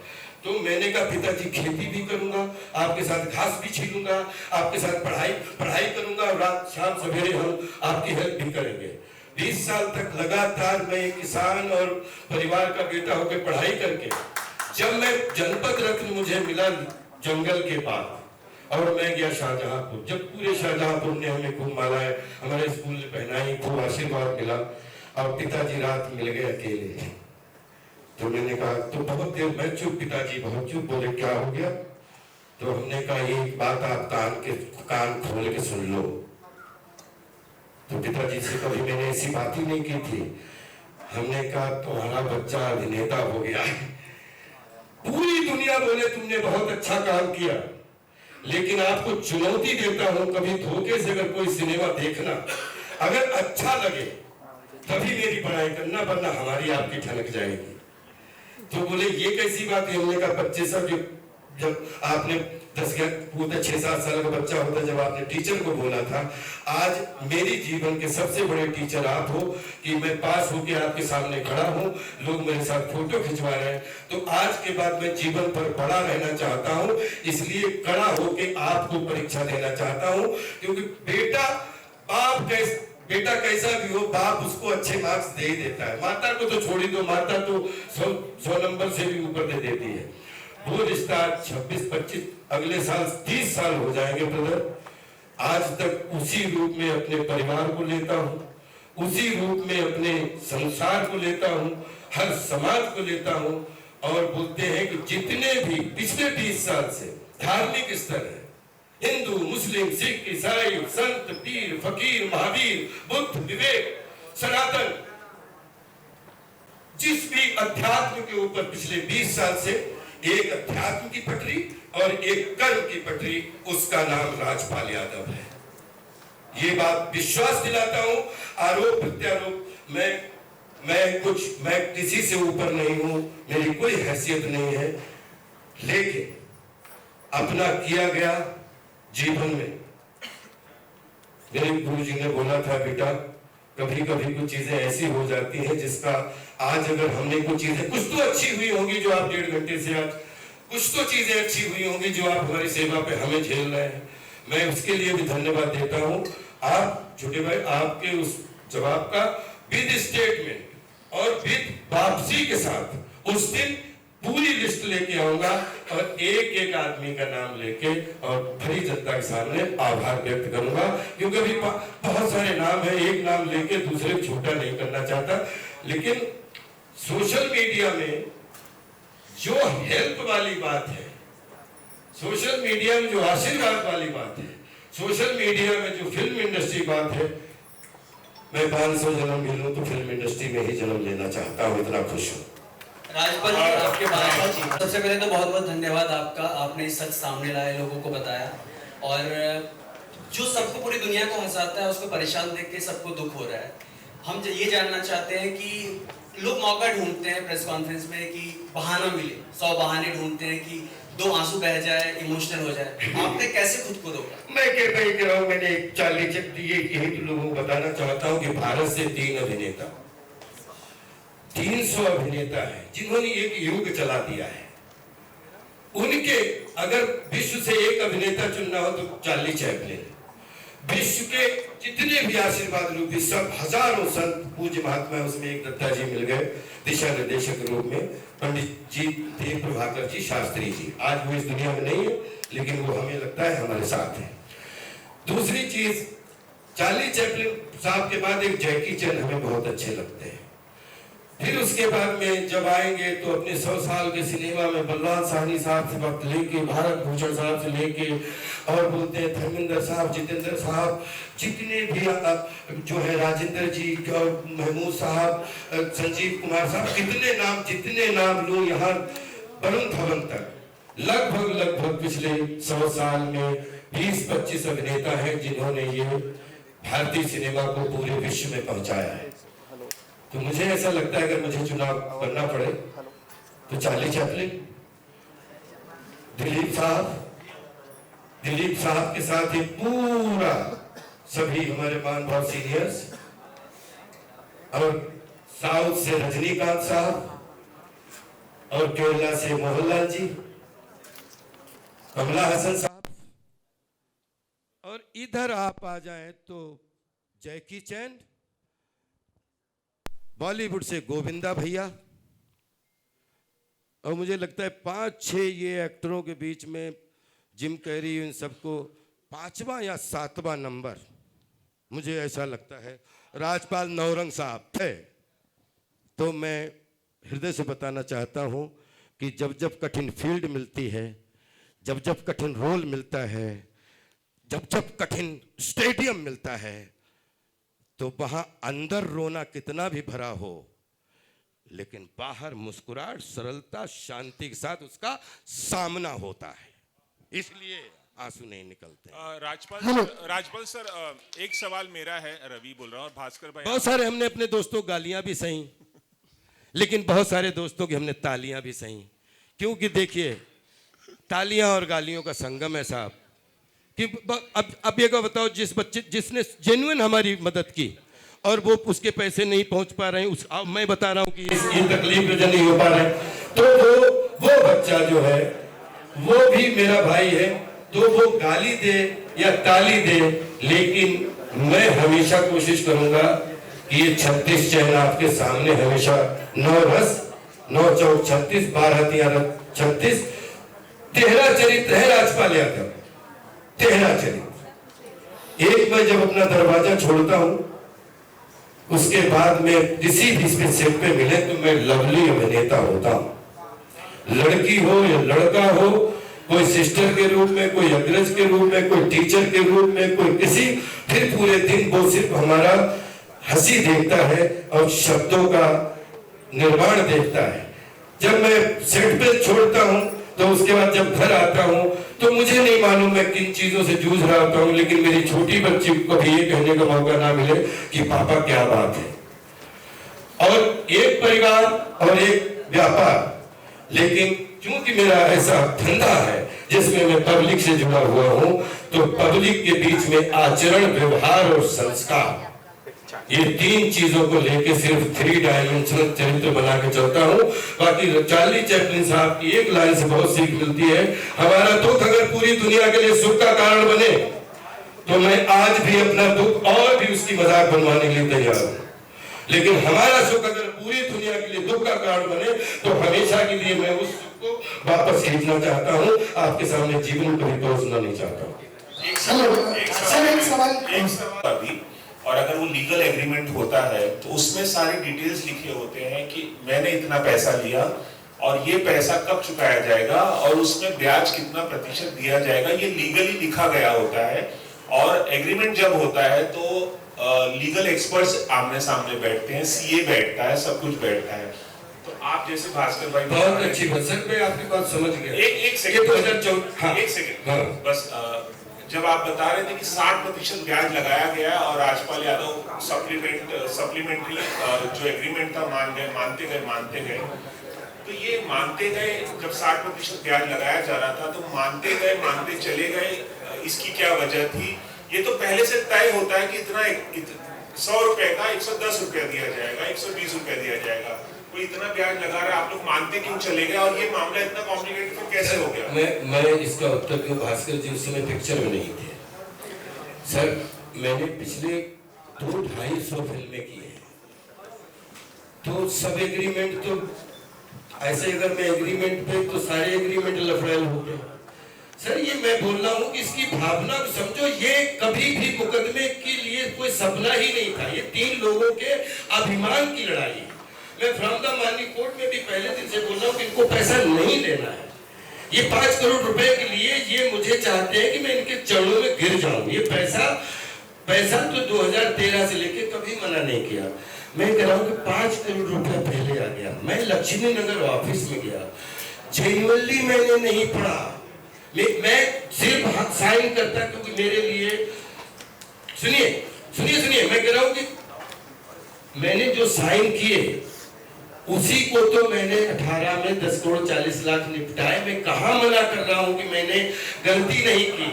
तो मैंने कहा पिताजी खेती भी करूंगा, आपके साथ घास भी छीलूंगा, आपके साथ पढ़ाई करूंगा, और रात शाम सवेरे हम आपकी हेल्प भी करेंगे। 20 साल तक लगातार मैं एक किसान और परिवार का बेटा होकर पढ़ाई करके, जब मैं जनपद रत्न मुझे मिला जंगल के पास, और मैं गया शाहजहांपुर, जब पूरे शाहजहांपुर ने हमें खूब मालाएं हमारे स्कूल ने पहनाई, खूब आशीर्वाद मिला, और पिताजी रात मिल गए अकेले। तो मैंने कहा, तो बहुत देर मैं चुप, पिताजी बहुत चुप, बोले क्या हो गया? तो हमने कहा एक बात आप कान खोल के सुन लो। तो पिताजी से कभी मैंने ऐसी बात ही नहीं की थी। हमने कहा तुम्हारा बच्चा अभिनेता हो गया है, पूरी दुनिया बोले तुमने बहुत अच्छा काम किया, लेकिन आपको चुनौती देता हूं, कभी धोखे से अगर कोई सिनेमा देखना, अगर अच्छा लगे तभी मेरी पढ़ाई करना, वरना हमारी आपकी ठनक जाएगी। तो बोले ये कैसी बात है? हमने कहा बच्चे सब, जब आपने 6-7 साल का बच्चा होता, जब आपने टीचर को बोला था, आज मेरी जीवन के सबसे बड़े टीचर आप हो कि मैं पास होके आपके सामने खड़ा हूं, लोग मेरे साथ फोटो खिंचवा रहे हैं। तो आज के बाद मैं जीवन पर बड़ा रहना चाहता हूं, इसलिए कड़ा होके आपको परीक्षा देना चाहता हूं, क्योंकि बेटा कैसा भी हो, बाप उसको अच्छे मार्क्स दे ही देता है। माता को तो छोड़ी दो, माता तो 100 नंबर से भी ऊपर दे देती है। वो रिश्ता 26-25, अगले साल 30 साल हो जाएंगे ब्रदर, आज तक उसी रूप में अपने परिवार को लेता हूँ, उसी रूप में अपने संसार को लेता हूँ, हर समाज को लेता हूँ। और बोलते हैं कि जितने भी पिछले 20 साल से धार्मिक स्तर है, हिंदू, मुस्लिम, सिख, ईसाई, संत, पीर, फकीर, महावीर, बुद्ध, विवेक, सनातन, जिस भी अध्यात्म के ऊपर पिछले 20 साल से एक अध्यात्म की पटरी और एक कर्म की पटरी, उसका नाम राजपाल यादव है। ये बात विश्वास दिलाता हूं। आरोप प्रत्यारोप मैं किसी से ऊपर नहीं हूं, मेरी कोई हैसियत नहीं है, लेकिन अपना किया गया जीवन में, मेरे गुरुजी ने बोला था बेटा कभी कभी कुछ चीजें ऐसी हो जाती हैं जिसका आज अगर हमने कुछ चीजें, कुछ तो अच्छी हुई होंगी जो आप 1.5 घंटे से आज, कुछ तो चीजें अच्छी हुई होंगी जो आप हमारी सेवा पे हमें झेल रहे हैं, मैं उसके लिए भी धन्यवाद देता हूं। आप छोटे भाई, आपके उस जवाब का विद स्टेटमेंट और विद वापसी के साथ उस दिन पूरी लिस्ट लेके आऊंगा और एक एक आदमी का नाम लेके और भरी जनता के सामने आभार व्यक्त करूंगा, क्योंकि अभी बहुत सारे नाम है, एक नाम लेके दूसरे को छोटा नहीं करना चाहता। लेकिन सोशल मीडिया में जो हेल्प वाली बात है, सोशल मीडिया में जो आशीर्वाद वाली बात है, सोशल मीडिया में जो फिल्म इंडस्ट्री बात है, मैं 500 जन्म भी लूं तो फिल्म इंडस्ट्री में ही जन्म लेना चाहता हूं, इतना खुश हूं। राजपाल जी, आपके बारे में सबसे पहले तो बहुत बहुत धन्यवाद आपका, आपने सच सामने लाए, लोगों को बताया, और जो सबको पूरी दुनिया को हंसाता है उसको परेशान देख के सबको दुख हो रहा है। हम ये जानना चाहते हैं कि लोग मौका ढूंढते हैं प्रेस कॉन्फ्रेंस में कि बहाना मिले, 100 बहाने ढूंढते हैं कि 2 आंसू बह जाए, इमोशनल हो जाए, आपने कैसे खुद को रोका? मैं कह रहा हूँ, मैंने 40 यही तो लोगों को बताना चाहता हूँ कि भारत से 3 अभिनेता, 300 अभिनेता हैं जिन्होंने एक युग चला दिया है। उनके अगर विश्व से एक अभिनेता चुनना हो तो चार्ली चैपलिन, विश्व के जितने भी आशीर्वाद रूपी सब हजारों संत पूज्य महात्मा, उसमें एक दत्ता जी मिल गए दिशा निर्देशक के रूप में, पंडित जी देव प्रभाकर जी शास्त्री जी, आज वो इस दुनिया में नहीं है लेकिन वो हमें लगता है हमारे साथ है। दूसरी चीज, चार्ली चैपलिन साहब के बाद एक जैकी चैन हमें बहुत अच्छे लगते हैं। फिर उसके बाद में जब आएंगे तो अपने 100 साल के सिनेमा में बलवान साहनी साहब से वक्त लेके, भारत भूषण साहब से लेके, और बोलते हैं धर्मेंद्र साहब, जितेंद्र साहब, जितने भी जो है राजेंद्र जी और महमूद साहब, संजीव कुमार साहब, जितने नाम लो यहाँ वरुण धवन तक, लगभग पिछले 100 साल में 20-25 अभिनेता हैं जिन्होंने ये भारतीय सिनेमा को पूरे विश्व में पहुंचाया है। तो मुझे ऐसा लगता है अगर मुझे चुनाव करना पड़े तो चार्ली चैपलिन, दिलीप साहब के साथ ही पूरा सभी हमारे महानुभाव सीनियर्स, और साउथ से रजनीकांत साहब, और केरला से मोहनलाल जी, कमला हसन साहब, और इधर आप आ जाएं तो जैकी चैन, बॉलीवुड से गोविंदा भैया, और मुझे लगता है 5-6 ये एक्टरों के बीच में जिम कैरी, इन सबको 5वां या 7वां नंबर मुझे ऐसा लगता है राजपाल नौरंग साहब थे। तो मैं हृदय से बताना चाहता हूं कि जब कठिन फील्ड मिलती है, जब कठिन रोल मिलता है, जब कठिन स्टेडियम मिलता है, तो वहां अंदर रोना कितना भी भरा हो लेकिन बाहर मुस्कुराहट, सरलता, शांति के साथ उसका सामना होता है, इसलिए आंसू नहीं निकलते। राजपाल सर, एक सवाल मेरा है, रवि बोल रहा हूँ, और भास्कर भाई। बहुत सारे हमने अपने दोस्तों गालियां भी सही, लेकिन बहुत सारे दोस्तों की हमने तालियां भी सही, क्योंकि देखिए तालियां और गालियों का संगम है साहब। कि अब ये को बताओ, जिस बच्चे जिसने जेन्युइन हमारी मदद की और वो उसके पैसे नहीं पहुंच पा रहे हैं, मैं बता रहा हूं कि ये तकलीफ नहीं हो पा रहे, तो वो बच्चा जो है वो भी मेरा भाई है, तो वो गाली दे या ताली दे, लेकिन मैं हमेशा कोशिश करूंगा कि ये 36 चैन आपके सामने हमेशा 9 रस 9 चौक 36 12 13 36 तेहरा चरित्र है राजपाल यादव, तेहरा चरित्र। एक मैं जब अपना दरवाजा छोड़ता हूं उसके बाद में किसी भी सेट पे मिले तो मैं लवली अभिनेता होता हूं, लड़की हो या लड़का हो, कोई सिस्टर के रूप में, कोई अग्रज के रूप में, कोई टीचर के रूप में, कोई किसी, फिर पूरे दिन वो सिर्फ हमारा हंसी देखता है और शब्दों का निर्माण देखता है। जब मैं सेट पे छोड़ता हूं तो उसके बाद जब घर आता हूं तो मुझे नहीं मालूम मैं किन चीजों से जूझ रहा होता हूँ, लेकिन मेरी छोटी बच्ची को कभी ये कहने का मौका ना मिले कि पापा क्या बात है। और एक परिवार और एक व्यापार, लेकिन क्योंकि मेरा ऐसा धंधा है जिसमें मैं पब्लिक से जुड़ा हुआ हूं, तो पब्लिक के बीच में आचरण, व्यवहार और संस्कार, ये तीन चीजों को लेके सिर्फ 3 डायमेंशनल चरित्र बना के चलता हूँ। बाकी चार्ली चैपलिन साहब की एक लाइन से बहुत सीख मिलती है, हमारा दुख अगर पूरी दुनिया के लिए सुख का कारण बने तो मैं आज भी अपना दुख और भी उसकी मजाक बनवाने के लिए तैयार हूँ, लेकिन हमारा सुख अगर पूरी दुनिया के लिए दुख का कारण बने तो हमेशा के लिए मैं उस सुख को वापस खींचना चाहता हूँ, आपके सामने जीवन को भी परोसना नहीं चाहता हूँ। एक सवाल अभी, और अगर वो लीगल एग्रीमेंट होता है तो उसमें सारी डिटेल्स लिखे होते हैं कि मैंने इतना पैसा लिया और ये पैसा कब चुकाया जाएगा और उसमें ब्याज कितना प्रतिशत दिया जाएगा, ये लीगली लिखा गया होता है। और एग्रीमेंट जब होता है तो लीगल एक्सपर्ट्स आमने सामने बैठते हैं, सीए बैठता है, सब कुछ बैठता है। तो आप जैसे भास्कर भाई बहुत अच्छी बात सर, मैं आपकी बात समझ गया। एक सेकंड, 2014 एक सेकंड बस। जब आप बता रहे थे कि 60% ब्याज लगाया गया और राजपाल यादव सप्लीमेंट्री जो एग्रीमेंट था मानते गए, तो ये मानते गए जब 60% ब्याज लगाया जा रहा था तो मानते चले गए, इसकी क्या वजह थी? ये तो पहले से तय होता है कि इतना 100 रुपए का 110 रुपया दिया जाएगा, 120 रुपया दिया जाएगा, कोई इतना ब्याज लगा रहा है, आप लोग मानते क्यों चले गए और ये मामला इतना कॉम्प्लिकेटेड फिर कैसे हो गया? मैं इसका उत्तर क्यों, भास्कर जी उस समय पिक्चर में नहीं थे सर। मैंने पिछले 200-250 फिल्में की है, तो सब एग्रीमेंट तो ऐसे, अगर मैं एग्रीमेंट पे तो सारे एग्रीमेंट लफड़ाई हो गए सर। ये मैं बोल रहा हूँ कि इसकी भावना समझो, ये कभी भी मुकदमे के लिए कोई सपना ही नहीं था, ये 3 लोगों के अभिमान की लड़ाई। मैं फ्रॉम द मानी कोर्ट में भी पहले दिन से बोल रहा हूँ कि इनको पैसा नहीं देना है। ये 5 करोड़ रुपए के लिए ये मुझे चाहते हैं कि मैं इनके चरणों में गिर जाऊं। ये पैसा तो 2013 से लेके कभी मना नहीं किया। मैं कह रहा हूँ कि 5 करोड़ रुपया पहले आ गया। मैं लक्ष्मी नगर ऑफिस में गया, जेन्युइनली मैंने नहीं पढ़ा, मैं सिर्फ साइन करता क्योंकि मेरे लिए, सुनिए, मैं कह रहा हूँ कि मैंने जो साइन किए उसी को तो मैंने 18 में 10 करोड़ 40 लाख निपटाए। मैं कहाँ मना कर रहा हूँ कि मैंने गलती नहीं की,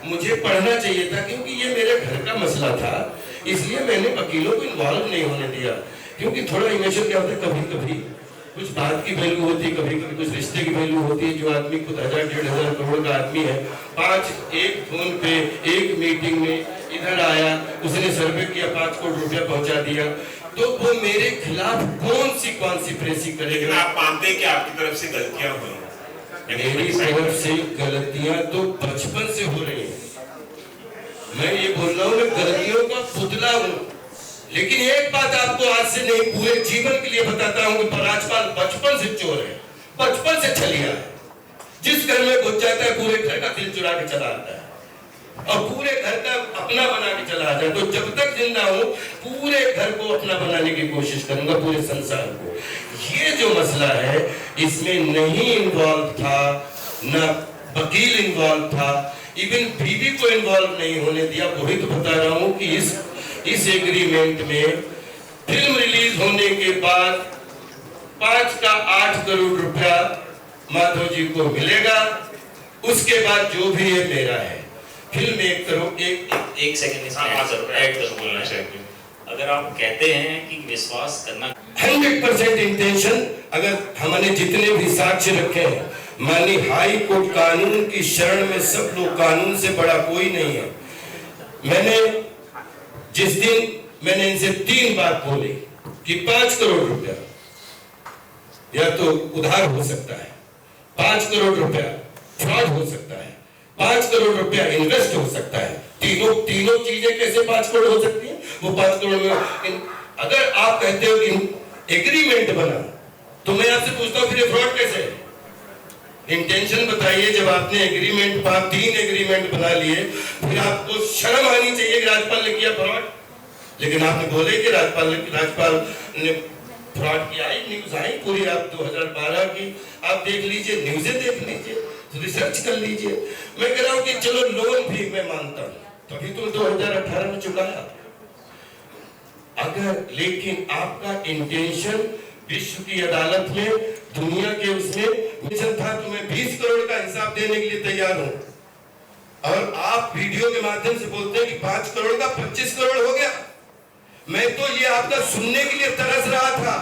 मुझे पढ़ना चाहिए था क्योंकि ये मेरे घर का मसला था, इसलिए मैंने वकीलों को इन्वॉल्व नहीं होने दिया। क्योंकि थोड़ा इमोशन क्या होता है, कभी कभी कुछ बात की वैल्यू होती है, कभी कभी कुछ रिश्ते की वैल्यू होती है। जो आदमी खुद 1000-1500 करोड़ का आदमी है, एक फोन पे एक मीटिंग में इधर आया, उसने सर्वे किया, 5 करोड़ रुपया पहुंचा दिया, तो वो मेरे खिलाफ कौन सी कॉन्सिक्वेंसी करेगा? आप मानते हैं कि आपकी तरफ से गलतियां हुई? मेरी तरफ से गलतियां तो बचपन से हो रही हैं। मैं ये बोल रहा हूँ, मैं गलतियों का पुतला हूँ, लेकिन एक बात आपको आज से नहीं पूरे जीवन के लिए बताता हूँ कि राजपाल बचपन से चोर है, बचपन से छलिया है। जिस घर में घुस जाता है पूरे घर का दिल चुरा के चला आता है और पूरे घर का अपना बना के चला जाए। तो जब तक जिंदा हूं पूरे घर को अपना बनाने की कोशिश करूंगा, पूरे संसार को। ये जो मसला है इसमें नहीं इन्वॉल्व था, ना वकील इन्वॉल्व था, इवन बीवी को इन्वॉल्व नहीं होने दिया। वही तो बता रहा हूं कि इस एग्रीमेंट में फिल्म रिलीज होने के बाद 5 का 8 करोड़ रुपया माधव जी को मिलेगा, उसके बाद जो भी है मेरा है। फिल्म एक सेकंड इसमें ऐड कर बोलना चाहिए। अगर आप कहते हैं कि विश्वास करना 100% इंटेंशन, अगर हमने जितने भी साक्ष्य रखे हैं, मानी हाई कोर्ट कानून की शरण में सब लोग, कानून से बड़ा कोई नहीं है। जिस दिन मैंने इनसे 3 बात बोली कि 5 करोड़ रुपया या तो उधार हो सकता है, 5 करोड़ रुपया फ्रॉड हो सकता है, 5 करोड़ रुपया इन्वेस्ट हो सकता है। तीनों चीजें कैसे 5 करोड़ हो सकती हैं? वो 5 करोड़ में अगर आप कहते हो कि एग्रीमेंट बना, तो मैं आपसे पूछता हूँ फिर फ्रॉड कैसे है? इंटेंशन बताइए। जब आपने एग्रीमेंट 3 एग्रीमेंट बना लिए, फिर आपको शर्म आनी चाहिए कि राजपाल ने किया फ्रॉड। लेकिन आपने बोले कि राजपाल ने फ्रॉड किया। न्यूज आई पूरी, आप 2012 की आप देख लीजिए, न्यूज़ें देख लीजिए, रिसर्च कर लीजिए। मैं कह रहा हूं कि चलो लोन भी मैं मानता हूं, तभी तो 2018 में चुकाया। अगर लेकिन आपका इंटेंशन विश्व की अदालत में, दुनिया के उसमें मिशन था तो मैं 20 करोड़ का हिसाब देने के लिए तैयार हूं, और आप वीडियो के माध्यम से बोलते हैं कि 5 करोड़ का 25 करोड़ हो गया। मैं तो ये आपका सुनने के लिए तरस रहा था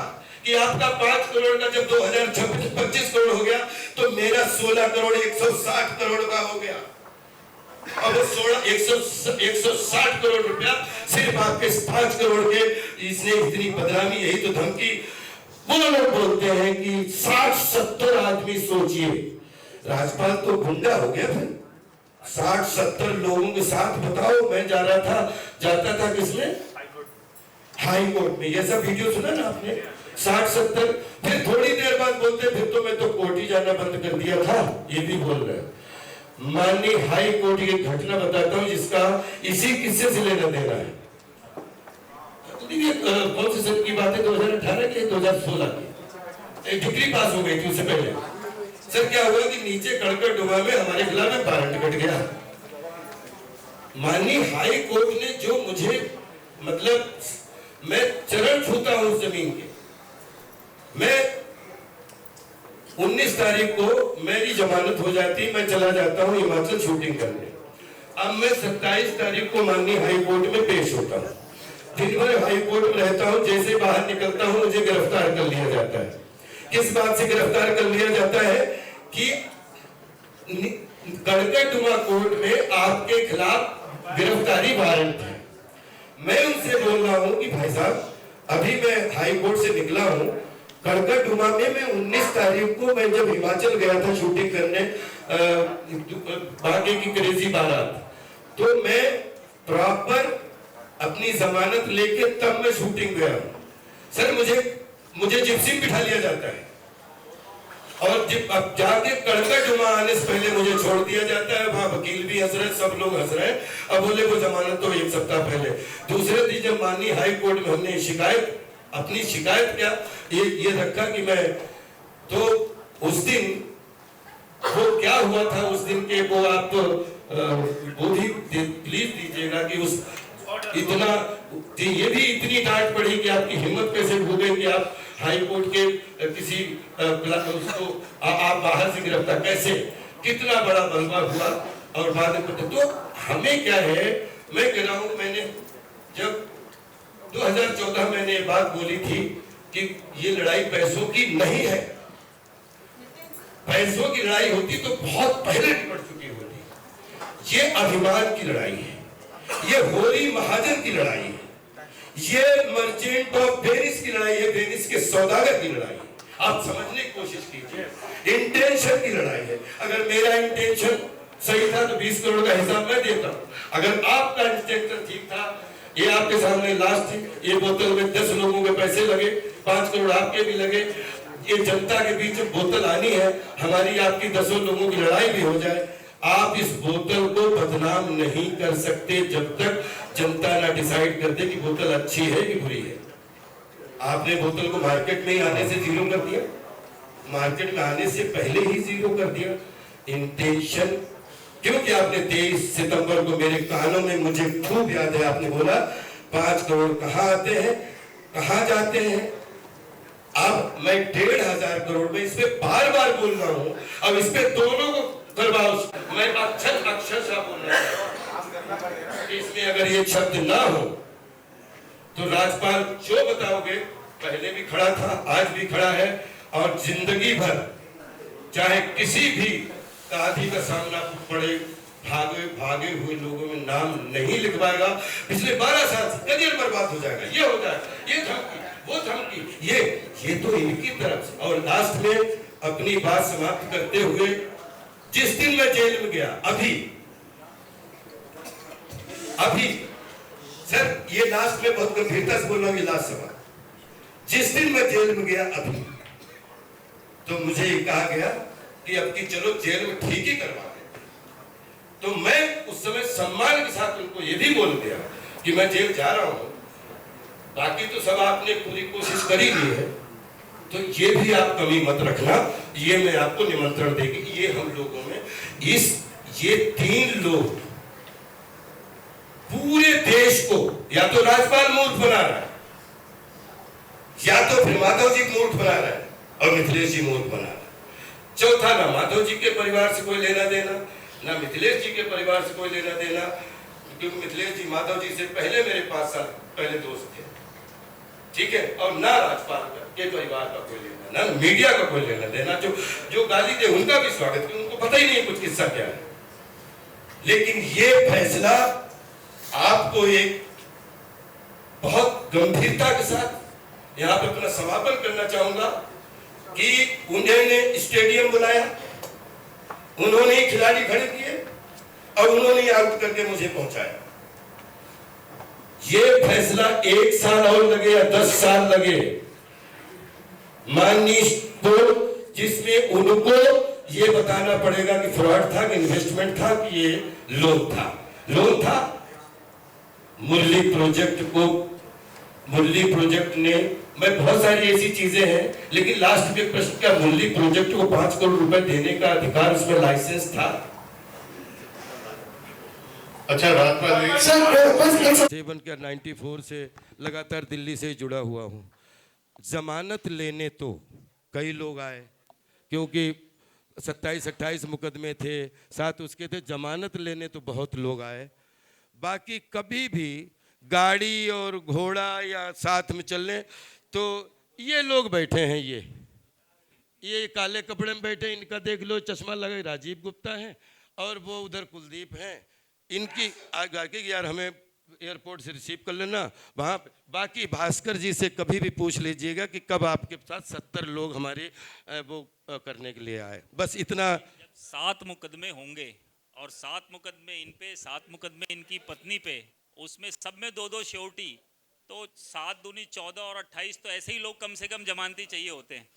कि आपका 5 करोड़ का जब 2026 25 करोड़ हो गया तो मेरा 16 करोड़ 160 करोड़ का हो गया। अब 160 करोड़ रुपया सिर्फ आपके 5 करोड़ के, इसने इतनी बदनामी, यही तो धमकी। वो लोग बोलते हैं कि 60-70 आदमी, सोचिए राजपाल तो गुंडा हो गया फिर। 60-70 लोगों के साथ, बताओ। मैं जाता था किसमें, हाई कोर्ट में। ये सब वीडियो सुना ना आपने, 60-70। फिर थोड़ी देर बाद बोलते फिर तो मैं तो कोर्ट ही जाना बंद कर दिया था, ये भी बोल रहे हैं। माननीय हाई कोर्ट की एक घटना बताता हूं जिसका इसी किस्से से लेना देना है। कौन से सन की बात है, 2018 की 2016 की। एक डिग्री पास हो गई थी उससे पहले। सर क्या हुआ कि नीचे कड़कड़ डुबा में हमारे खिलाफ में वारंट कट गया। माननीय हाई कोर्ट ने जो मुझे, मतलब मैं चरण छूता हूं उस जमीन के। मैं 19 तारीख को मेरी जमानत हो जाती, मैं चला जाता हूं हिमाचल शूटिंग करने। अब मैं 27 तारीख को माननीय हाई कोर्ट में पेश होता हूं। दिन भर हाई कोर्ट में रहता हूं, जैसे बाहर निकलता हूं मुझे गिरफ्तार कर लिया जाता है। किस बात से गिरफ्तार कर लिया जाता है कि कड़कड़डुमा कोर्ट में आपके खिलाफ गिरफ्तारी वारंट है। मैं उनसे बोल रहा हूं कि भाई साहब, अभी मैं हाई कोर्ट से निकला हूं, कड़कड़डुमा में मैं 19 तारीख को मैं जब हिमाचल गया था शूटिंग करने, बागे की क्रेजी बारात, तो मैं प्रॉपर अपनी जमानत लेके तब मैं शूटिंग गया। सर मुझे जिप्सी बिठा लिया जाता है, और जब अब जाके कड़कड़डुमा आने से पहले मुझे छोड़ दिया जाता है। वहां वकील भी हंस रहे, सब लोग हंस रहे हैं। अब बोले वो जमानत तो 1 सप्ताह पहले। दूसरे दिन जब माननीय हाई कोर्ट में हमने अपनी शिकायत क्या ये रखा कि मैं, तो उस दिन वो क्या हुआ था, उस दिन के वो आप वो भी प्लीज दीजिएगा कि उस इतना, ये भी इतनी डांट पड़ी कि आपकी हिम्मत कैसे हो गई कि आप हाई कोर्ट के किसी उसको आप बाहर से गिरफ्तार कैसे, कितना बड़ा बलवा हुआ। और बाद में तो हमें क्या है, मैं कह रहा हूं, मैंने जब 2014 मैंने ये बात बोली थी कि ये लड़ाई पैसों की नहीं है। पैसों की लड़ाई होती तो बहुत पहले निपट चुकी होती। ये अभिमान की लड़ाई है, ये होरी महाजन की लड़ाई है, ये मर्चेंट ऑफ वेनिस की लड़ाई है, वेनिस के सौदागर की लड़ाई है। आप समझने की कोशिश कीजिए, इंटेंशन की लड़ाई है। अगर मेरा इंटेंशन सही था तो 20 करोड़ का हिसाब मैं देता हूं। अगर आपका इंटेंशन ठीक था, ये आपके सामने लास्ट थी, ये बोतल में 10 लोगों के पैसे लगे, 5 करोड़ आपके भी लगे। ये जनता के बीच बोतल आनी है, हमारी आपकी 10 लोगों की लड़ाई भी हो जाए। आप इस बोतल को बदनाम नहीं कर सकते जब तक जनता ना डिसाइड कर दे कि बोतल अच्छी है कि बुरी है। आपने बोतल को मार्केट में ही आने से जीरो कर दिया, मार्केट में आने से पहले ही जीरो कर दिया। इंटेंशन, क्योंकि आपने 23 सितंबर को मेरे कानों में, मुझे खूब याद है, आपने बोला 5 करोड़ कहाँ आते हैं, कहाँ जाते हैं। अब मैं 1,500 करोड़ में इस पे बार बार बोल रहा हूँ। अब इस पे दोनों को करवाओ, मैं अक्षरशः बोल रहा हूँ। इसमें अगर ये शब्द ना हो तो राजपाल जो बताओगे, पहले भी खड़ा था, आज भी खड़ा है, और जिंदगी भर चाहे किसी भी आदि का सामना पड़े, भागे हुए लोगों में नाम नहीं लिखवाएगा। पिछले 12 साल से करियर बर्बाद हो जाएगा, ये हो जाएगा, ये धमकी, वो धमकी, ये तो इनकी तरफ से। और लास्ट में अपनी बात समाप्त करते हुए, जिस दिन मैं जेल में गया, अभी सर ये लास्ट में बहुत गंभीरता से बोल रहा हूं, ये लास्ट सवाल, जिस दिन मैं जेल में गया अभी, तो मुझे ये कहा गया कि अब की चलो जेल में ठीक ही करवा दे। तो मैं उस समय सम्मान के साथ उनको ये भी बोल दिया कि मैं जेल जा रहा हूं, बाकी तो सब आपने पूरी कोशिश कर ही ली है, तो ये भी आप कमी मत रखना, ये मैं आपको निमंत्रण देगी। ये हम लोगों में ये 3 लोग पूरे देश को या तो राजपाल मूर्ख बना रहा है, या तो फिर माधव जी मूर्ख बना रहा है और मिथिलेश जी मूर्ख बना रहा है। चौथा, ना माधव जी के परिवार से कोई लेना देना, ना मिथिलेश जी के परिवार से कोई लेना देना, क्योंकि मिथिलेश जी माधव जी से पहले मेरे 5 साल पहले दोस्त थे, ठीक है। और ना राजपाल के परिवार का कोई लेना, ना मीडिया का कोई लेना देना। जो गाली दे उनका भी स्वागत, क्योंकि उनको पता ही नहीं कुछ किस्सा क्या है। लेकिन ये फैसला आपको एक बहुत गंभीरता के साथ यहाँ पे अपना समापन करना चाहूंगा कि उन्होंने स्टेडियम बुलाया, उन्होंने खिलाड़ी खड़े किए और उन्होंने आउट करके मुझे पहुंचाया। ये फैसला 1 साल और लगे या 10 साल लगे, माननीय को, जिसमें उनको ये बताना पड़ेगा कि फ्रॉड था, कि इन्वेस्टमेंट था, कि ये लोन था। मुरली प्रोजेक्ट ने, मैं बहुत सारी ऐसी चीजें हैं, लेकिन लास्ट में प्रश्न, क्या मुरली प्रोजेक्ट को 5 करोड़ रुपए देने का अधिकार, उसमें लाइसेंस था? अच्छा, राजपाल सेवन के 94 से लगातार दिल्ली से जुड़ा हुआ हूँ। जमानत लेने तो कई लोग आए, क्योंकि 27-28 मुकदमे थे, साथ उसके थे। जमानत लेने तो बहुत लोग आए, बाकी कभी भी गाड़ी और घोड़ा या साथ में चलने, तो ये लोग बैठे हैं, ये काले कपड़े में बैठे, इनका देख लो, चश्मा लगे, राजीव गुप्ता है, और वो उधर कुलदीप हैं। इनकी आगे यार हमें एयरपोर्ट से रिसीव कर लेना वहाँ। बाकी भास्कर जी से कभी भी पूछ लीजिएगा कि कब आपके साथ 70 लोग हमारे वो करने के लिए आए, बस इतना। 7 मुकदमे होंगे और 7 मुकदमे इन पे, 7 मुकदमे इनकी पत्नी पे, उसमें सब में 2-2 श्योरिटी, तो 7 दूनी 14 और 28, तो ऐसे ही लोग कम से कम जमानती चाहिए होते हैं।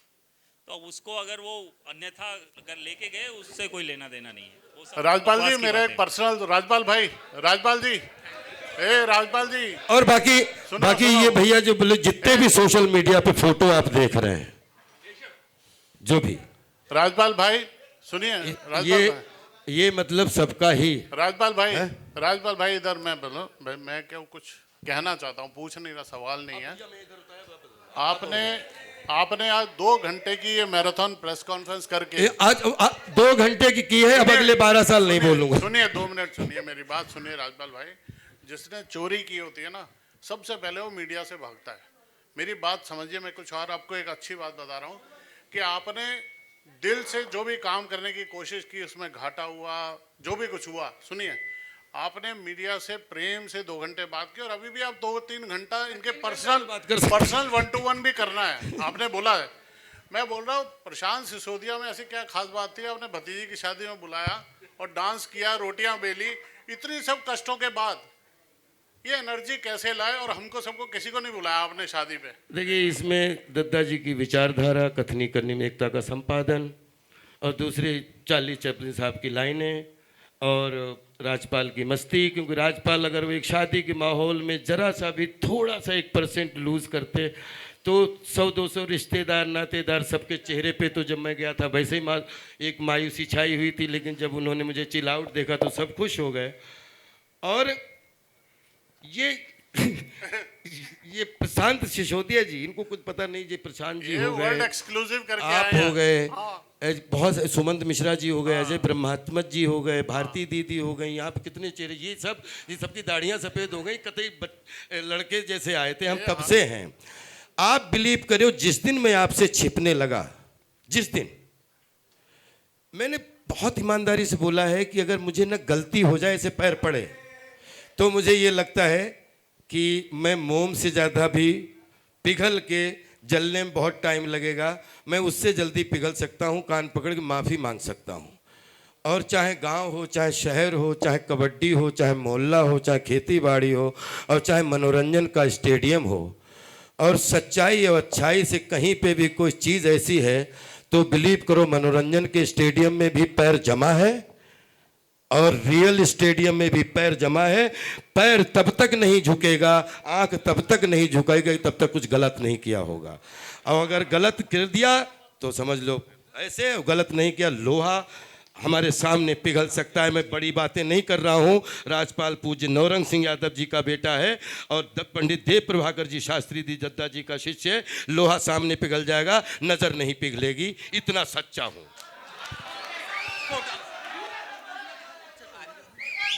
तो उसको अगर वो अन्यथा अगर लेके गए, उससे कोई लेना देना नहीं है। राजपाल जी, मेरा एक पर्सनल, राजपाल जी, राजपाल जी, और बाकी ये भैया जो बोले, जितने भी सोशल मीडिया पे फोटो आप देख रहे हैं, जो भी, राजपाल भाई सुनिए, ये मतलब सबका ही। राजपाल भाई इधर मैं बोलो, मैं क्या कुछ कहना चाहता हूँ, पूछ नहीं रहा, सवाल नहीं है। आपने आज 2 घंटे की ये मैराथन प्रेस कॉन्फ्रेंस करके, आज 2 घंटे की है, अब अगले 12 साल नहीं बोलूंगा। सुनिए, 2 मिनट सुनिए, मेरी बात सुनिए। राजपाल भाई, जिसने चोरी की होती है ना, सबसे पहले वो मीडिया से भागता है। मेरी बात समझिए, मैं कुछ और आपको एक अच्छी बात बता रहा हूँ कि आपने दिल से जो भी काम करने की कोशिश की, उसमें घाटा हुआ, जो भी कुछ हुआ, सुनिए, आपने मीडिया से प्रेम से 2 घंटे बात की, और अभी भी आप 2-3 घंटा इनके पर्सनल 1-to-1 भी करना है, आपने बोला है। मैं बोल रहा हूँ, प्रशांत सिसोदिया में ऐसी क्या खास बात थी, आपने भतीजी की शादी में बुलाया और डांस किया, रोटियां बेली, इतनी सब कष्टों के बाद ये एनर्जी कैसे लाए, और हमको सबको किसी को नहीं बुलाया आपने शादी पे? देखिए, इसमें दत्ता जी की विचारधारा, कथनी करने में एकता का संपादन, और दूसरी चार्ली चैपलिन साहब की लाइनें, और राजपाल की मस्ती। क्योंकि राजपाल अगर वो एक शादी के माहौल में जरा सा भी थोड़ा सा 1% लूज़ करते, तो 100-200 रिश्तेदार, नातेदार, सबके चेहरे पे, तो जब मैं गया था वैसे ही एक मायूसी छाई हुई थी, लेकिन जब उन्होंने मुझे चिल आउट देखा तो सब खुश हो गए। और ये प्रशांत सिसोदिया जी, इनको कुछ पता नहीं, ये प्रशांत जी हो गए, एक्सक्लूसिव करके आप हो गए, बहुत सुमंत मिश्रा जी हो गए, अजय ब्रह्मात्मत जी हो गए, भारती दीदी हो गई, यहाँ पे कितने चेहरे, ये सबकी दाढ़ियाँ सफ़ेद हो गई, कतई लड़के जैसे आए थे, हम तब से हैं। आप बिलीव करो, जिस दिन मैं आपसे छिपने लगा, जिस दिन मैंने बहुत ईमानदारी से बोला है कि अगर मुझे न गलती हो जाए, ऐसे पैर पड़े, तो मुझे ये लगता है कि मैं मोम से ज़्यादा भी पिघल के जलने में बहुत टाइम लगेगा, मैं उससे जल्दी पिघल सकता हूँ, कान पकड़ के माफ़ी मांग सकता हूँ। और चाहे गांव हो, चाहे शहर हो, चाहे कबड्डी हो, चाहे मोहल्ला हो, चाहे खेती बाड़ी हो, और चाहे मनोरंजन का स्टेडियम हो, और सच्चाई और अच्छाई से कहीं पे भी कोई चीज़ ऐसी है, तो बिलीव करो, मनोरंजन के स्टेडियम में भी पैर जमा है और रियल स्टेडियम में भी पैर जमा है। पैर तब तक नहीं झुकेगा, आंख तब तक नहीं झुकेगी तब तक कुछ गलत नहीं किया होगा। और अगर गलत कर दिया तो समझ लो ऐसे, गलत नहीं किया, लोहा हमारे सामने पिघल सकता है। मैं बड़ी बातें नहीं कर रहा हूँ। राजपाल पूज्य नौरंग सिंह यादव जी का बेटा है और पंडित देव प्रभाकर जी शास्त्री जी जद्दा जी का शिष्य है। लोहा सामने पिघल जाएगा, नज़र नहीं पिघलेगी, इतना सच्चा हूँ।